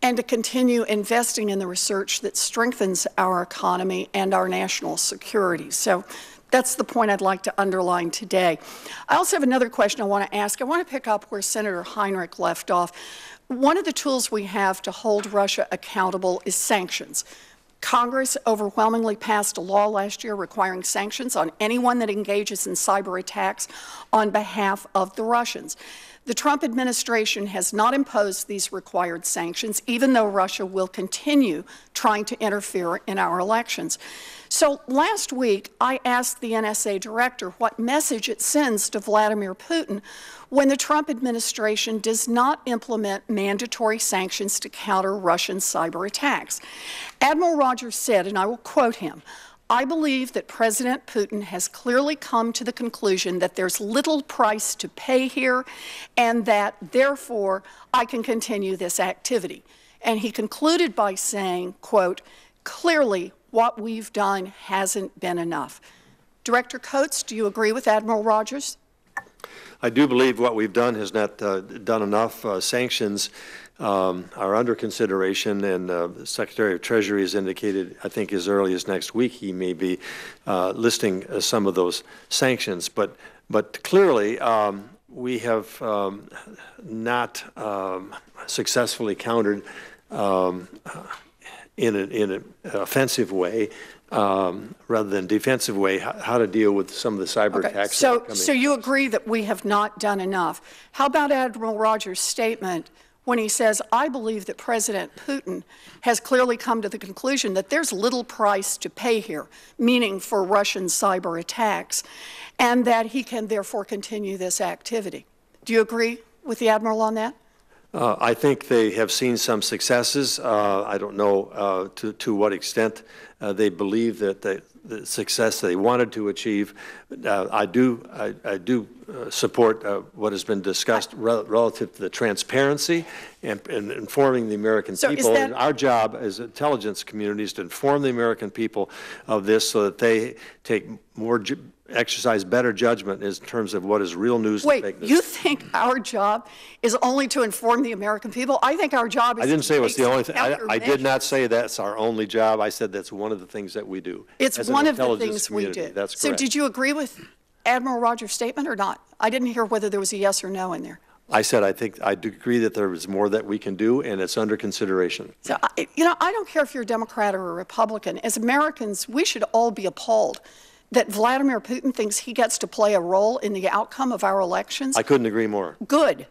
and to continue investing in the research that strengthens our economy and our national security. So that's the point I'd like to underline today. I also have another question I want to ask. I want to pick up where Senator Heinrich left off. One of the tools we have to hold Russia accountable is sanctions. Congress overwhelmingly passed a law last year requiring sanctions on anyone that engages in cyber attacks on behalf of the Russians. The Trump administration has not imposed these required sanctions, even though Russia will continue trying to interfere in our elections. So last week, I asked the NSA director what message it sends to Vladimir Putin when the Trump administration does not implement mandatory sanctions to counter Russian cyber attacks. Admiral Rogers said, and I will quote him, "I believe that President Putin has clearly come to the conclusion that there's little price to pay here and that, therefore, I can continue this activity." And he concluded by saying, quote, "Clearly, what we've done hasn't been enough." Director Coates, do you agree with Admiral Rogers? I do believe what we've done has not done enough. Sanctions are under consideration, and the Secretary of Treasury has indicated, I think as early as next week, he may be listing some of those sanctions. But clearly, we have not successfully countered in an offensive way, rather than defensive way, how to deal with some of the cyber attacks. So you agree that we have not done enough. How about Admiral Rogers' statement when he says, "I believe that President Putin has clearly come to the conclusion that there's little price to pay here," meaning for Russian cyber attacks, and that he can therefore continue this activity? Do you agree with the Admiral on that? I think they have seen some successes. I don't know to what extent they believe that the success they wanted to achieve. I do support what has been discussed relative to the transparency and informing the American people. And our job as intelligence communities to inform the American people of this so that they take exercise better judgment in terms of what is real news and fake news. Wait, you think our job is only to inform the American people? I think our job is I didn't say it was the only thing. I did not say that's our only job. I said that's one of the things that we do. It's one of the things we do. That's correct. So did you agree with Admiral Rogers' statement or not? I didn't hear whether there was a yes or no in there. I said I think I do agree that there is more that we can do, and it's under consideration. So, you know, I don't care if you're a Democrat or a Republican. As Americans, we should all be appalled that Vladimir Putin thinks he gets to play a role in the outcome of our elections. I couldn't agree more. Good.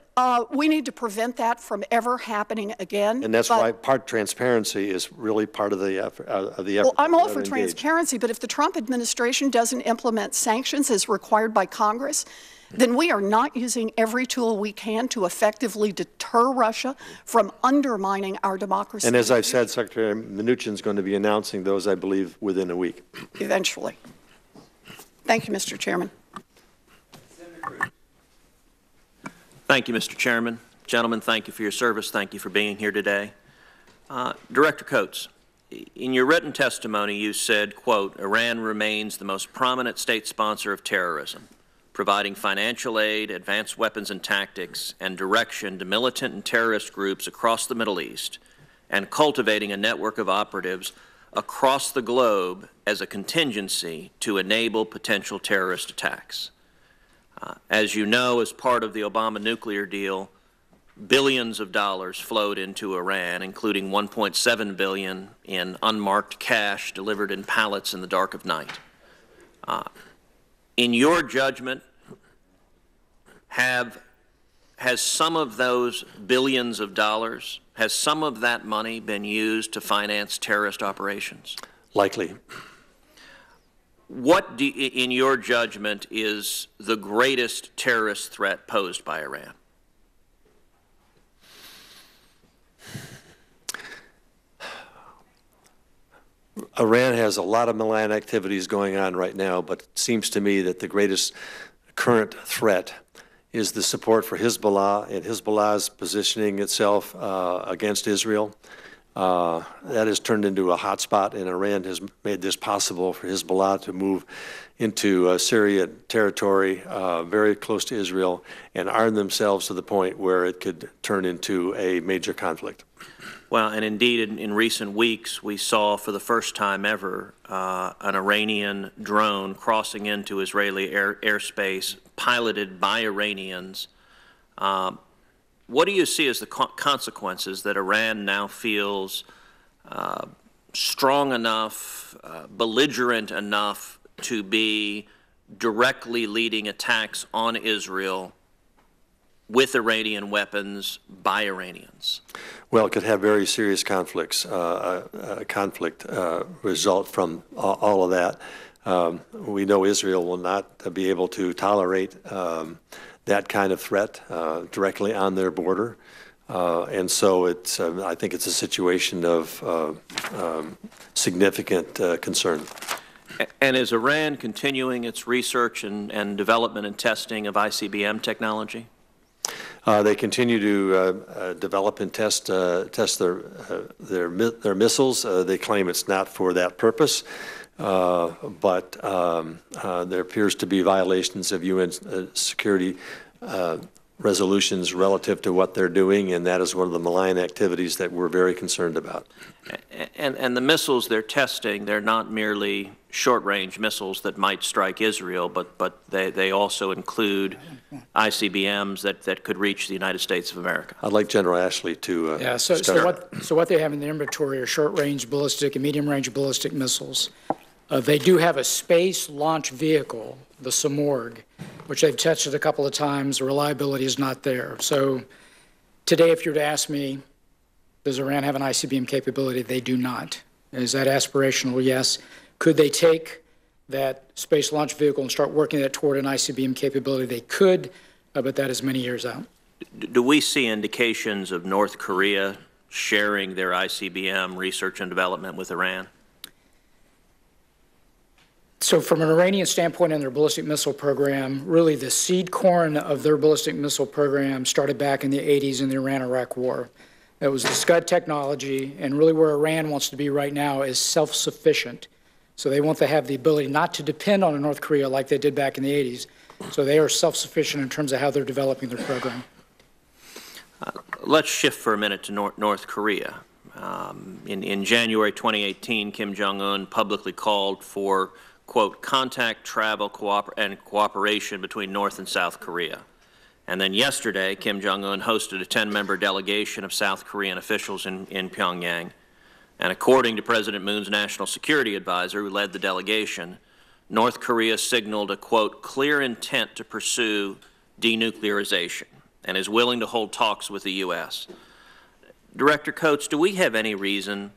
We need to prevent that from ever happening again. And that's why transparency is really part of the effort. Well, I'm all for transparency, but if the Trump administration doesn't implement sanctions as required by Congress, then we are not using every tool we can to effectively deter Russia from undermining our democracy. And as I've said, Secretary Mnuchin is going to be announcing those, I believe, within a week. Eventually. Thank you, Mr. Chairman. Thank you, Mr. Chairman. Gentlemen, thank you for your service. Thank you for being here today. Director Coates, in your written testimony, you said, quote, "Iran remains the most prominent state sponsor of terrorism, providing financial aid, advanced weapons and tactics, and direction to militant and terrorist groups across the Middle East, and cultivating a network of operatives across the globe as a contingency to enable potential terrorist attacks. As you know, as part of the Obama nuclear deal, billions of dollars flowed into Iran, including $1.7 billion in unmarked cash delivered in pallets in the dark of night. In your judgment, has some of those billions of dollars, has some of that money been used to finance terrorist operations? Likely. What, in your judgment, is the greatest terrorist threat posed by Iran? Iran has a lot of malign activities going on right now, but it seems to me that the greatest current threat is the support for Hezbollah and Hezbollah's positioning itself against Israel. That has turned into a hotspot, and Iran has made this possible for Hezbollah to move into Syrian territory very close to Israel and arm themselves to the point where it could turn into a major conflict. Well, and indeed, in recent weeks, we saw for the first time ever an Iranian drone crossing into Israeli airspace, piloted by Iranians. What do you see as the consequences that Iran now feels strong enough, belligerent enough to be directly leading attacks on Israel with Iranian weapons by Iranians? Well, it could have very serious conflicts, conflict result from all of that. We know Israel will not be able to tolerate that kind of threat directly on their border. And so it's, I think it's a situation of significant concern. And is Iran continuing its research and development and testing of ICBM technology? They continue to develop and test their missiles. They claim it's not for that purpose, but there appears to be violations of UN security resolutions relative to what they're doing, and that is one of the malign activities that we're very concerned about. And the missiles they're testing, they're not merely short-range missiles that might strike Israel, but they also include ICBMs that could reach the United States of America. I'd like General Ashley to So what they have in the inventory are short-range ballistic and medium-range ballistic missiles. They do have a space launch vehicle, the Samorg, which they've tested a couple of times. The reliability is not there. So today, if you were to ask me, does Iran have an ICBM capability? They do not. Is that aspirational? Yes. Could they take that space launch vehicle and start working that toward an ICBM capability? They could, but that is many years out. Do we see indications of North Korea sharing their ICBM research and development with Iran? So from an Iranian standpoint in their ballistic missile program, really the seed corn of their ballistic missile program started back in the 80s in the Iran-Iraq war. It was the Scud technology, and really where Iran wants to be right now is self-sufficient. So they want to have the ability not to depend on North Korea like they did back in the 80s. So they are self-sufficient in terms of how they're developing their program. Let's shift for a minute to North Korea. In January 2018, Kim Jong-un publicly called for, quote, contact, travel, and cooperation between North and South Korea. And then yesterday, Kim Jong-un hosted a 10-member delegation of South Korean officials in Pyongyang. And according to President Moon's national security advisor, who led the delegation, North Korea signaled a, quote, clear intent to pursue denuclearization and is willing to hold talks with the U.S. Director Coates, do we have any reason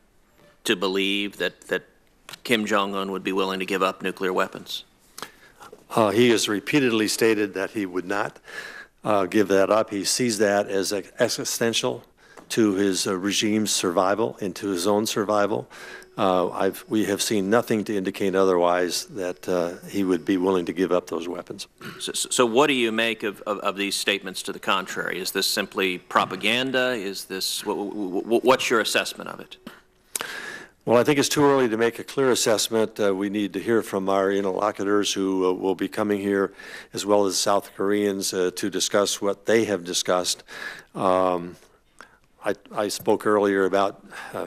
to believe that Kim Jong-un would be willing to give up nuclear weapons? He has repeatedly stated that he would not give that up. He sees that as existential to his regime's survival and to his own survival. We have seen nothing to indicate otherwise that he would be willing to give up those weapons. So what do you make of these statements to the contrary? Is this simply propaganda? Is this, what's your assessment of it? Well, I think it's too early to make a clear assessment. We need to hear from our interlocutors who will be coming here, as well as South Koreans, to discuss what they have discussed. I spoke earlier about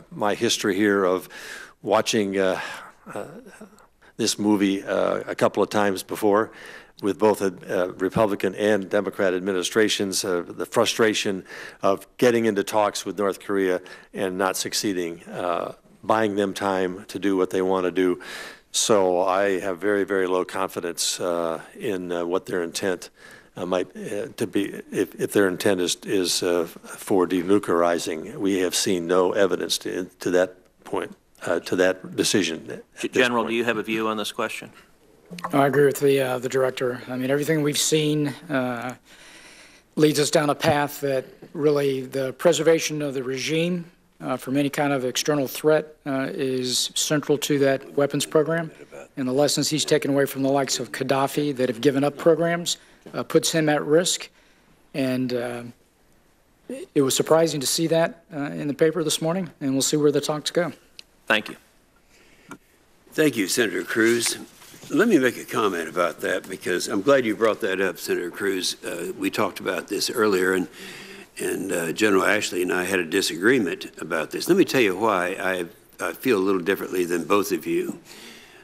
my history here of watching this movie a couple of times before. both Republican and Democrat administrations, the frustration of getting into talks with North Korea and not succeeding, buying them time to do what they want to do. So I have very, very low confidence in what their intent might to be, if their intent is for denuclearizing. We have seen no evidence to that point, to that decision. General, do you have a view on this question? I agree with the director. I mean, everything we've seen leads us down a path that really the preservation of the regime from any kind of external threat is central to that weapons program. And the lessons he's taken away from the likes of Gaddafi that have given up programs puts him at risk. And it was surprising to see that in the paper this morning, and we'll see where the talks go. Thank you. Thank you, Senator Cruz. Let me make a comment about that, because I'm glad you brought that up, Senator Cruz. We talked about this earlier, and General Ashley and I had a disagreement about this. Let me tell you why I feel a little differently than both of you.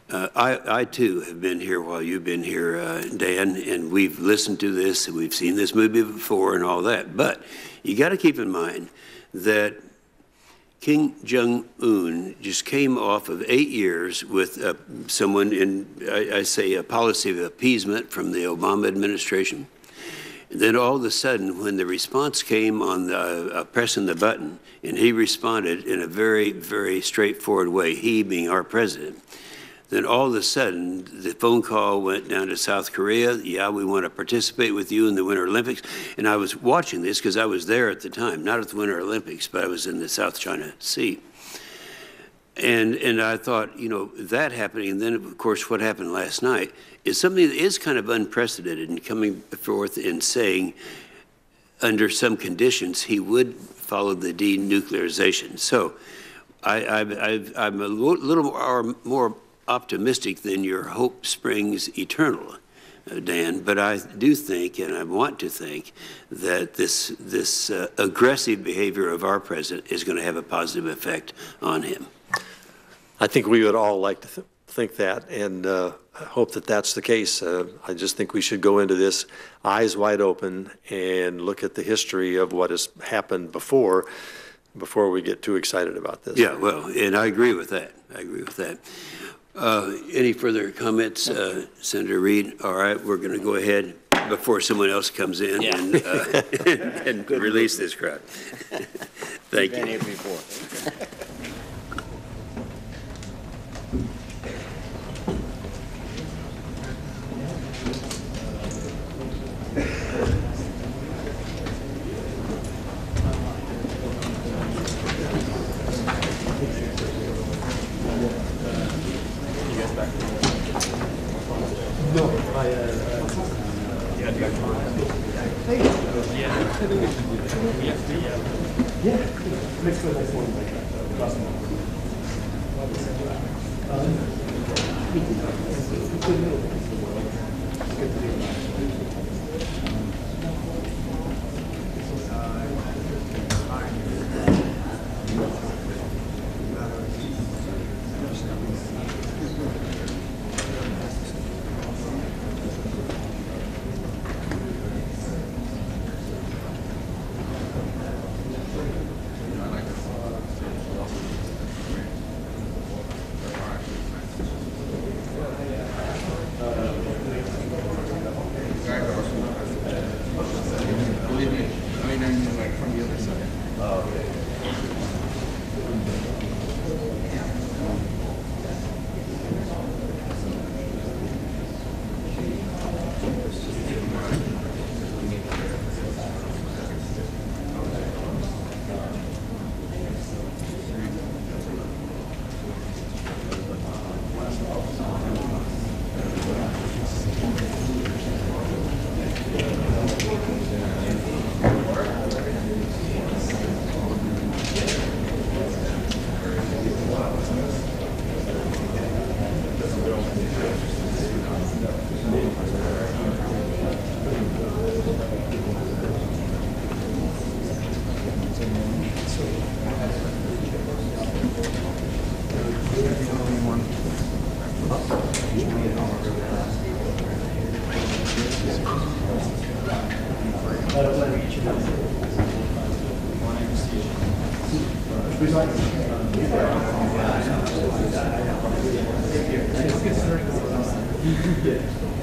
I too have been here while you've been here, Dan, and we've listened to this, and we've seen this movie before and all that. But you got to keep in mind that Kim Jong-un just came off of 8 years with someone in, I say, a policy of appeasement from the Obama administration. And then all of a sudden, when the response came on the, pressing the button, and he responded in a very, very straightforward way, he being our president, then all of a sudden, the phone call went down to South Korea. Yeah, we want to participate with you in the Winter Olympics. And I was watching this because I was there at the time, not at the Winter Olympics, but I was in the South China Sea. And I thought, you know, that happening, and then, of course, what happened last night is something that is kind of unprecedented in coming forth and saying, under some conditions, he would follow the denuclearization. So I'm a little more optimistic than your hope springs eternal, Dan, but I do think, and I want to think, that this aggressive behavior of our president is going to have a positive effect on him. I think we would all like to think that, and I hope that that's the case. I just think we should go into this eyes wide open and look at the history of what has happened before we get too excited about this. Yeah, well, and I agree with that. I agree with that. Any further comments, Senator Reid? All right, we're going to go ahead before someone else comes in and release this crowd. Thank you. Thank you.